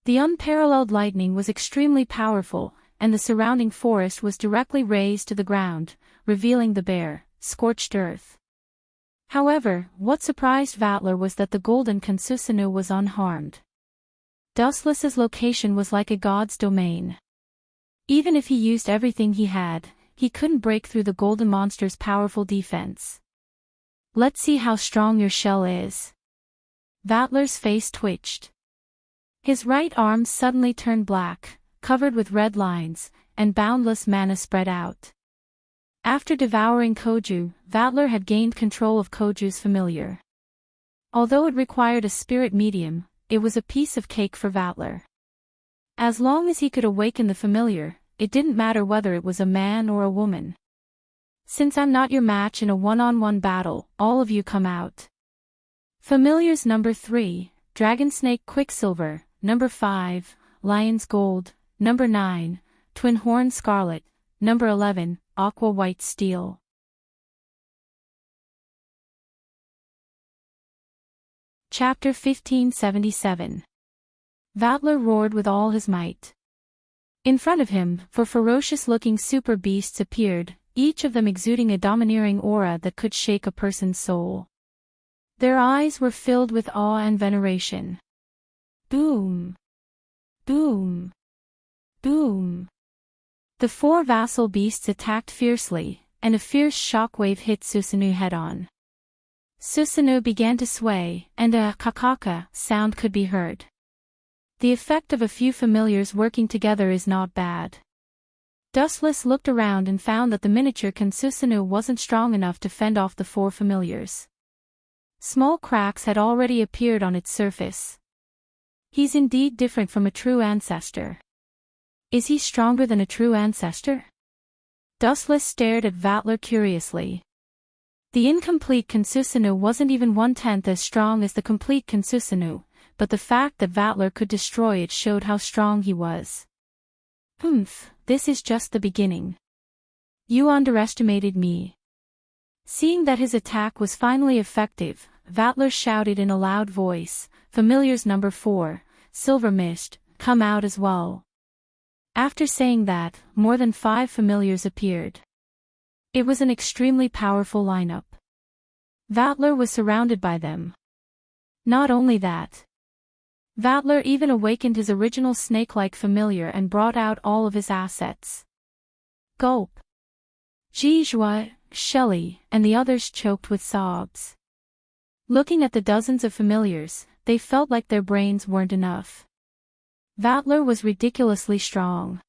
The unparalleled lightning was extremely powerful, and the surrounding forest was directly razed to the ground, revealing the bare, scorched earth. However, what surprised Vatler was that the golden Susanoo was unharmed. Dustless's location was like a god's domain. Even if he used everything he had, he couldn't break through the golden monster's powerful defense. Let's see how strong your shell is. Vatler's face twitched. His right arm suddenly turned black, covered with red lines, and boundless mana spread out. After devouring Koju, Vatler had gained control of Koju's familiar. Although it required a spirit medium, it was a piece of cake for Vatler. As long as he could awaken the familiar, it didn't matter whether it was a man or a woman. Since I'm not your match in a one-on-one battle, all of you come out. Familiars number 3, Dragon Snake Quicksilver, number 5, Lion's Gold, number 9, Twin Horn Scarlet, number 11, Aqua White Steel. Chapter 1577. Vatler roared with all his might. In front of him, 4 ferocious-looking super beasts appeared, each of them exuding a domineering aura that could shake a person's soul. Their eyes were filled with awe and veneration. Boom! Boom! Boom! The 4 vassal beasts attacked fiercely, and a fierce shockwave hit Susanoo head-on. Susanoo began to sway, and a kakaka sound could be heard. The effect of a few familiars working together is not bad. Dustless looked around and found that the miniature Susanoo wasn't strong enough to fend off the 4 familiars. Small cracks had already appeared on its surface. He's indeed different from a true ancestor. Is he stronger than a true ancestor? Dustless stared at Vatler curiously. The incomplete Susanoo wasn't even 1/10 as strong as the complete Susanoo, but the fact that Vatler could destroy it showed how strong he was. This is just the beginning. You underestimated me. Seeing that his attack was finally effective, Vatler shouted in a loud voice, Familiars number 4, Silver Mist, come out as well. After saying that, more than 5 familiars appeared. It was an extremely powerful lineup. Vatler was surrounded by them. Not only that, Vatler even awakened his original snake-like familiar and brought out all of his assets. Gulp. Jijua, Shelley, and the others choked with sobs. Looking at the dozens of familiars, they felt like their brains weren't enough. Vatler was ridiculously strong.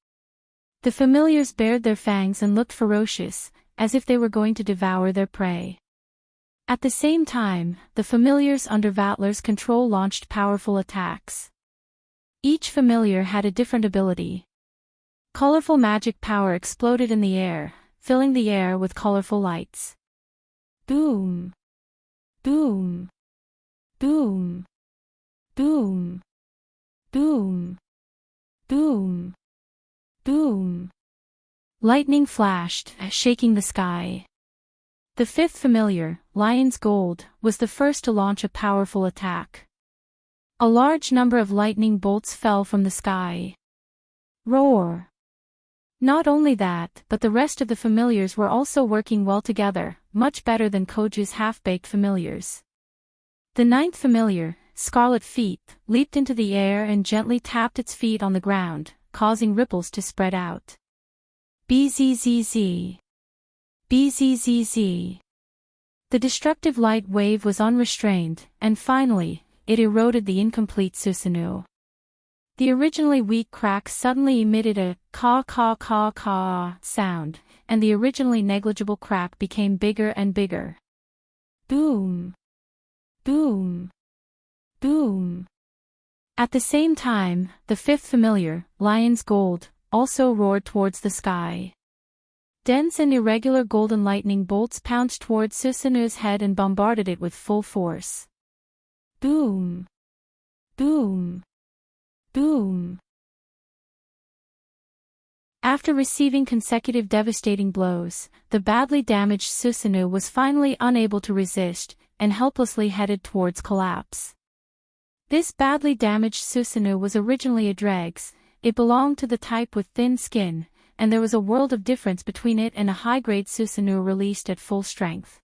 The familiars bared their fangs and looked ferocious, as if they were going to devour their prey. At the same time, the familiars under Vatler's control launched powerful attacks. Each familiar had a different ability. Colorful magic power exploded in the air, filling the air with colorful lights. Boom! Boom! Boom! Boom! Boom! Boom! Boom! Lightning flashed, shaking the sky. The 5th familiar, Lion's Gold, was the first to launch a powerful attack. A large number of lightning bolts fell from the sky. Roar! Not only that, but the rest of the familiars were also working well together, much better than Koju's half-baked familiars. The 9th familiar, Scarlet Feet, leaped into the air and gently tapped its feet on the ground, causing ripples to spread out. Bzzz. Bzzz. The destructive light wave was unrestrained, and finally, it eroded the incomplete Susanoo. The originally weak crack suddenly emitted a caw sound, and the originally negligible crack became bigger and bigger. Boom! Boom! Boom! At the same time, the 5th familiar, Lion's Gold, also roared towards the sky. Dense and irregular golden lightning bolts pounced towards Susanoo's head and bombarded it with full force. Boom! Boom! Boom! After receiving consecutive devastating blows, the badly damaged Susanoo was finally unable to resist, and helplessly headed towards collapse. This badly damaged Susanoo was originally a dregs. It belonged to the type with thin skin, and there was a world of difference between it and a high-grade Susanoo released at full strength.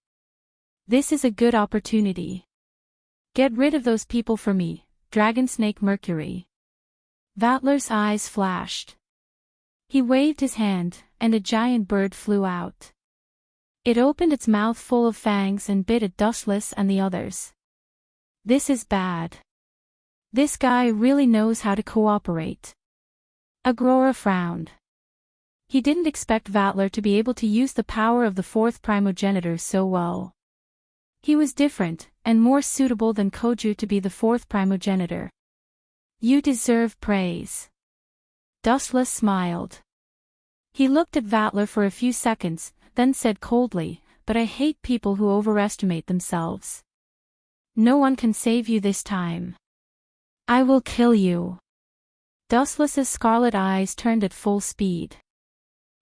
This is a good opportunity. Get rid of those people for me, Dragon Snake Mercury. Vatler's eyes flashed. He waved his hand, and a giant bird flew out. It opened its mouth full of fangs and bit at Dustless and the others. This is bad. This guy really knows how to cooperate. Agrora frowned. He didn't expect Vatler to be able to use the power of the fourth primogenitor so well. He was different, and more suitable than Koju to be the fourth primogenitor. You deserve praise. Dustless smiled. He looked at Vatler for a few seconds, then said coldly, "But I hate people who overestimate themselves. No one can save you this time. I will kill you." Dustless's scarlet eyes turned at full speed.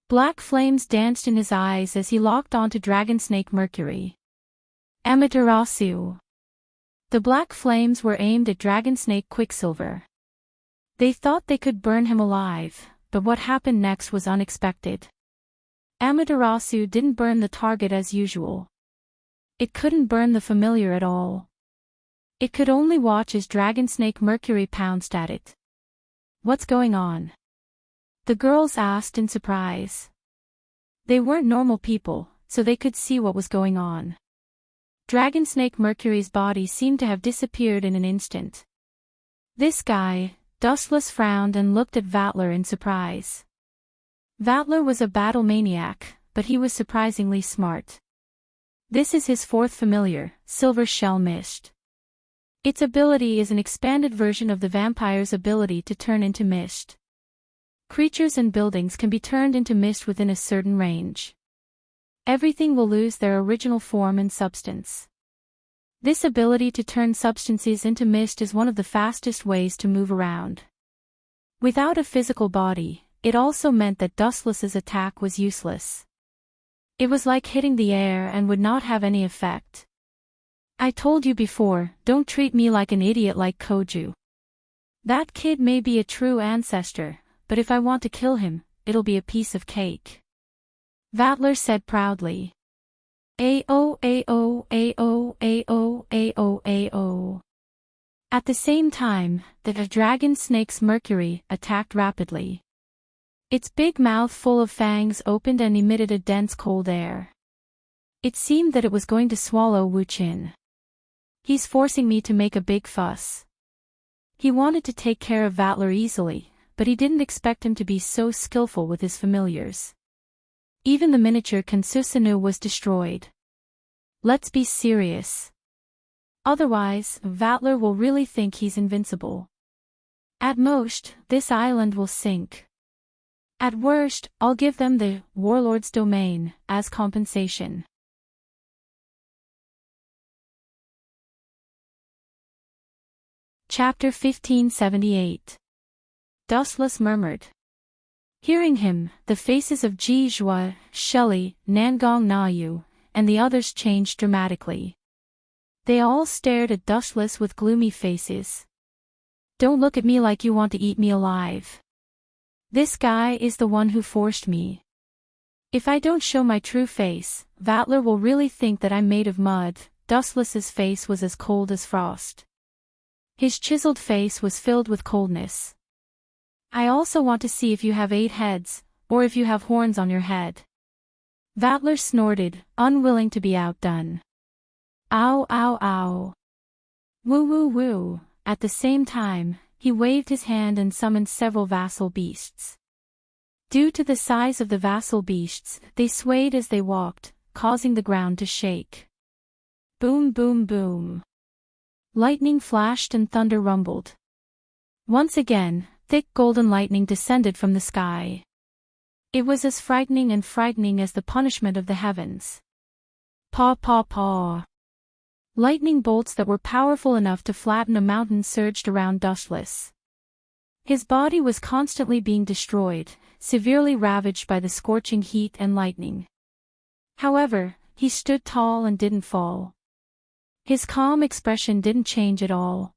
Black flames danced in his eyes as he locked onto Dragon Snake Mercury. Amaterasu. The black flames were aimed at Dragon Snake Quicksilver. They thought they could burn him alive, but what happened next was unexpected. Amaterasu didn't burn the target as usual. It couldn't burn the familiar at all. It could only watch as Dragon Snake Mercury pounced at it. What's going on? The girls asked in surprise. They weren't normal people, so they could see what was going on. Dragon Snake Mercury's body seemed to have disappeared in an instant. This guy, Dustless frowned and looked at Vatler in surprise. Vatler was a battle maniac, but he was surprisingly smart. This is his fourth familiar, Silver Shell Mist. Its ability is an expanded version of the vampire's ability to turn into mist. Creatures and buildings can be turned into mist within a certain range. Everything will lose their original form and substance. This ability to turn substances into mist is one of the fastest ways to move around. Without a physical body, it also meant that Dustless's attack was useless. It was like hitting the air and would not have any effect. I told you before, don't treat me like an idiot like Koju. That kid may be a true ancestor, but if I want to kill him, it'll be a piece of cake. Vatler said proudly. Ao ao ao ao ao ao. At the same time, the dragon snake's Mercury attacked rapidly. Its big mouth full of fangs opened and emitted a dense cold air. It seemed that it was going to swallow Wu Qin. He's forcing me to make a big fuss. He wanted to take care of Vatler easily, but he didn't expect him to be so skillful with his familiars. Even the miniature Kansusanu was destroyed. Let's be serious. Otherwise, Vatler will really think he's invincible. At most, this island will sink. At worst, I'll give them the Warlord's domain as compensation. Chapter 1578. Dustless murmured. Hearing him, the faces of Ji Zhua, Shelley, Nangong Nayu, and the others changed dramatically. They all stared at Dustless with gloomy faces. Don't look at me like you want to eat me alive. This guy is the one who forced me. If I don't show my true face, Vatler will really think that I'm made of mud. Dustless's face was as cold as frost. His chiseled face was filled with coldness. I also want to see if you have 8 heads, or if you have horns on your head. Vatler snorted, unwilling to be outdone. Ow ow ow. Woo woo woo. At the same time, he waved his hand and summoned several vassal beasts. Due to the size of the vassal beasts, they swayed as they walked, causing the ground to shake. Boom boom boom. Lightning flashed and thunder rumbled. Once again, thick golden lightning descended from the sky. It was as frightening as the punishment of the heavens. Paw paw paw. Lightning bolts that were powerful enough to flatten a mountain surged around Dustless. His body was constantly being destroyed, severely ravaged by the scorching heat and lightning. However, he stood tall and didn't fall. His calm expression didn't change at all.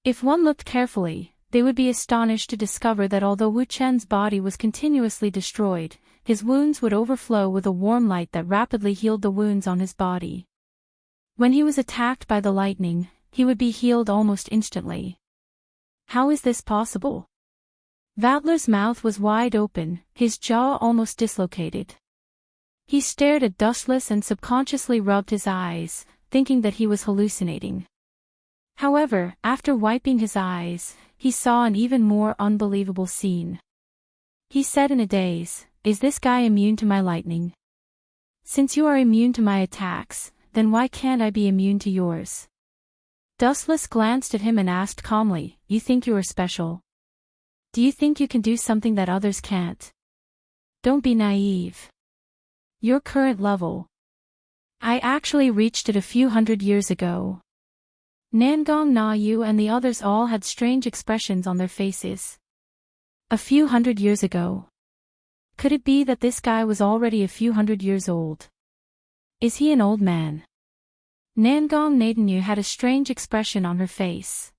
If one looked carefully, they would be astonished to discover that although Wu Chen's body was continuously destroyed, his wounds would overflow with a warm light that rapidly healed the wounds on his body. When he was attacked by the lightning, he would be healed almost instantly. How is this possible? Vatler's mouth was wide open, his jaw almost dislocated. He stared at Dustless and subconsciously rubbed his eyes, thinking that he was hallucinating. However, after wiping his eyes, he saw an even more unbelievable scene. He said in a daze, "Is this guy immune to my lightning? Since you are immune to my attacks, then why can't I be immune to yours?" Dustless glanced at him and asked calmly, "You think you are special? Do you think you can do something that others can't? Don't be naive. Your current level. I actually reached it a few hundred years ago." Nangong Na Yu and the others all had strange expressions on their faces. A few hundred years ago. Could it be that this guy was already a few hundred years old? Is he an old man? Nangong Naidenyu had a strange expression on her face.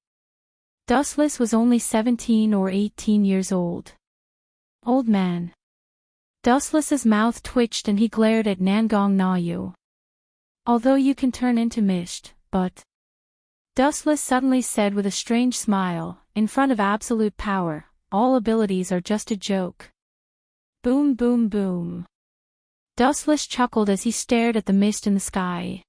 Dustless was only 17 or 18 years old. Old man. Dustless's mouth twitched and he glared at Nangong Na Yu. "Although you can turn into mist, but..." Dustless suddenly said with a strange smile, "In front of absolute power, all abilities are just a joke." Boom boom boom. Dustless chuckled as he stared at the mist in the sky.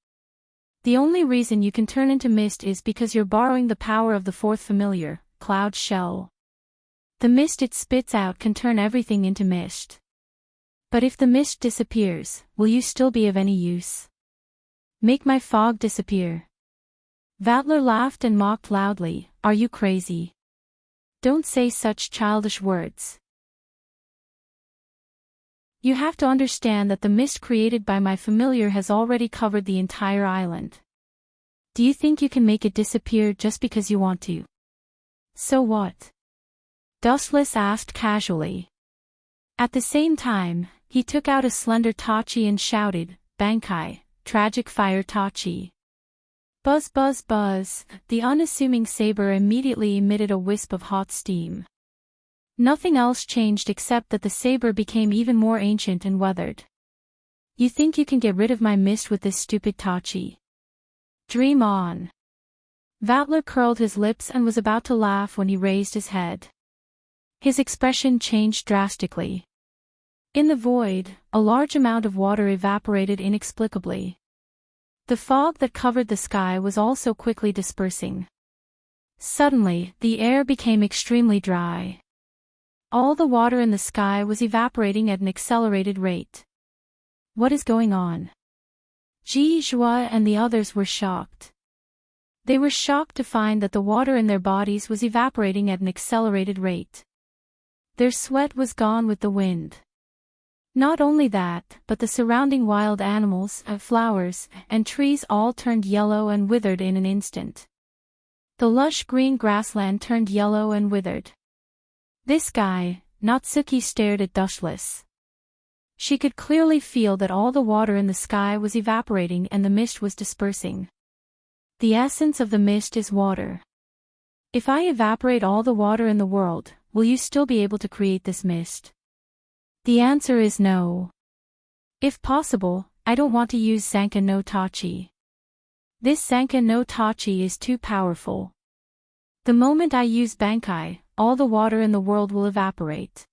"The only reason you can turn into mist is because you're borrowing the power of the fourth familiar, Cloud Shell. The mist it spits out can turn everything into mist. But if the mist disappears, will you still be of any use? Make my fog disappear." Vatler laughed and mocked loudly, "Are you crazy? Don't say such childish words. You have to understand that the mist created by my familiar has already covered the entire island. Do you think you can make it disappear just because you want to? So what?" Dustless asked casually. At the same time, he took out a slender tachi and shouted, "Bankai, tragic fire tachi." Buzz buzz buzz, the unassuming saber immediately emitted a wisp of hot steam. Nothing else changed except that the saber became even more ancient and weathered. "You think you can get rid of my mist with this stupid tachi? Dream on." Vatler curled his lips and was about to laugh when he raised his head. His expression changed drastically. In the void, a large amount of water evaporated inexplicably. The fog that covered the sky was also quickly dispersing. Suddenly, the air became extremely dry. All the water in the sky was evaporating at an accelerated rate. What is going on? Ji Zhua and the others were shocked. They were shocked to find that the water in their bodies was evaporating at an accelerated rate. Their sweat was gone with the wind. Not only that, but the surrounding wild animals, flowers, and trees all turned yellow and withered in an instant. The lush green grassland turned yellow and withered. This guy, Natsuki, stared at Dustless. She could clearly feel that all the water in the sky was evaporating and the mist was dispersing. The essence of the mist is water. If I evaporate all the water in the world, will you still be able to create this mist? The answer is no. If possible, I don't want to use Sanka no Tachi. This Sanka no Tachi is too powerful. The moment I use Bankai, all the water in the world will evaporate.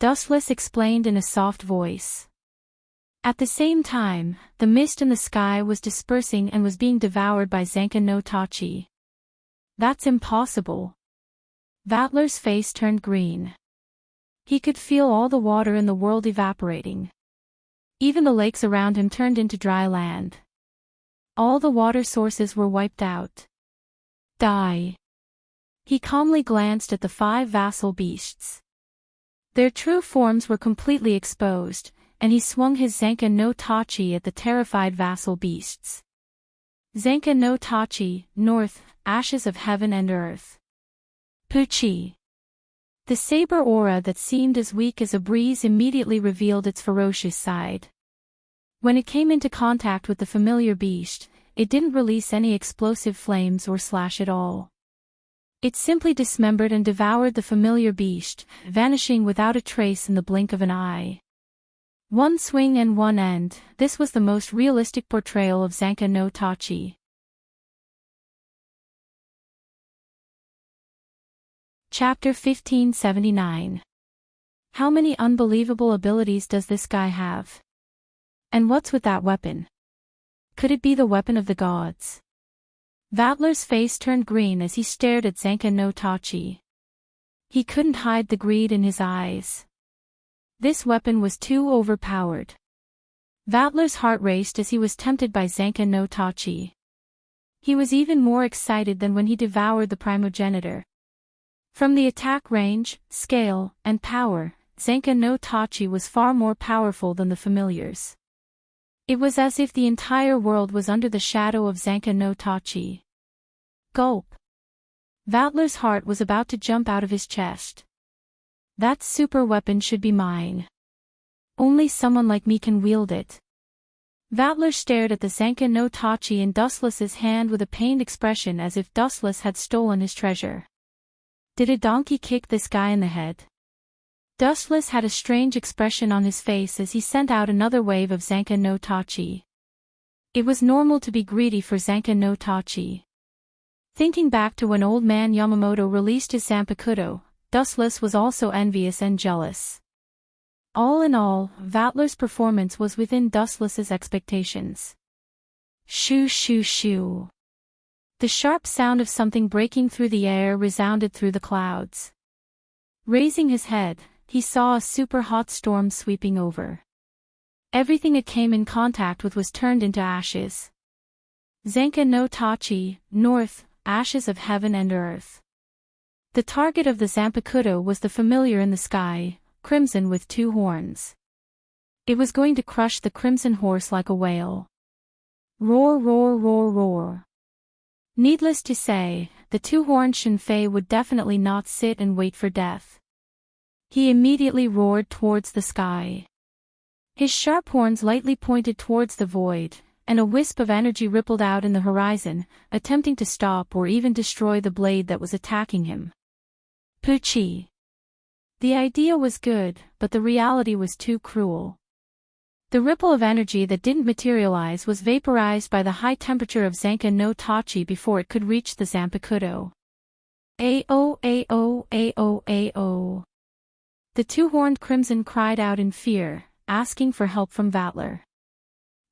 Dustless explained in a soft voice. At the same time, the mist in the sky was dispersing and was being devoured by Sanka no Tachi. That's impossible. Vatler's face turned green. He could feel all the water in the world evaporating. Even the lakes around him turned into dry land. All the water sources were wiped out. Die. He calmly glanced at the 5 vassal beasts. Their true forms were completely exposed, and he swung his Zanka no Tachi at the terrified vassal beasts. Zanka no Tachi, North, Ashes of Heaven and Earth. Puchi. The saber aura that seemed as weak as a breeze immediately revealed its ferocious side. When it came into contact with the familiar beast, it didn't release any explosive flames or slash at all. It simply dismembered and devoured the familiar beast, vanishing without a trace in the blink of an eye. One swing and one end, this was the most realistic portrayal of Zanka no Tachi. Chapter 1579. How many unbelievable abilities does this guy have? And what's with that weapon? Could it be the weapon of the gods? Vatler's face turned green as he stared at Zanka no Tachi. He couldn't hide the greed in his eyes. This weapon was too overpowered. Vatler's heart raced as he was tempted by Zanka no Tachi. He was even more excited than when he devoured the primogenitor. From the attack range, scale, and power, Zanka no Tachi was far more powerful than the familiars. It was as if the entire world was under the shadow of Zanka no Tachi. Gulp. Vatler's heart was about to jump out of his chest. That super weapon should be mine. Only someone like me can wield it. Vatler stared at the Zanka no Tachi in Dustless's hand with a pained expression as if Dustless had stolen his treasure. Did a donkey kick this guy in the head? Dustless had a strange expression on his face as he sent out another wave of Zanka no Tachi. It was normal to be greedy for Zanka no Tachi. Thinking back to when old man Yamamoto released his Zanpakuto, Dustless was also envious and jealous. All in all, Vatler's performance was within Dustless's expectations. Shoo shoo shoo. The sharp sound of something breaking through the air resounded through the clouds. Raising his head, he saw a super hot storm sweeping over. Everything it came in contact with was turned into ashes. Zanka no Tachi, north, ashes of heaven and earth. The target of the Zanpakuto was the familiar in the sky, crimson with two horns. It was going to crush the crimson horse like a whale. Roar roar roar roar. Needless to say, the two-horned Shinfei would definitely not sit and wait for death. He immediately roared towards the sky. His sharp horns lightly pointed towards the void, and a wisp of energy rippled out in the horizon, attempting to stop or even destroy the blade that was attacking him. Puchi. The idea was good, but the reality was too cruel. The ripple of energy that didn't materialize was vaporized by the high temperature of Zanka no Tachi before it could reach the Zanpakuto. Ao ao ao ao. The two-horned crimson cried out in fear, asking for help from Vatler.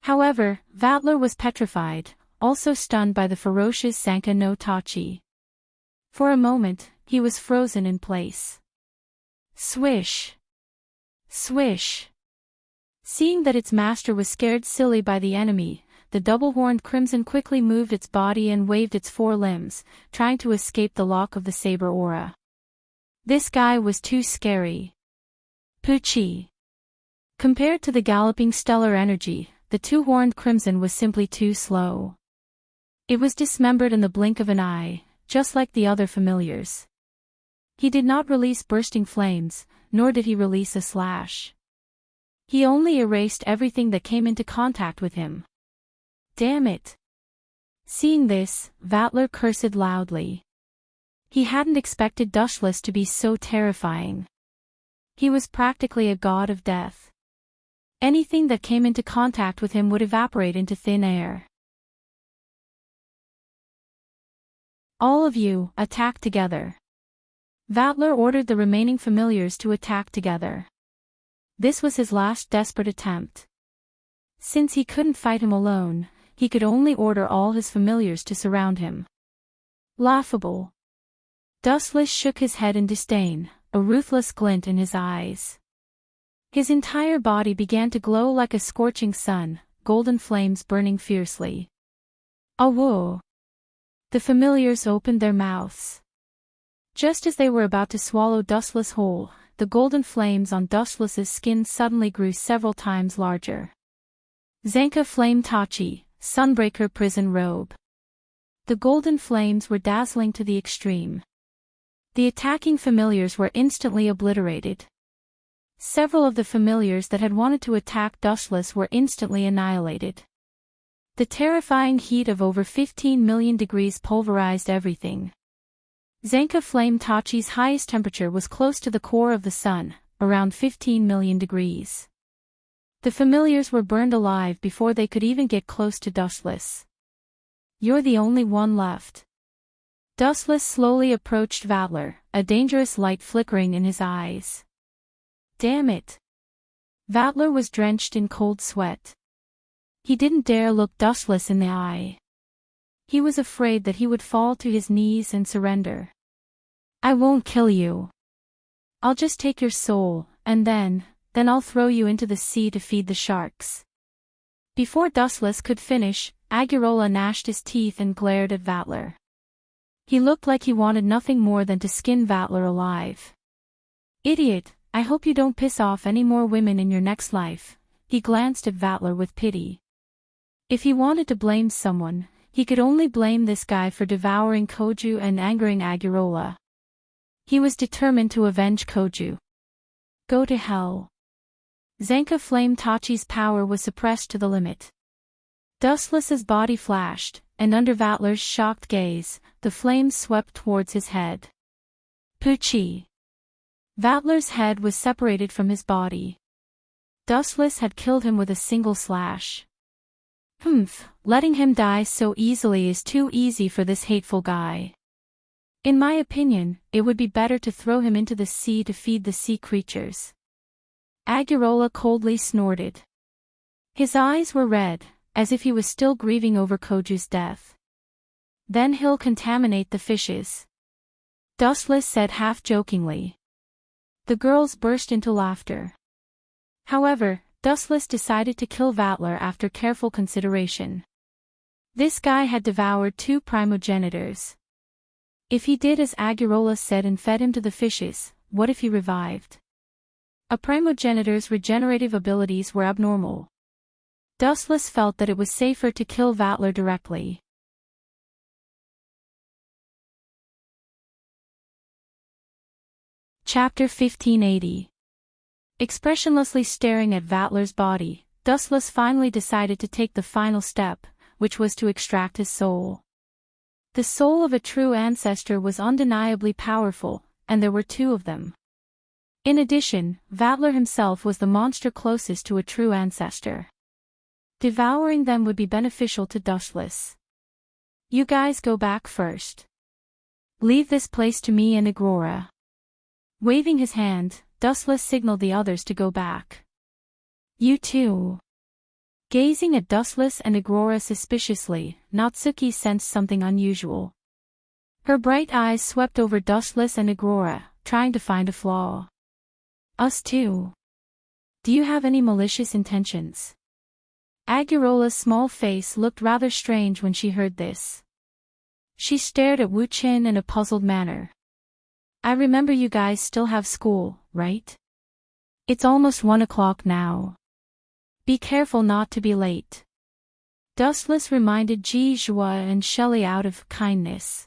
However, Vatler was petrified, also stunned by the ferocious Zanka no Tachi. For a moment, he was frozen in place. Swish. Swish. Seeing that its master was scared silly by the enemy, the double-horned crimson quickly moved its body and waved its four limbs, trying to escape the lock of the saber aura. This guy was too scary. Puchi. Compared to the galloping stellar energy, the two-horned crimson was simply too slow. It was dismembered in the blink of an eye, just like the other familiars. He did not release bursting flames, nor did he release a slash. He only erased everything that came into contact with him. Damn it. Seeing this, Vatler cursed loudly. He hadn't expected Dustless to be so terrifying. He was practically a god of death. Anything that came into contact with him would evaporate into thin air. All of you, attack together. Vatler ordered the remaining familiars to attack together. This was his last desperate attempt. Since he couldn't fight him alone, he could only order all his familiars to surround him. Laughable. Dustless shook his head in disdain, a ruthless glint in his eyes. His entire body began to glow like a scorching sun, golden flames burning fiercely. Awoo! The familiars opened their mouths. Just as they were about to swallow Dustless whole, the golden flames on Dustless's skin suddenly grew several times larger. Zanka Flame Tachi, Sunbreaker Prison Robe. The golden flames were dazzling to the extreme. The attacking familiars were instantly obliterated. Several of the familiars that had wanted to attack Dustless were instantly annihilated. The terrifying heat of over 15 million degrees pulverized everything. Zanka Flame Tachi's highest temperature was close to the core of the sun, around 15 million degrees. The familiars were burned alive before they could even get close to Dustless. You're the only one left. Dustless slowly approached Vatler, a dangerous light flickering in his eyes. Damn it. Vatler was drenched in cold sweat. He didn't dare look Dustless in the eye. He was afraid that he would fall to his knees and surrender. I won't kill you. I'll just take your soul, and then I'll throw you into the sea to feed the sharks. Before Dustless could finish, Agurola gnashed his teeth and glared at Vatler. He looked like he wanted nothing more than to skin Vatler alive. Idiot, I hope you don't piss off any more women in your next life. He glanced at Vatler with pity. If he wanted to blame someone, he could only blame this guy for devouring Koju and angering Agurola. He was determined to avenge Koju. Go to hell. Zanka Flame Tachi's power was suppressed to the limit. Dustless's body flashed, and under Vatler's shocked gaze, the flames swept towards his head. Poochie. Vatler's head was separated from his body. Dustless had killed him with a single slash. Letting him die so easily is too easy for this hateful guy. In my opinion, it would be better to throw him into the sea to feed the sea creatures. Agurola coldly snorted. His eyes were red, as if he was still grieving over Koju's death. Then he'll contaminate the fishes. Dustless said half-jokingly. The girls burst into laughter. However, Dustless decided to kill Vatler after careful consideration. This guy had devoured 2 primogenitors. If he did as Agurola said and fed him to the fishes, what if he revived? A primogenitor's regenerative abilities were abnormal. Dustless felt that it was safer to kill Vatler directly. Chapter 1580. Expressionlessly staring at Vatler's body, Dustless finally decided to take the final step, which was to extract his soul. The soul of a true ancestor was undeniably powerful, and there were 2 of them. In addition, Vatler himself was the monster closest to a true ancestor. Devouring them would be beneficial to Dustless. You guys go back first. Leave this place to me and Agrora. Waving his hand, Dustless signaled the others to go back. You too. Gazing at Dustless and Agrora suspiciously, Natsuki sensed something unusual. Her bright eyes swept over Dustless and Agrora, trying to find a flaw. Us too. Do you have any malicious intentions? Agurola's small face looked rather strange when she heard this. She stared at Wu Qin in a puzzled manner. I remember you guys still have school, right? It's almost 1 o'clock now. Be careful not to be late. Dustless reminded Ji Zhua and Shelley out of kindness.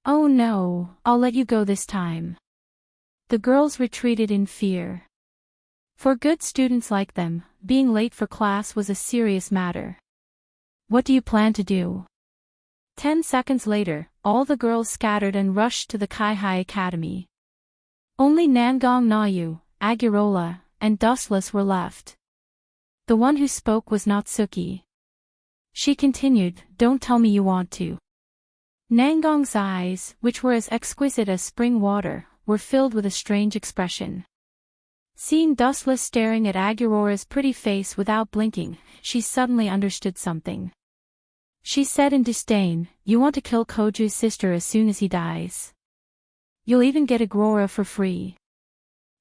Oh no, I'll let you go this time. The girls retreated in fear. For good students like them, being late for class was a serious matter. What do you plan to do? 10 seconds later, all the girls scattered and rushed to the Kaihai Academy. Only Nangong Nayu, Agurola, and Dustless were left. The one who spoke was Natsuki. She continued, don't tell me you want to. Nangong's eyes, which were as exquisite as spring water, were filled with a strange expression. Seeing Dustless staring at Agurora's pretty face without blinking, she suddenly understood something. She said in disdain, you want to kill Koju's sister as soon as he dies. You'll even get Agora for free.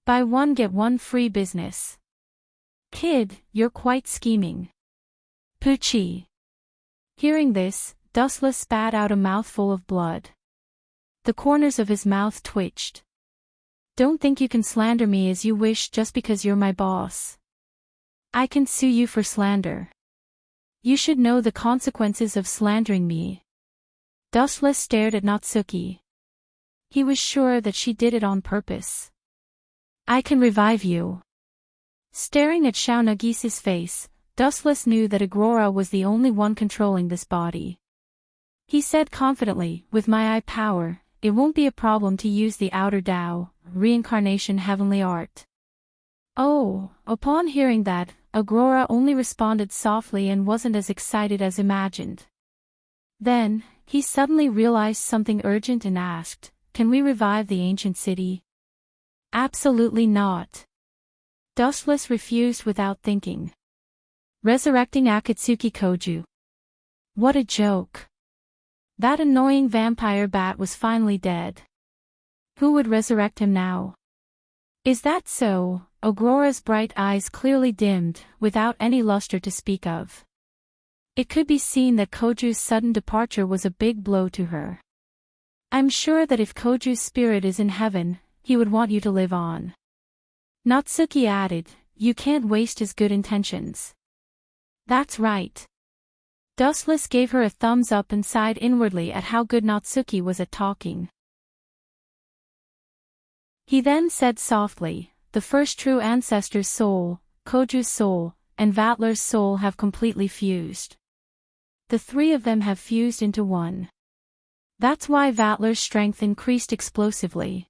Buy one get one free business. Kid, you're quite scheming. Poochie. Hearing this, Dustless spat out a mouthful of blood. The corners of his mouth twitched. Don't think you can slander me as you wish just because you're my boss. I can sue you for slander. You should know the consequences of slandering me. Dustless stared at Natsuki. He was sure that she did it on purpose. I can revive you. Staring at Xiao Nagisa's face, Dustless knew that Aurora was the only one controlling this body. He said confidently, with my eye power, it won't be a problem to use the outer Tao, reincarnation heavenly art. Oh, upon hearing that, Aurora only responded softly and wasn't as excited as imagined. Then, he suddenly realized something urgent and asked, can we revive the ancient city? Absolutely not. Dustless refused without thinking. Resurrecting Akatsuki Koju. What a joke. That annoying vampire bat was finally dead. Who would resurrect him now? Is that so? Aurora's bright eyes clearly dimmed, without any luster to speak of. It could be seen that Koju's sudden departure was a big blow to her. I'm sure that if Koju's spirit is in heaven, he would want you to live on. Natsuki added, you can't waste his good intentions. That's right. Dustless gave her a thumbs up and sighed inwardly at how good Natsuki was at talking. He then said softly, the first true ancestor's soul, Koju's soul, and Vatler's soul have completely fused. The three of them have fused into one. That's why Vatler's strength increased explosively.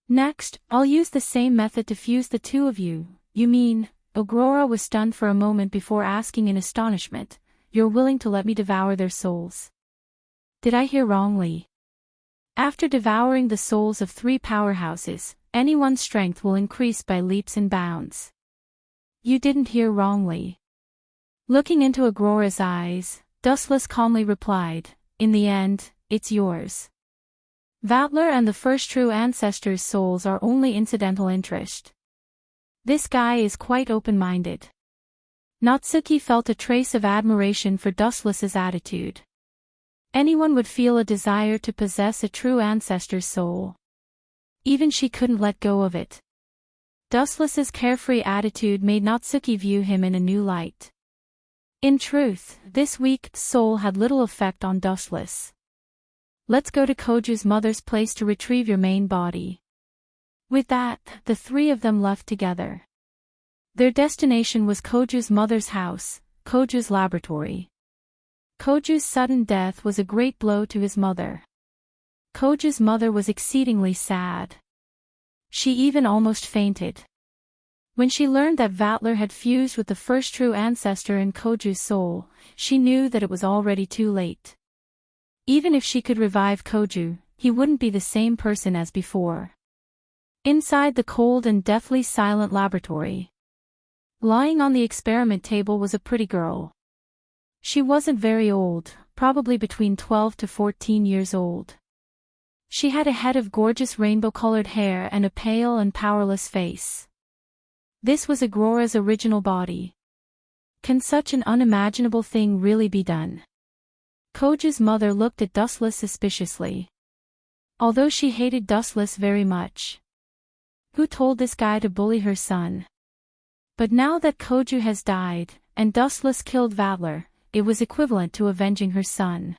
Next, I'll use the same method to fuse the two of you. You mean? Aurora was stunned for a moment before asking in astonishment, you're willing to let me devour their souls? Did I hear wrongly? After devouring the souls of three powerhouses, anyone's strength will increase by leaps and bounds. You didn't hear wrongly. Looking into Aurora's eyes, Dustless calmly replied, in the end, it's yours. Vatler and the first true ancestor's souls are only incidental interest. This guy is quite open-minded. Natsuki felt a trace of admiration for Dustless's attitude. Anyone would feel a desire to possess a true ancestor's soul. Even she couldn't let go of it. Dustless's carefree attitude made Natsuki view him in a new light. In truth, this weak soul had little effect on Dustless. Let's go to Koju's mother's place to retrieve your main body. With that, the three of them left together. Their destination was Koju's mother's house, Koju's laboratory. Koju's sudden death was a great blow to his mother. Koju's mother was exceedingly sad. She even almost fainted. When she learned that Vatler had fused with the first true ancestor in Koju's soul, she knew that it was already too late. Even if she could revive Koju, he wouldn't be the same person as before. Inside the cold and deathly silent laboratory, lying on the experiment table was a pretty girl. She wasn't very old, probably between 12 to 14 years old. She had a head of gorgeous rainbow-colored hair and a pale and powerless face. This was Aurora's original body. Can such an unimaginable thing really be done? Koju's mother looked at Dustless suspiciously. Although she hated Dustless very much. Who told this guy to bully her son? But now that Koju has died, and Dustless killed Vatler, it was equivalent to avenging her son.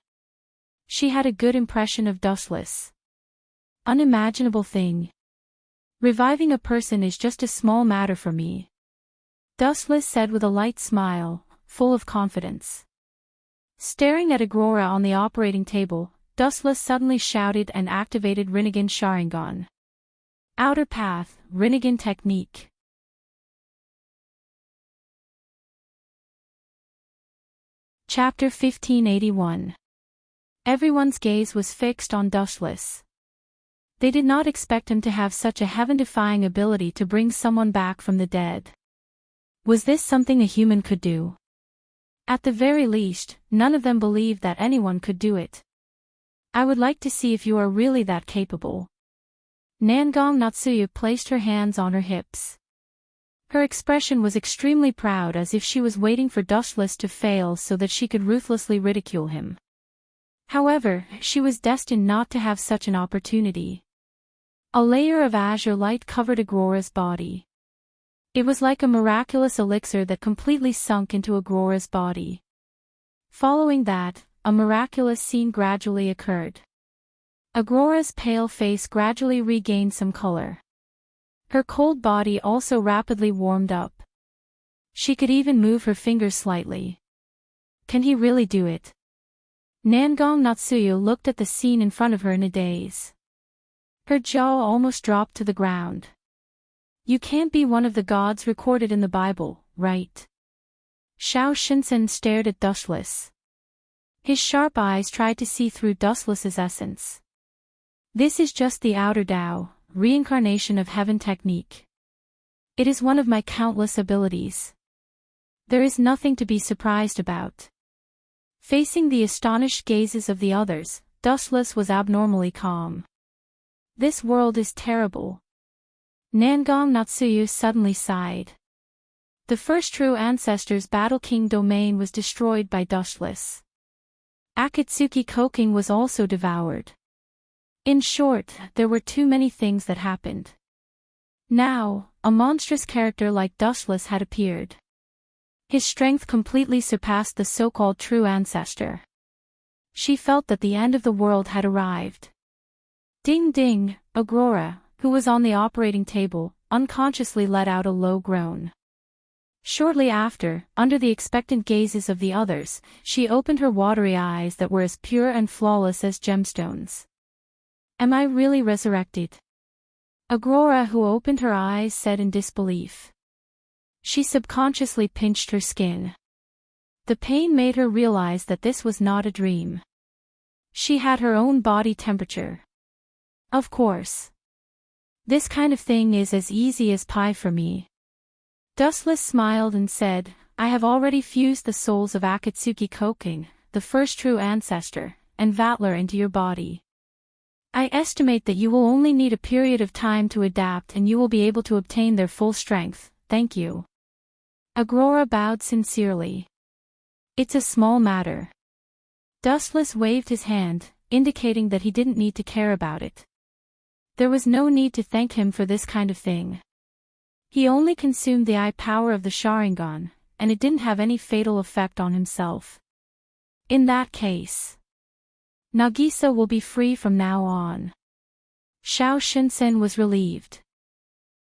She had a good impression of Dustless. Unimaginable thing. Reviving a person is just a small matter for me. Dustless said with a light smile, full of confidence. Staring at Aurora on the operating table, Dustless suddenly shouted and activated Rinnegan Sharingan. Outer Path, Rinnegan Technique. Chapter 1581. Everyone's gaze was fixed on Dustless. They did not expect him to have such a heaven-defying ability to bring someone back from the dead. Was this something a human could do? At the very least, none of them believed that anyone could do it. I would like to see if you are really that capable. Nangong Natsuya placed her hands on her hips. Her expression was extremely proud, as if she was waiting for Dustless to fail so that she could ruthlessly ridicule him. However, she was destined not to have such an opportunity. A layer of azure light covered Aurora's body. It was like a miraculous elixir that completely sunk into Aurora's body. Following that, a miraculous scene gradually occurred. Aurora's pale face gradually regained some color. Her cold body also rapidly warmed up. She could even move her fingers slightly. Can he really do it? Nangong Natsuyo looked at the scene in front of her in a daze. Her jaw almost dropped to the ground. You can't be one of the gods recorded in the Bible, right? Xiao Shinsen stared at Dustless. His sharp eyes tried to see through Dustless's essence. This is just the outer Tao, reincarnation of heaven technique. It is one of my countless abilities. There is nothing to be surprised about. Facing the astonished gazes of the others, Dustless was abnormally calm. This world is terrible. Nangong Natsuyu suddenly sighed. The first true ancestor's Battle King domain was destroyed by Dustless. Akatsuki Koking was also devoured. In short, there were too many things that happened. Now, a monstrous character like Dustless had appeared. His strength completely surpassed the so-called true ancestor. She felt that the end of the world had arrived. Ding ding, Aurora, who was on the operating table, unconsciously let out a low groan. Shortly after, under the expectant gazes of the others, she opened her watery eyes that were as pure and flawless as gemstones. Am I really resurrected? Aurora, who opened her eyes, said in disbelief. She subconsciously pinched her skin. The pain made her realize that this was not a dream. She had her own body temperature. Of course. This kind of thing is as easy as pie for me. Dustless smiled and said, I have already fused the souls of Akatsuki Koking, the first true ancestor, and Vatler into your body. I estimate that you will only need a period of time to adapt and you will be able to obtain their full strength, thank you. Aurora bowed sincerely. It's a small matter. Dustless waved his hand, indicating that he didn't need to care about it. There was no need to thank him for this kind of thing. He only consumed the eye power of the Sharingan, and it didn't have any fatal effect on himself. In that case, Nagisa will be free from now on. Xiao Shinsen was relieved.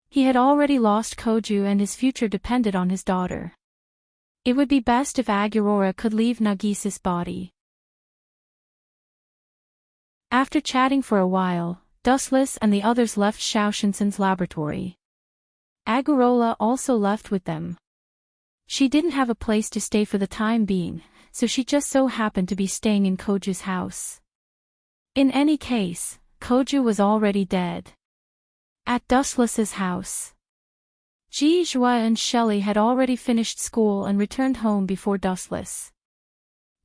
He had already lost Koju and his future depended on his daughter. It would be best if Aurora could leave Nagisa's body. After chatting for a while, Dustless and the others left Xiao Shinsen's laboratory. Aurora also left with them. She didn't have a place to stay for the time being, so she just so happened to be staying in Koju's house. In any case, Koju was already dead. At Dustless's house, Ji Zhua and Shelley had already finished school and returned home before Dustless.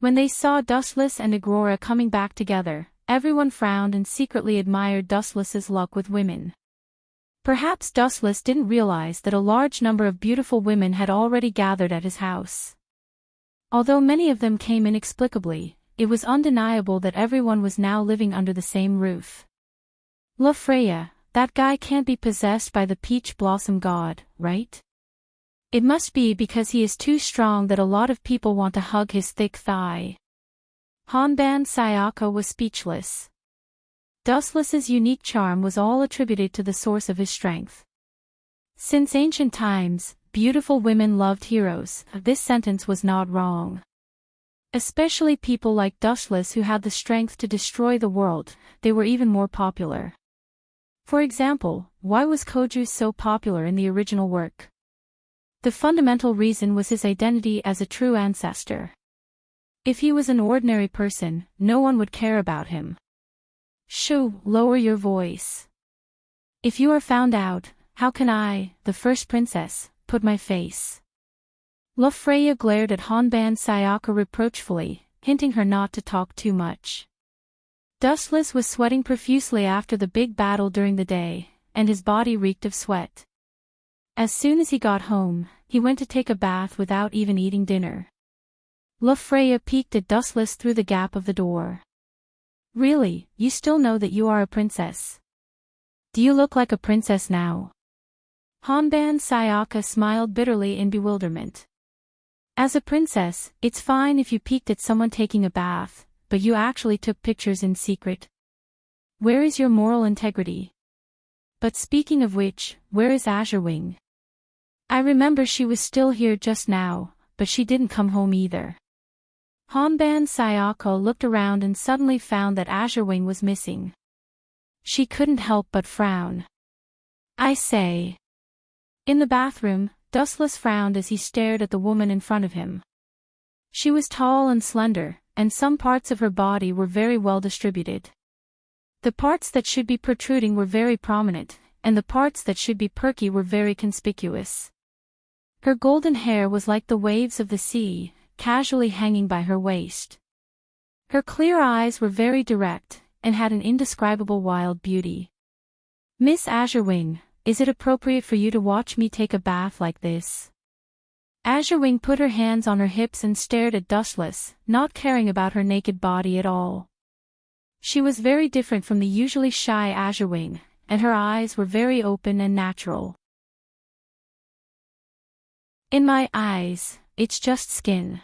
When they saw Dustless and Aurora coming back together, everyone frowned and secretly admired Dustless's luck with women. Perhaps Dustless didn't realize that a large number of beautiful women had already gathered at his house. Although many of them came inexplicably, it was undeniable that everyone was now living under the same roof. La Freya, that guy can't be possessed by the peach blossom god, right? It must be because he is too strong that a lot of people want to hug his thick thigh. Hanban Sayaka was speechless. Dustless's unique charm was all attributed to the source of his strength. Since ancient times, beautiful women loved heroes, this sentence was not wrong. Especially people like Dustless who had the strength to destroy the world, they were even more popular. For example, why was Koju so popular in the original work? The fundamental reason was his identity as a true ancestor. If he was an ordinary person, no one would care about him. Shoo, lower your voice. If you are found out, how can I, the first princess, put my face? La Freya glared at Hanban Sayaka reproachfully, hinting her not to talk too much. Dustless was sweating profusely after the big battle during the day, and his body reeked of sweat. As soon as he got home, he went to take a bath without even eating dinner. La Freya peeked at Dustless through the gap of the door. Really, you still know that you are a princess? Do you look like a princess now? Hanban Sayaka smiled bitterly in bewilderment. As a princess, it's fine if you peeked at someone taking a bath, but you actually took pictures in secret. Where is your moral integrity? But speaking of which, where is Azurewing? I remember she was still here just now, but she didn't come home either. Honban Sayako looked around and suddenly found that Azurewing was missing. She couldn't help but frown. I say. In the bathroom, Dustless frowned as he stared at the woman in front of him. She was tall and slender, and some parts of her body were very well distributed. The parts that should be protruding were very prominent, and the parts that should be perky were very conspicuous. Her golden hair was like the waves of the sea, casually hanging by her waist. Her clear eyes were very direct, and had an indescribable wild beauty. Miss Azurewing, is it appropriate for you to watch me take a bath like this? Azurewing put her hands on her hips and stared at Dustless, not caring about her naked body at all. She was very different from the usually shy Azurewing, and her eyes were very open and natural. In my eyes, it's just skin.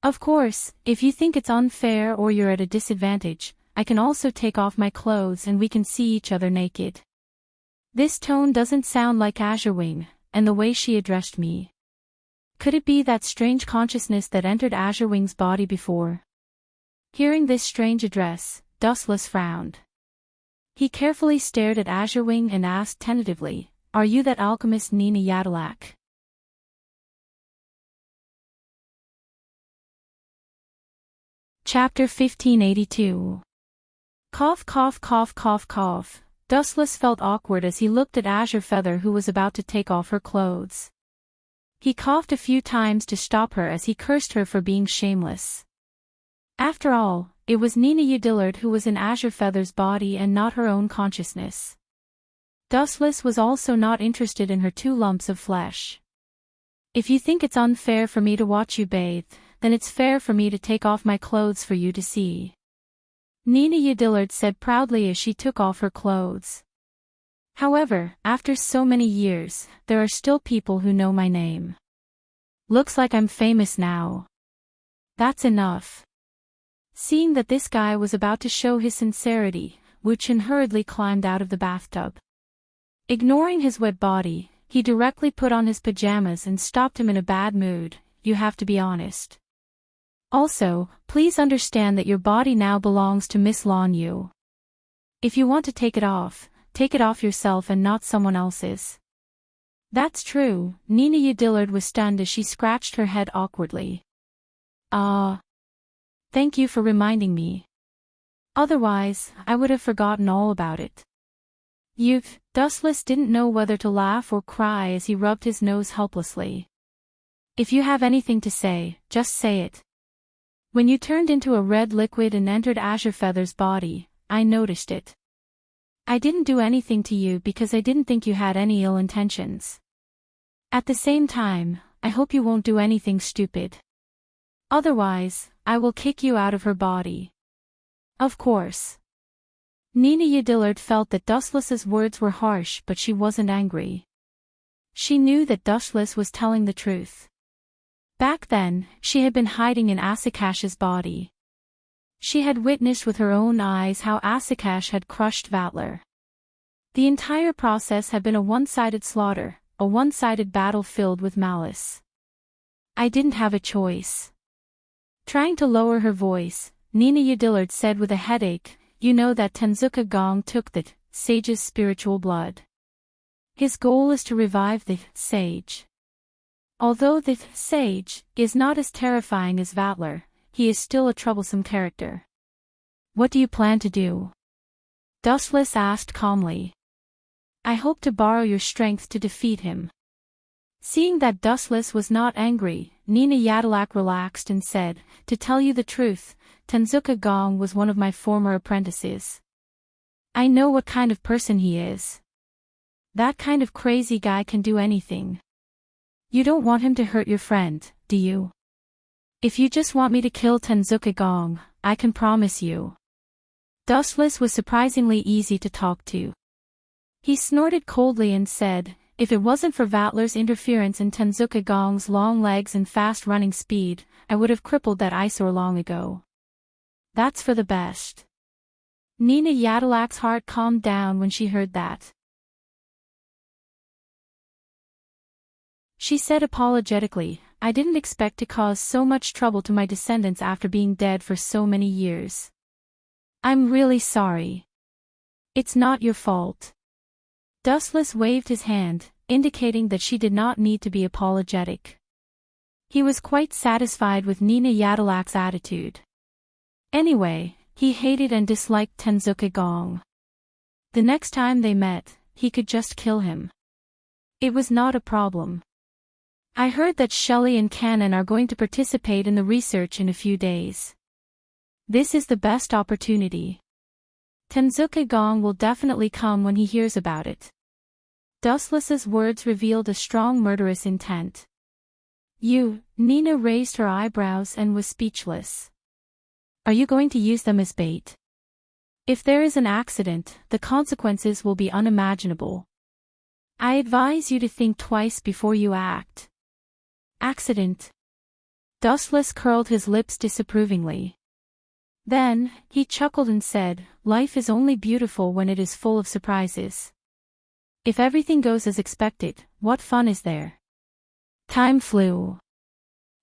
Of course, if you think it's unfair or you're at a disadvantage, I can also take off my clothes and we can see each other naked. This tone doesn't sound like Azurewing, and the way she addressed me. Could it be that strange consciousness that entered Azurewing's body before? Hearing this strange address, Dustless frowned. He carefully stared at Azurewing and asked tentatively, "Are you that alchemist Nina Yadalak?" Chapter 1582. Cough cough cough cough cough. Dustless felt awkward as he looked at Azure Feather, who was about to take off her clothes. He coughed a few times to stop her as he cursed her for being shameless. After all, it was Nina Udillard who was in Azure Feather's body and not her own consciousness. Dustless was also not interested in her 2 lumps of flesh. If you think it's unfair for me to watch you bathe, then it's fair for me to take off my clothes for you to see. Nina Udillard said proudly as she took off her clothes. However, after so many years, there are still people who know my name. Looks like I'm famous now. That's enough. Seeing that this guy was about to show his sincerity, Wu Chen hurriedly climbed out of the bathtub. Ignoring his wet body, he directly put on his pajamas and stopped him in a bad mood. You have to be honest. Also, please understand that your body now belongs to Miss Lan Yu. If you want to take it off yourself and not someone else's. That's true. Nina Udillard was stunned as she scratched her head awkwardly. Thank you for reminding me. Otherwise, I would have forgotten all about it. Dustless didn't know whether to laugh or cry as he rubbed his nose helplessly. If you have anything to say, just say it. When you turned into a red liquid and entered Azure Feather's body, I noticed it. I didn't do anything to you because I didn't think you had any ill intentions. At the same time, I hope you won't do anything stupid. Otherwise, I will kick you out of her body. Of course. Nina Udillard felt that Dustless's words were harsh, but she wasn't angry. She knew that Dustless was telling the truth. Back then, she had been hiding in Asakash's body. She had witnessed with her own eyes how Asakash had crushed Vatler. The entire process had been a one-sided slaughter, a one-sided battle filled with malice. I didn't have a choice. Trying to lower her voice, Nina Udillard said with a headache, you know that Tenzuka Gong took the sage's spiritual blood. His goal is to revive the sage. Although the sage is not as terrifying as Vatler, he is still a troublesome character. What do you plan to do? Dustless asked calmly. I hope to borrow your strength to defeat him. Seeing that Dustless was not angry, Nina Yadalak relaxed and said, to tell you the truth, Tenzuka Gong was one of my former apprentices. I know what kind of person he is. That kind of crazy guy can do anything. You don't want him to hurt your friend, do you? If you just want me to kill Tenzuka Gong, I can promise you. Dustless was surprisingly easy to talk to. He snorted coldly and said, if it wasn't for Vatler's interference and Tenzuka Gong's long legs and fast running speed, I would have crippled that eyesore long ago. That's for the best. Nina Yadalak's heart calmed down when she heard that. She said apologetically, "I didn't expect to cause so much trouble to my descendants after being dead for so many years. I'm really sorry. It's not your fault." Dustless waved his hand, indicating that she did not need to be apologetic. He was quite satisfied with Nina Yadalak's attitude. Anyway, he hated and disliked Tenzuka Gong. The next time they met, he could just kill him. It was not a problem. "I heard that Shelley and Cannon are going to participate in the research in a few days. This is the best opportunity. Tenzuka Gong will definitely come when he hears about it." Dustless's words revealed a strong murderous intent. Nina raised her eyebrows and was speechless. "Are you going to use them as bait? If there is an accident, the consequences will be unimaginable. I advise you to think twice before you act." "Accident?" Dustless curled his lips disapprovingly. Then, he chuckled and said, "Life is only beautiful when it is full of surprises. If everything goes as expected, what fun is there?" Time flew.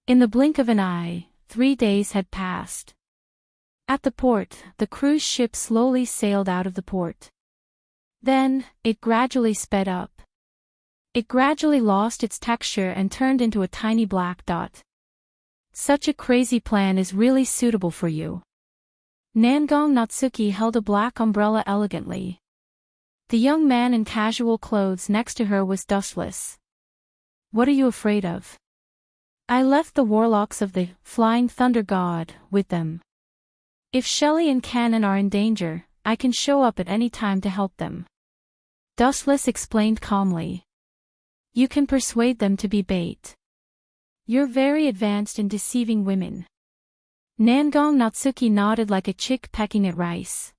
In the blink of an eye, 3 days had passed. At the port, the cruise ship slowly sailed out of the port. Then, it gradually sped up. It gradually lost its texture and turned into a tiny black dot. "Such a crazy plan is really suitable for you." Nangong Natsuki held a black umbrella elegantly. The young man in casual clothes next to her was dustless. "What are you afraid of?" "I left the warlocks of the Flying Thunder God with them. If Shelley and Cannon are in danger, I can show up at any time to help them." Dustless explained calmly. "You can persuade them to be bait. You're very advanced in deceiving women." Nangong Natsuki nodded like a chick pecking at rice.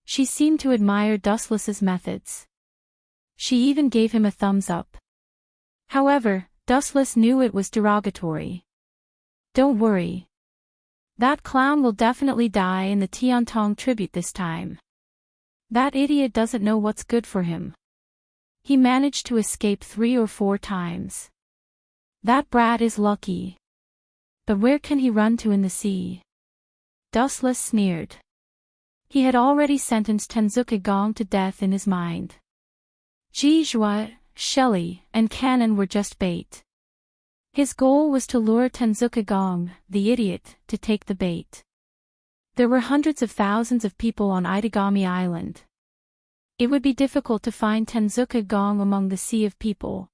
She seemed to admire Dustless's methods. She even gave him a thumbs up. However, Dustless knew it was derogatory. "Don't worry. That clown will definitely die in the Tiantong tribute this time. That idiot doesn't know what's good for him. He managed to escape 3 or 4 times. That brat is lucky. But where can he run to in the sea?" Dustless sneered. He had already sentenced Tenzuka Gong to death in his mind. Jijua, Shelley, and Cannon were just bait. His goal was to lure Tenzuka Gong, the idiot, to take the bait. There were hundreds of thousands of people on Itagami Island. It would be difficult to find Tenzuka Gong among the sea of people.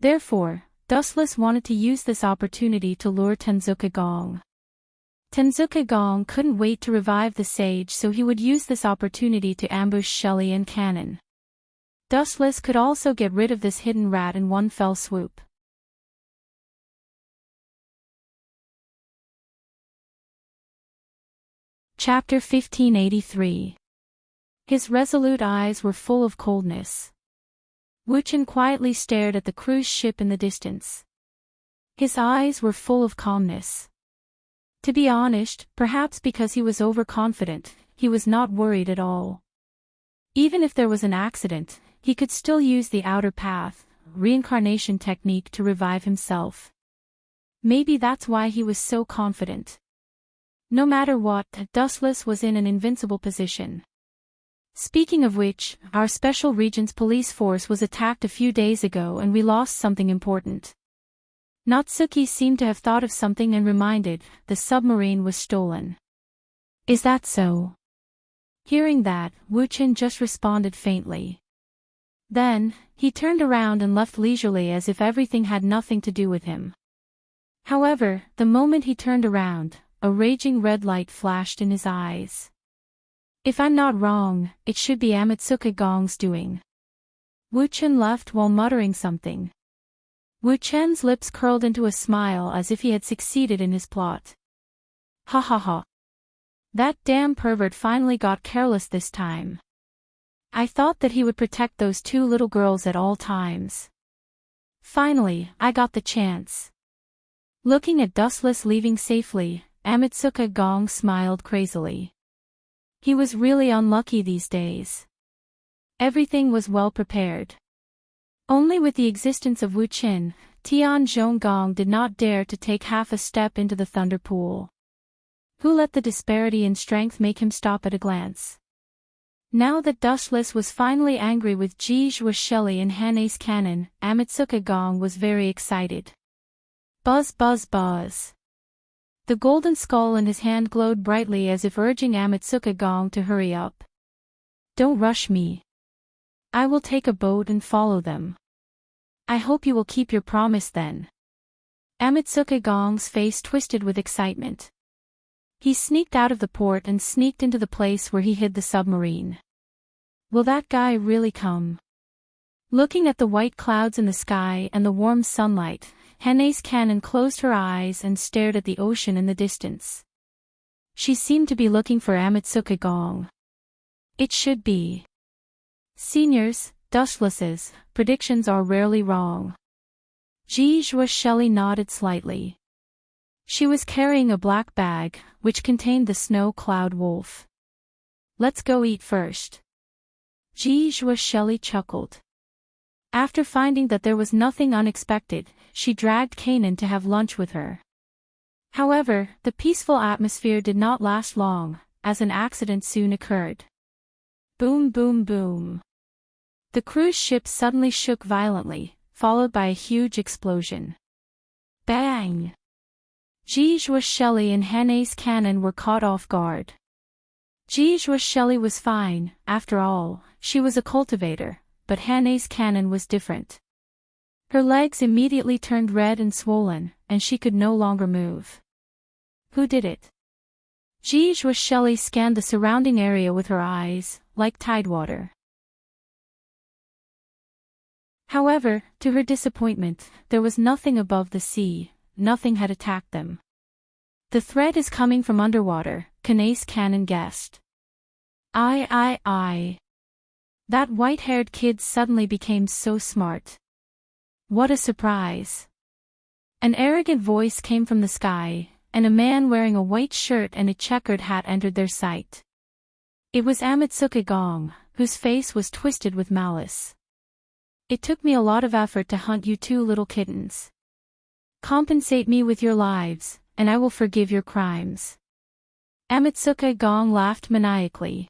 Therefore, Dustless wanted to use this opportunity to lure Tenzuka Gong. Tenzuka Gong couldn't wait to revive the sage, so he would use this opportunity to ambush Shelley and Cannon. Dustless could also get rid of this hidden rat in one fell swoop. Chapter 1583. His resolute eyes were full of coldness. Wuchen quietly stared at the cruise ship in the distance. His eyes were full of calmness. To be honest, perhaps because he was overconfident, he was not worried at all. Even if there was an accident, he could still use the outer path, reincarnation technique to revive himself. Maybe that's why he was so confident. No matter what, Dustless was in an invincible position. Speaking of which, our Special Regions police force was attacked a few days ago and we lost something important. Natsuki seemed to have thought of something and reminded, the submarine was stolen. Is that so? Hearing that, Wuchen just responded faintly. Then, he turned around and left leisurely as if everything had nothing to do with him. However, the moment he turned around, a raging red light flashed in his eyes. If I'm not wrong, it should be Amatsuka Gong's doing. Wuchen left while muttering something. Wuchen's lips curled into a smile as if he had succeeded in his plot. Ha ha ha. That damn pervert finally got careless this time. I thought that he would protect those 2 little girls at all times. Finally, I got the chance. Looking at Dustless leaving safely, Amatsuka Gong smiled crazily. He was really unlucky these days. Everything was well prepared. Only with the existence of Wu Qin, Tian Zhonggong did not dare to take half a step into the thunder pool. Who let the disparity in strength make him stop at a glance? Now that Dustless was finally angry with Ji Zhuosheli and Hana's cannon, Amatsuka Gong was very excited. Buzz buzz buzz. The golden skull in his hand glowed brightly as if urging Amatsuka Gong to hurry up. Don't rush me. I will take a boat and follow them. I hope you will keep your promise then. Amatsuka Gong's face twisted with excitement. He sneaked out of the port and sneaked into the place where he hid the submarine. Will that guy really come? Looking at the white clouds in the sky and the warm sunlight, Hana's cannon closed her eyes and stared at the ocean in the distance. She seemed to be looking for Amatsuka Gong. It should be. Seniors, Dustless's predictions are rarely wrong. Ji Zhuosheli nodded slightly. She was carrying a black bag, which contained the snow cloud wolf. Let's go eat first. Ji Zhuosheli chuckled. After finding that there was nothing unexpected, she dragged Kanan to have lunch with her. However, the peaceful atmosphere did not last long, as an accident soon occurred. Boom boom boom. The cruise ship suddenly shook violently, followed by a huge explosion. Bang! Ji Zhuosheli and Hana's cannon were caught off guard. Ji Zhuosheli was fine, after all, she was a cultivator, but Hana's cannon was different. Her legs immediately turned red and swollen, and she could no longer move. Who did it? Ji Zhuosheli scanned the surrounding area with her eyes, like tidewater. However, to her disappointment, there was nothing above the sea, nothing had attacked them. The threat is coming from underwater, Hana's cannon guessed. I. That white-haired kid suddenly became so smart. What a surprise. An arrogant voice came from the sky, and a man wearing a white shirt and a checkered hat entered their sight. It was Amatsuka Gong, whose face was twisted with malice. It took me a lot of effort to hunt you two little kittens. Compensate me with your lives, and I will forgive your crimes. Amatsuka Gong laughed maniacally.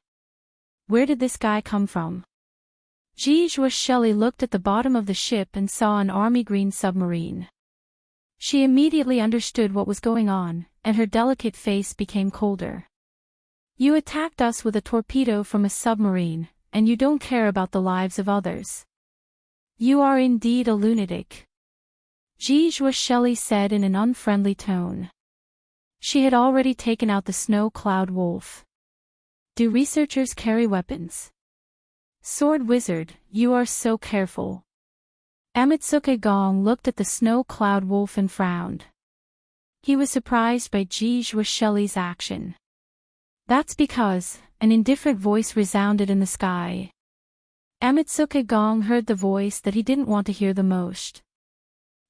Where did this guy come from? Ji Zhuosheli looked at the bottom of the ship and saw an army green submarine. She immediately understood what was going on, and her delicate face became colder. You attacked us with a torpedo from a submarine, and you don't care about the lives of others. You are indeed a lunatic. Ji Zhuosheli said in an unfriendly tone. She had already taken out the snow cloud wolf. Do researchers carry weapons? Sword wizard, you are so careful. Amatsuka Gong looked at the snow cloud wolf and frowned. He was surprised by Ji Zhuosheli's action. That's because, an indifferent voice resounded in the sky. Amatsuka Gong heard the voice that he didn't want to hear the most.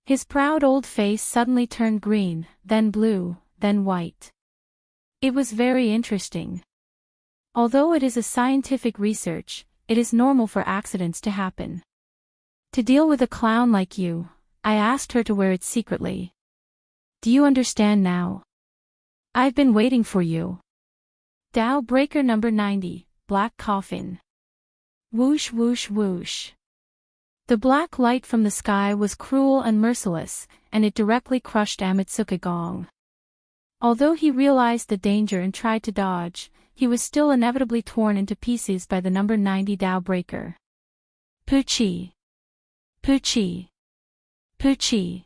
His proud old face suddenly turned green, then blue, then white. It was very interesting. Although it is a scientific research, it is normal for accidents to happen. To deal with a clown like you, I asked her to wear it secretly. Do you understand now? I've been waiting for you. Dow Breaker number 90, Black Coffin. Whoosh whoosh whoosh. The black light from the sky was cruel and merciless, and it directly crushed Amatsuka Gong. Although he realized the danger and tried to dodge, he was still inevitably torn into pieces by the number 90 Dow Breaker. Poochie. Poochie. Poochie.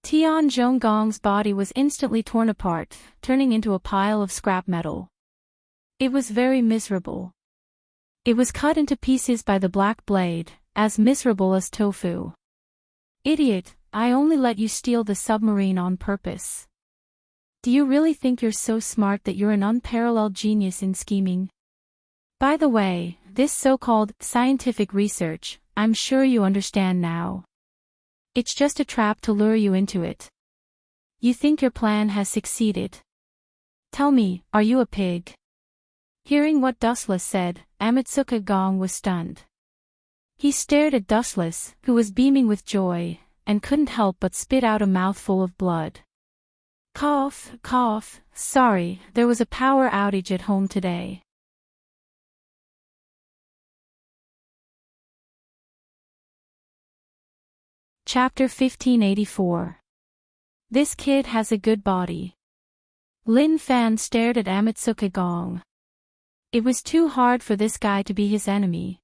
Tian Zhonggong's body was instantly torn apart, turning into a pile of scrap metal. It was very miserable. It was cut into pieces by the black blade, as miserable as tofu. Idiot, I only let you steal the submarine on purpose. Do you really think you're so smart that you're an unparalleled genius in scheming? By the way, this so-called scientific research, I'm sure you understand now. It's just a trap to lure you into it. You think your plan has succeeded. Tell me, are you a pig? Hearing what Dustless said, Amatsuka Gong was stunned. He stared at Dustless, who was beaming with joy, and couldn't help but spit out a mouthful of blood. Cough, cough, sorry, there was a power outage at home today. Chapter 1584. This kid has a good body. Lin Fan stared at Amatsuka Gong. It was too hard for this guy to be his enemy.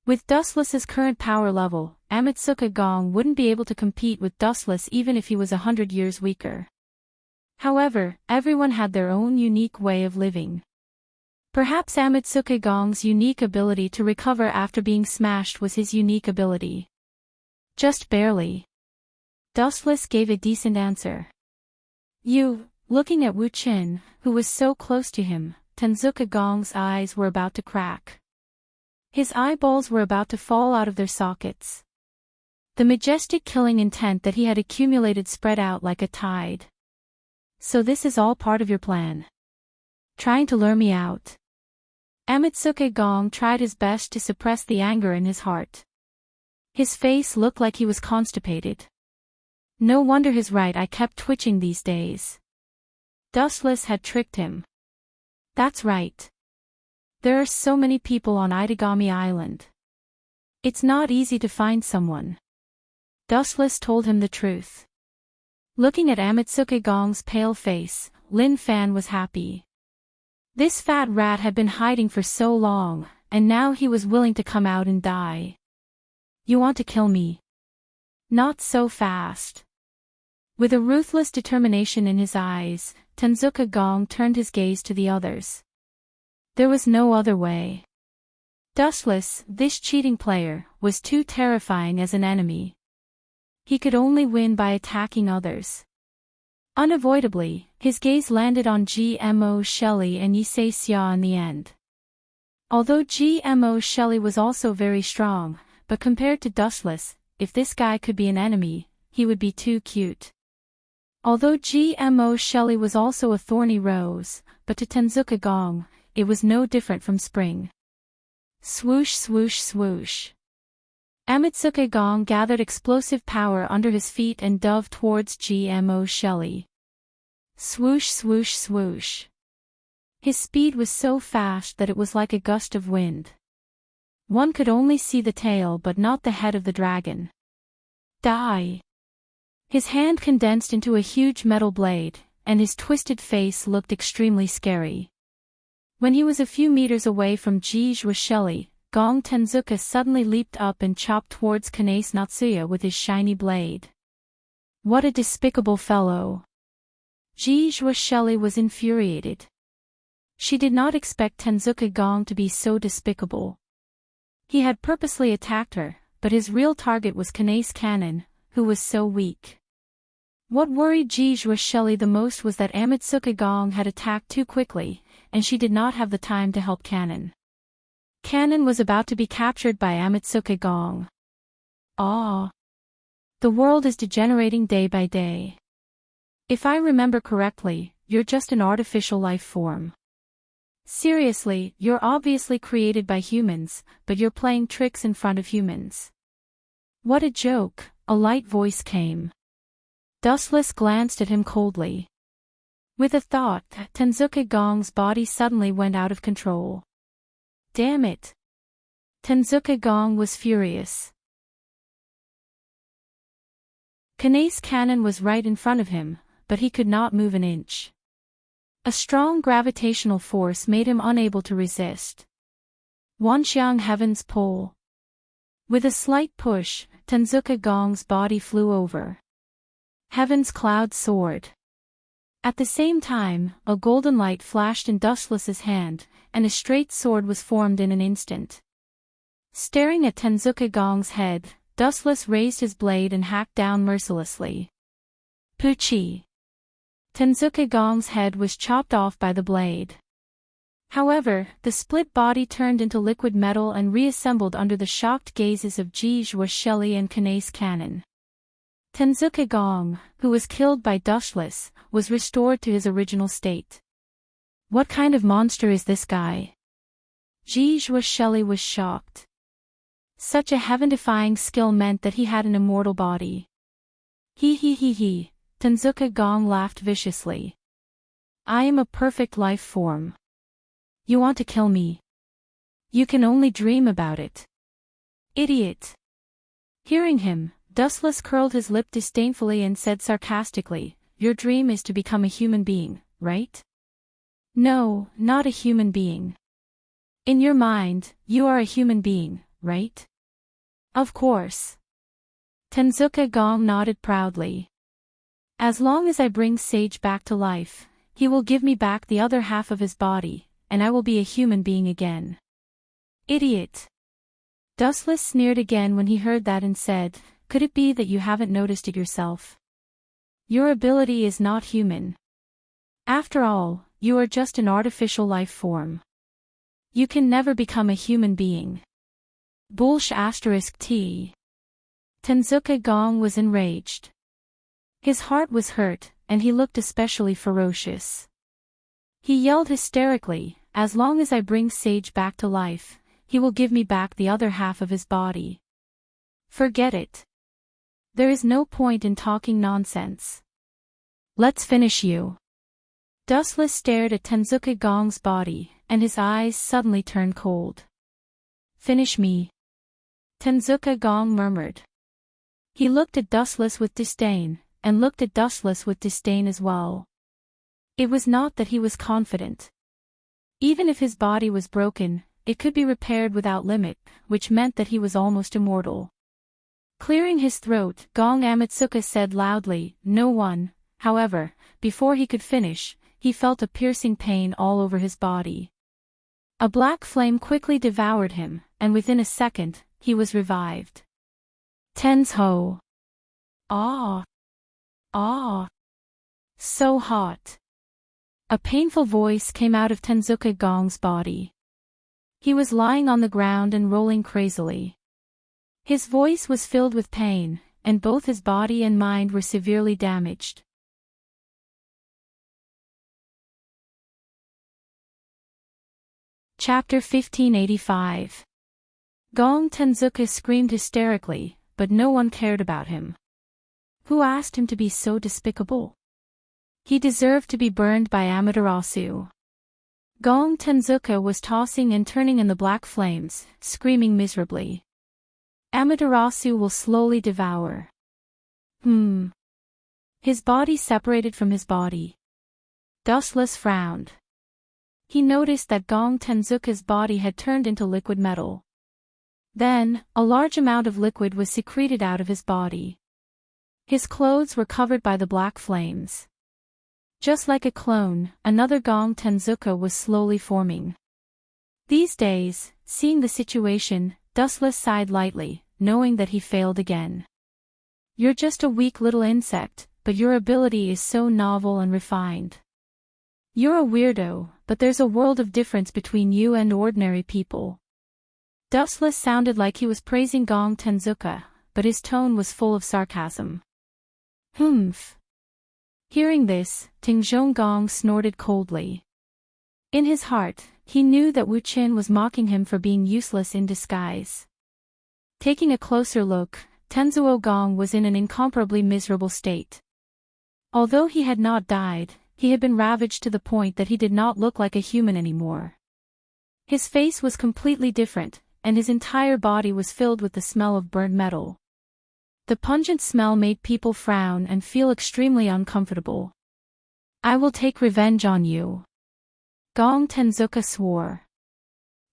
With Dustless's current power level, Amatsuka Gong wouldn't be able to compete with Dustless even if he was 100 years weaker. However, everyone had their own unique way of living. Perhaps Amatsuka Gong's unique ability to recover after being smashed was his unique ability. Just barely. Dustless gave a decent answer. Looking at Wu Qin, who was so close to him, Tenzuka Gong's eyes were about to crack. His eyeballs were about to fall out of their sockets. The majestic killing intent that he had accumulated spread out like a tide. So this is all part of your plan. Trying to lure me out. Amatsuka Gong tried his best to suppress the anger in his heart. His face looked like he was constipated. No wonder his right eye kept twitching these days. Dustless had tricked him. That's right. There are so many people on Itagami Island. It's not easy to find someone. Dustless told him the truth. Looking at Amatsuka Gong's pale face, Lin Fan was happy. This fat rat had been hiding for so long, and now he was willing to come out and die. You want to kill me? Not so fast. With a ruthless determination in his eyes, Tenzuka Gong turned his gaze to the others. There was no other way. Dustless, this cheating player, was too terrifying as an enemy. He could only win by attacking others. Unavoidably, his gaze landed on GMO Shelley and Issei Xia in the end. Although GMO Shelley was also very strong, but compared to Dustless, if this guy could be an enemy, he would be too cute. Although GMO Shelley was also a thorny rose, but to Tenzuka Gong, it was no different from spring. Swoosh swoosh swoosh. Amatsuka Gong gathered explosive power under his feet and dove towards GMO Shelley. Swoosh swoosh swoosh. His speed was so fast that it was like a gust of wind. One could only see the tail but not the head of the dragon. Die! His hand condensed into a huge metal blade, and his twisted face looked extremely scary. When he was a few meters away from Jijua Shelley, Gong Tenzuka suddenly leaped up and chopped towards Kanase Natsuya with his shiny blade. What a despicable fellow! Jijua Shelley was infuriated. She did not expect Tenzuka Gong to be so despicable. He had purposely attacked her, but his real target was Kanase Cannon, who was so weak. What worried Jijua Shelley the most was that Amatsuka Gong had attacked too quickly, and she did not have the time to help Cannon. Cannon was about to be captured by Amatsuka Gong. Ah! The world is degenerating day by day. If I remember correctly, you're just an artificial life form. Seriously, you're obviously created by humans, but you're playing tricks in front of humans. What a joke, a light voice came. Dustless glanced at him coldly. With a thought, Tenzuka Gong's body suddenly went out of control. Damn it! Tenzuka Gong was furious. Kanase Cannon was right in front of him, but he could not move an inch. A strong gravitational force made him unable to resist. Wanxiang Heaven's Pole. With a slight push, Tenzuka Gong's body flew over. Heaven's Cloud soared. At the same time, a golden light flashed in Dustless's hand, and a straight sword was formed in an instant. Staring at Tenzuka Gong's head, Dustless raised his blade and hacked down mercilessly. Puchi! Tenzuka Gong's head was chopped off by the blade. However, the split body turned into liquid metal and reassembled under the shocked gazes of Jijua Shelley and Kanase Cannon. Tenzuka Gong, who was killed by Dustless, was restored to his original state. What kind of monster is this guy? Shelley was shocked. Such a heaven-defying skill meant that he had an immortal body. He. Tenzuka Gong laughed viciously. I am a perfect life form. You want to kill me? You can only dream about it. Idiot. Hearing him, Dustless curled his lip disdainfully and said sarcastically, Your dream is to become a human being, right? No, not a human being. In your mind, you are a human being, right? Of course. Tenzuka Gong nodded proudly. As long as I bring Sage back to life, he will give me back the other half of his body, and I will be a human being again. Idiot. Dustless sneered again when he heard that and said, Could it be that you haven't noticed it yourself? Your ability is not human. After all, you are just an artificial life form. You can never become a human being. T. Tenzuka Gong was enraged. His heart was hurt, and he looked especially ferocious. He yelled hysterically, As long as I bring Sage back to life, he will give me back the other half of his body. Forget it. There is no point in talking nonsense. Let's finish you. Dustless stared at Tenzuka Gong's body, and his eyes suddenly turned cold. Finish me. Tenzuka Gong murmured. He looked at Dustless with disdain, and looked at Dustless with disdain as well. It was not that he was confident. Even if his body was broken, it could be repaired without limit, which meant that he was almost immortal. Clearing his throat, Gong Amatsuka said loudly, No one. However, before he could finish, he felt a piercing pain all over his body. A black flame quickly devoured him, and within a second, he was revived. Tenzo. Ah. Ah. So hot. A painful voice came out of Tenzuka Gong's body. He was lying on the ground and rolling crazily. His voice was filled with pain, and both his body and mind were severely damaged. Chapter 1585. Gong Tenzuka screamed hysterically, but no one cared about him. Who asked him to be so despicable? He deserved to be burned by Amaterasu. Gong Tenzuka was tossing and turning in the black flames, screaming miserably. Amaterasu will slowly devour. His body separated from his body. Dustless frowned. He noticed that Gong Tenzuka's body had turned into liquid metal. Then, a large amount of liquid was secreted out of his body. His clothes were covered by the black flames. Just like a clone, another Gong Tenzuka was slowly forming. These days, seeing the situation, Dustless sighed lightly, knowing that he failed again. You're just a weak little insect, but your ability is so novel and refined. You're a weirdo, but there's a world of difference between you and ordinary people. Dustless sounded like he was praising Gong Tenzuka, but his tone was full of sarcasm. Humph. Hearing this, Tingzhong Gong snorted coldly. In his heart, he knew that Wu Qin was mocking him for being useless in disguise. Taking a closer look, Tenzuo Gong was in an incomparably miserable state. Although he had not died, he had been ravaged to the point that he did not look like a human anymore. His face was completely different, and his entire body was filled with the smell of burnt metal. The pungent smell made people frown and feel extremely uncomfortable. I will take revenge on you. Gong Tenzuka swore.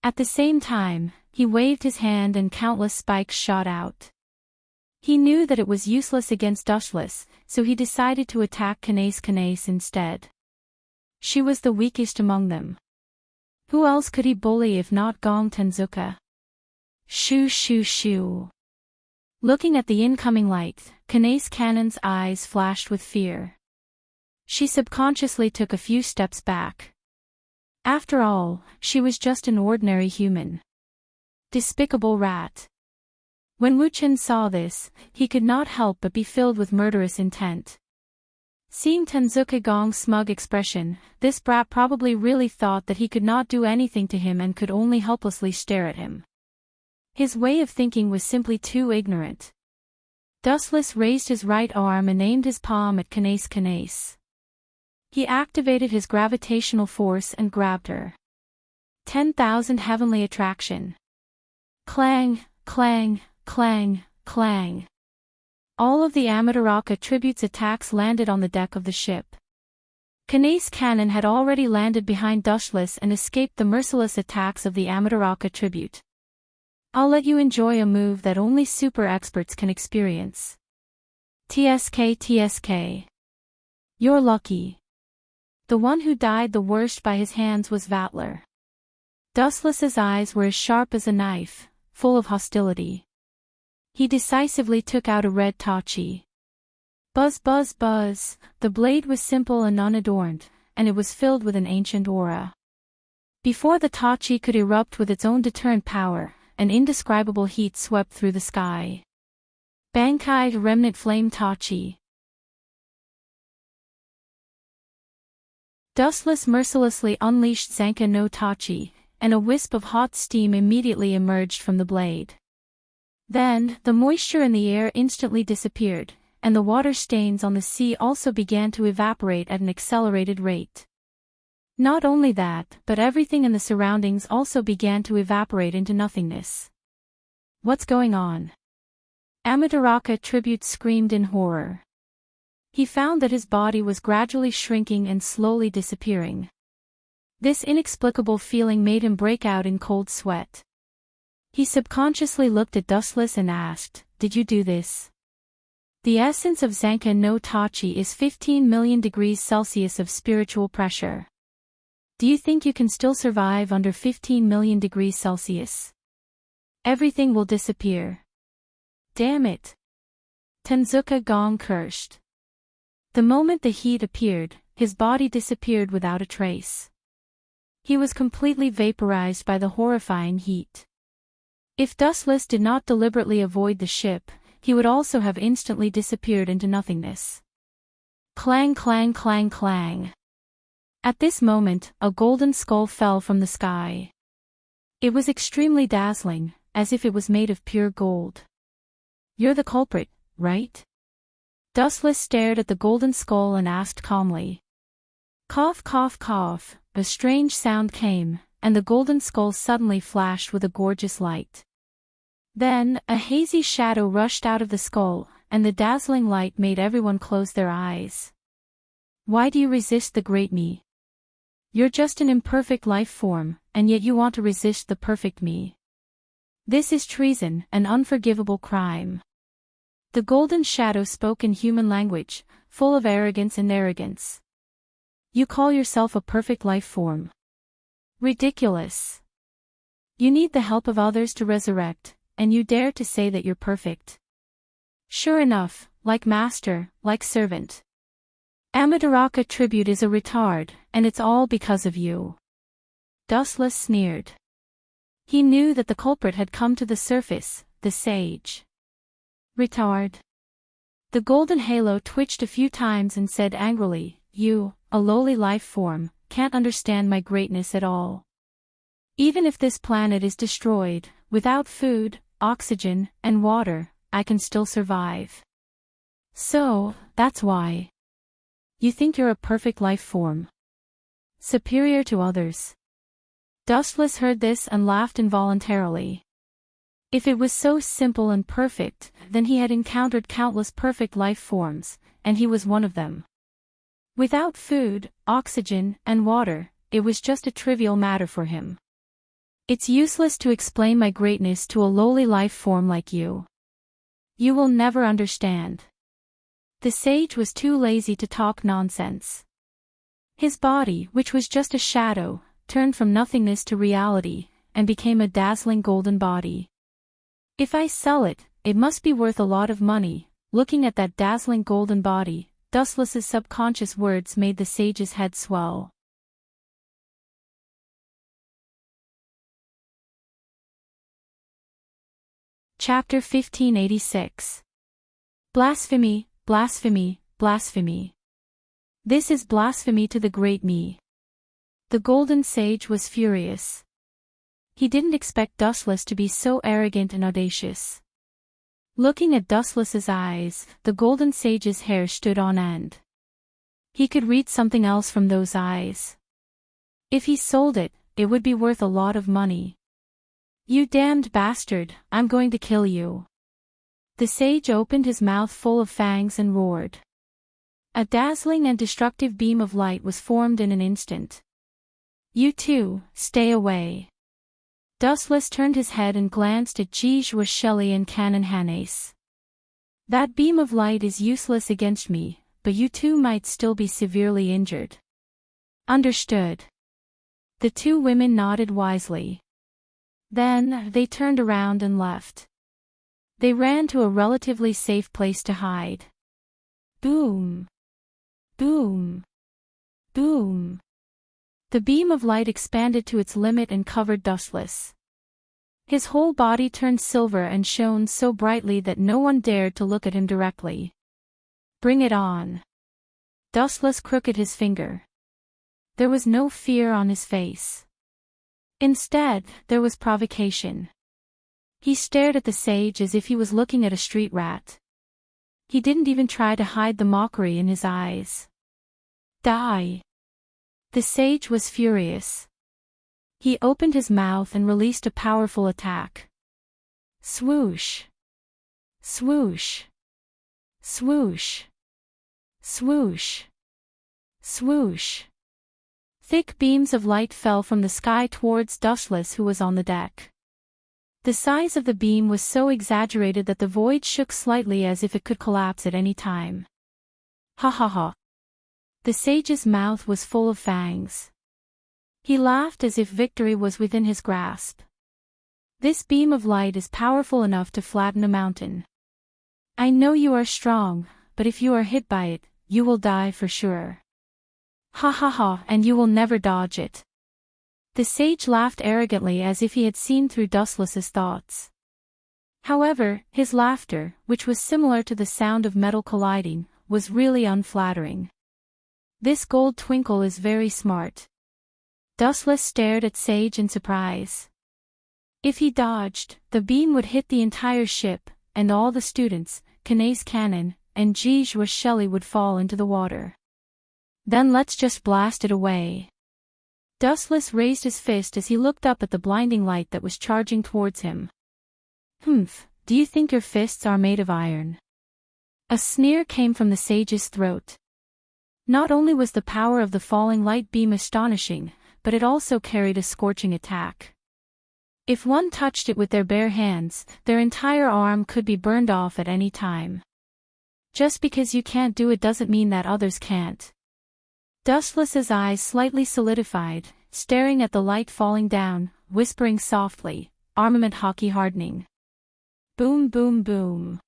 At the same time, he waved his hand and countless spikes shot out. He knew that it was useless against Dustless, so he decided to attack Kanase instead. She was the weakest among them. Who else could he bully if not Gong Tenzuka? Shoo shoo shoo. Looking at the incoming light, Kanase Cannon's eyes flashed with fear. She subconsciously took a few steps back. After all, she was just an ordinary human. Despicable rat. When Wu Qin saw this, he could not help but be filled with murderous intent. Seeing Tenzuka Gong's smug expression, this brat probably really thought that he could not do anything to him and could only helplessly stare at him. His way of thinking was simply too ignorant. Dustless raised his right arm and aimed his palm at Kanace. He activated his gravitational force and grabbed her. 10,000 heavenly attraction. Clang, clang, clang, clang. All of the Amaterasu tributes attacks landed on the deck of the ship. Kanace cannon had already landed behind Dustless and escaped the merciless attacks of the Amaterasu tribute. I'll let you enjoy a move that only super experts can experience. TSK. You're lucky. The one who died the worst by his hands was Vatler. Dustless's eyes were as sharp as a knife, full of hostility. He decisively took out a red tachi. Buzz buzz buzz, the blade was simple and unadorned, and it was filled with an ancient aura. Before the tachi could erupt with its own deterrent power, an indescribable heat swept through the sky. Bankai Remnant Flame Tachi. Dustless mercilessly unleashed Zanka no Tachi, and a wisp of hot steam immediately emerged from the blade. Then, the moisture in the air instantly disappeared, and the water stains on the sea also began to evaporate at an accelerated rate. Not only that, but everything in the surroundings also began to evaporate into nothingness. What's going on? Amaterasu tribute screamed in horror. He found that his body was gradually shrinking and slowly disappearing. This inexplicable feeling made him break out in cold sweat. He subconsciously looked at Dustless and asked, "Did you do this?" The essence of Zanka no Tachi is 15 million degrees Celsius of spiritual pressure. Do you think you can still survive under 15 million degrees Celsius? Everything will disappear. Damn it! Tenzuka Gong cursed. The moment the heat appeared, his body disappeared without a trace. He was completely vaporized by the horrifying heat. If Dustless did not deliberately avoid the ship, he would also have instantly disappeared into nothingness. Clang clang clang clang. At this moment, a golden skull fell from the sky. It was extremely dazzling, as if it was made of pure gold. You're the culprit, right? Dustless stared at the golden skull and asked calmly. Cough cough cough, a strange sound came, and the golden skull suddenly flashed with a gorgeous light. Then, a hazy shadow rushed out of the skull, and the dazzling light made everyone close their eyes. Why do you resist the great me? You're just an imperfect life form, and yet you want to resist the perfect me. This is treason, an unforgivable crime. The golden shadow spoke in human language, full of arrogance and arrogance. You call yourself a perfect life form. Ridiculous. You need the help of others to resurrect, and you dare to say that you're perfect. Sure enough, like master, like servant. Amaterasu tribute is a retard, and it's all because of you. Dustless sneered. He knew that the culprit had come to the surface, the sage. Retard. The golden halo twitched a few times and said angrily, "You, a lowly life form, can't understand my greatness at all. Even if this planet is destroyed, without food, oxygen, and water, I can still survive. So, that's why. You think you're a perfect life form. Superior to others." Dustless heard this and laughed involuntarily. If it was so simple and perfect, then he had encountered countless perfect life forms, and he was one of them. Without food, oxygen, and water, it was just a trivial matter for him. It's useless to explain my greatness to a lowly life form like you. You will never understand. The sage was too lazy to talk nonsense. His body, which was just a shadow, turned from nothingness to reality, and became a dazzling golden body. If I sell it, it must be worth a lot of money. Looking at that dazzling golden body, Dustless's subconscious words made the sage's head swell. Chapter 1586. Blasphemy, blasphemy, blasphemy. This is blasphemy to the great me. The golden sage was furious. He didn't expect Dustless to be so arrogant and audacious. Looking at Dustless's eyes, the golden sage's hair stood on end. He could read something else from those eyes. If he sold it, it would be worth a lot of money. You damned bastard, I'm going to kill you. The sage opened his mouth full of fangs and roared. A dazzling and destructive beam of light was formed in an instant. You two, stay away. Dustless turned his head and glanced at Jijwa Shelley and Canon Hanace. That beam of light is useless against me, but you two might still be severely injured. Understood. The two women nodded wisely. Then, they turned around and left. They ran to a relatively safe place to hide. Boom. Boom. Boom. The beam of light expanded to its limit and covered Dustless. His whole body turned silver and shone so brightly that no one dared to look at him directly. Bring it on. Dustless crooked his finger. There was no fear on his face. Instead, there was provocation. He stared at the sage as if he was looking at a street rat. He didn't even try to hide the mockery in his eyes. Die! The sage was furious. He opened his mouth and released a powerful attack. Swoosh! Swoosh! Swoosh! Swoosh! Swoosh! Thick beams of light fell from the sky towards Dustless, who was on the deck. The size of the beam was so exaggerated that the void shook slightly as if it could collapse at any time. Ha ha ha. The sage's mouth was full of fangs. He laughed as if victory was within his grasp. This beam of light is powerful enough to flatten a mountain. I know you are strong, but if you are hit by it, you will die for sure. Ha ha ha, and you will never dodge it. The sage laughed arrogantly as if he had seen through Dustless's thoughts. However, his laughter, which was similar to the sound of metal colliding, was really unflattering. This gold twinkle is very smart. Dustless stared at Sage in surprise. If he dodged, the beam would hit the entire ship, and all the students, Kanae's Cannon, and Jijwa Shelley would fall into the water. Then let's just blast it away. Dustless raised his fist as he looked up at the blinding light that was charging towards him. Humph, do you think your fists are made of iron? A sneer came from the sage's throat. Not only was the power of the falling light beam astonishing, but it also carried a scorching attack. If one touched it with their bare hands, their entire arm could be burned off at any time. Just because you can't do it doesn't mean that others can't. Dustless's eyes slightly solidified, staring at the light falling down, whispering softly, armament hockey hardening. Boom boom boom.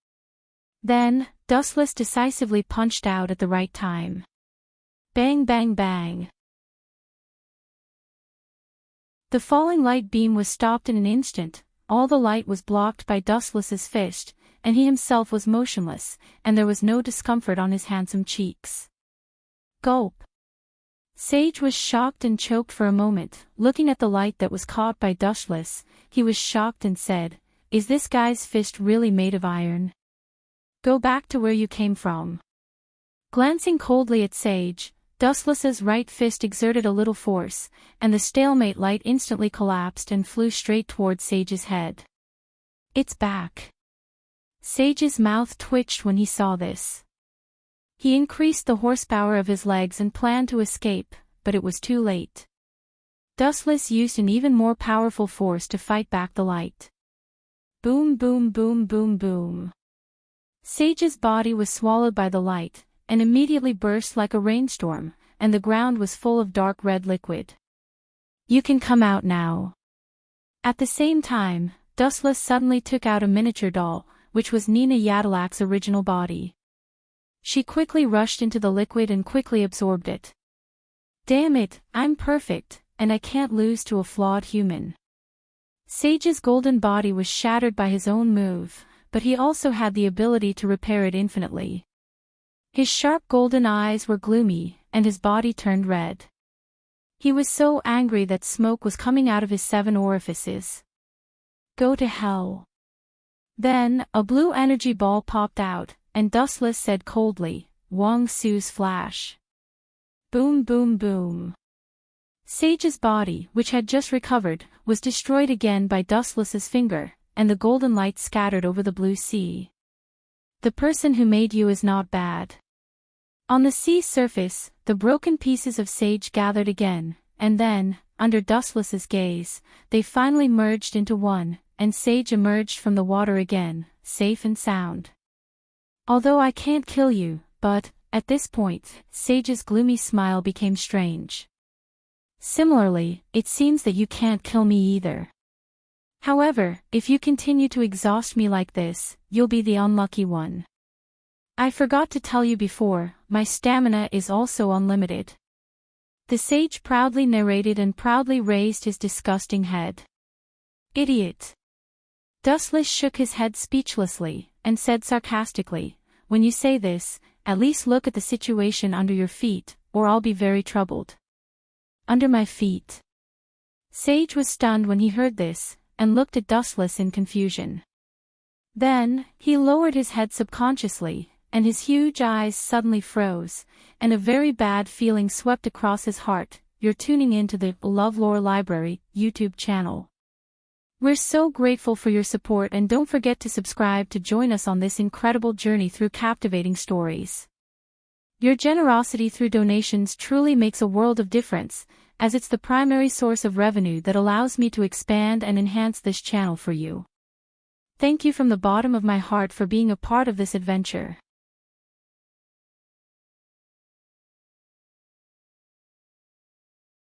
Then, Dustless decisively punched out at the right time. Bang bang bang. The falling light beam was stopped in an instant, all the light was blocked by Dustless's fist, and he himself was motionless, and there was no discomfort on his handsome cheeks. Gulp. Sage was shocked and choked for a moment, looking at the light that was caught by Dustless. He was shocked and said, "Is this guy's fist really made of iron? Go back to where you came from." Glancing coldly at Sage, Dustless's right fist exerted a little force, and the stalemate light instantly collapsed and flew straight towards Sage's head. It's back. Sage's mouth twitched when he saw this. He increased the horsepower of his legs and planned to escape, but it was too late. Dustless used an even more powerful force to fight back the light. Boom boom boom boom boom. Sage's body was swallowed by the light, and immediately burst like a rainstorm, and the ground was full of dark red liquid. You can come out now. At the same time, Dustless suddenly took out a miniature doll, which was Nina Yadalak's original body. She quickly rushed into the liquid and quickly absorbed it. Damn it, I'm perfect, and I can't lose to a flawed human. Sage's golden body was shattered by his own move, but he also had the ability to repair it infinitely. His sharp golden eyes were gloomy, and his body turned red. He was so angry that smoke was coming out of his 7 orifices. Go to hell. Then, a blue energy ball popped out, and Dustless said coldly, Wang Su's flash. Boom boom boom. Sage's body, which had just recovered, was destroyed again by Dustless's finger, and the golden light scattered over the blue sea. The person who made you is not bad. On the sea surface, the broken pieces of Sage gathered again, and then, under Dustless's gaze, they finally merged into one, and Sage emerged from the water again, safe and sound. Although I can't kill you, but, at this point, Sage's gloomy smile became strange. Similarly, it seems that you can't kill me either. However, if you continue to exhaust me like this, you'll be the unlucky one. I forgot to tell you before, my stamina is also unlimited. The sage proudly narrated and proudly raised his disgusting head. Idiot. Dustless shook his head speechlessly, and said sarcastically, when you say this, at least look at the situation under your feet, or I'll be very troubled. Under my feet. Sage was stunned when he heard this, and looked at Dustless in confusion. Then, he lowered his head subconsciously, and his huge eyes suddenly froze, and a very bad feeling swept across his heart. You're tuning in to the LoveLore Library YouTube channel. We're so grateful for your support, and don't forget to subscribe to join us on this incredible journey through captivating stories. Your generosity through donations truly makes a world of difference, as it's the primary source of revenue that allows me to expand and enhance this channel for you. Thank you from the bottom of my heart for being a part of this adventure.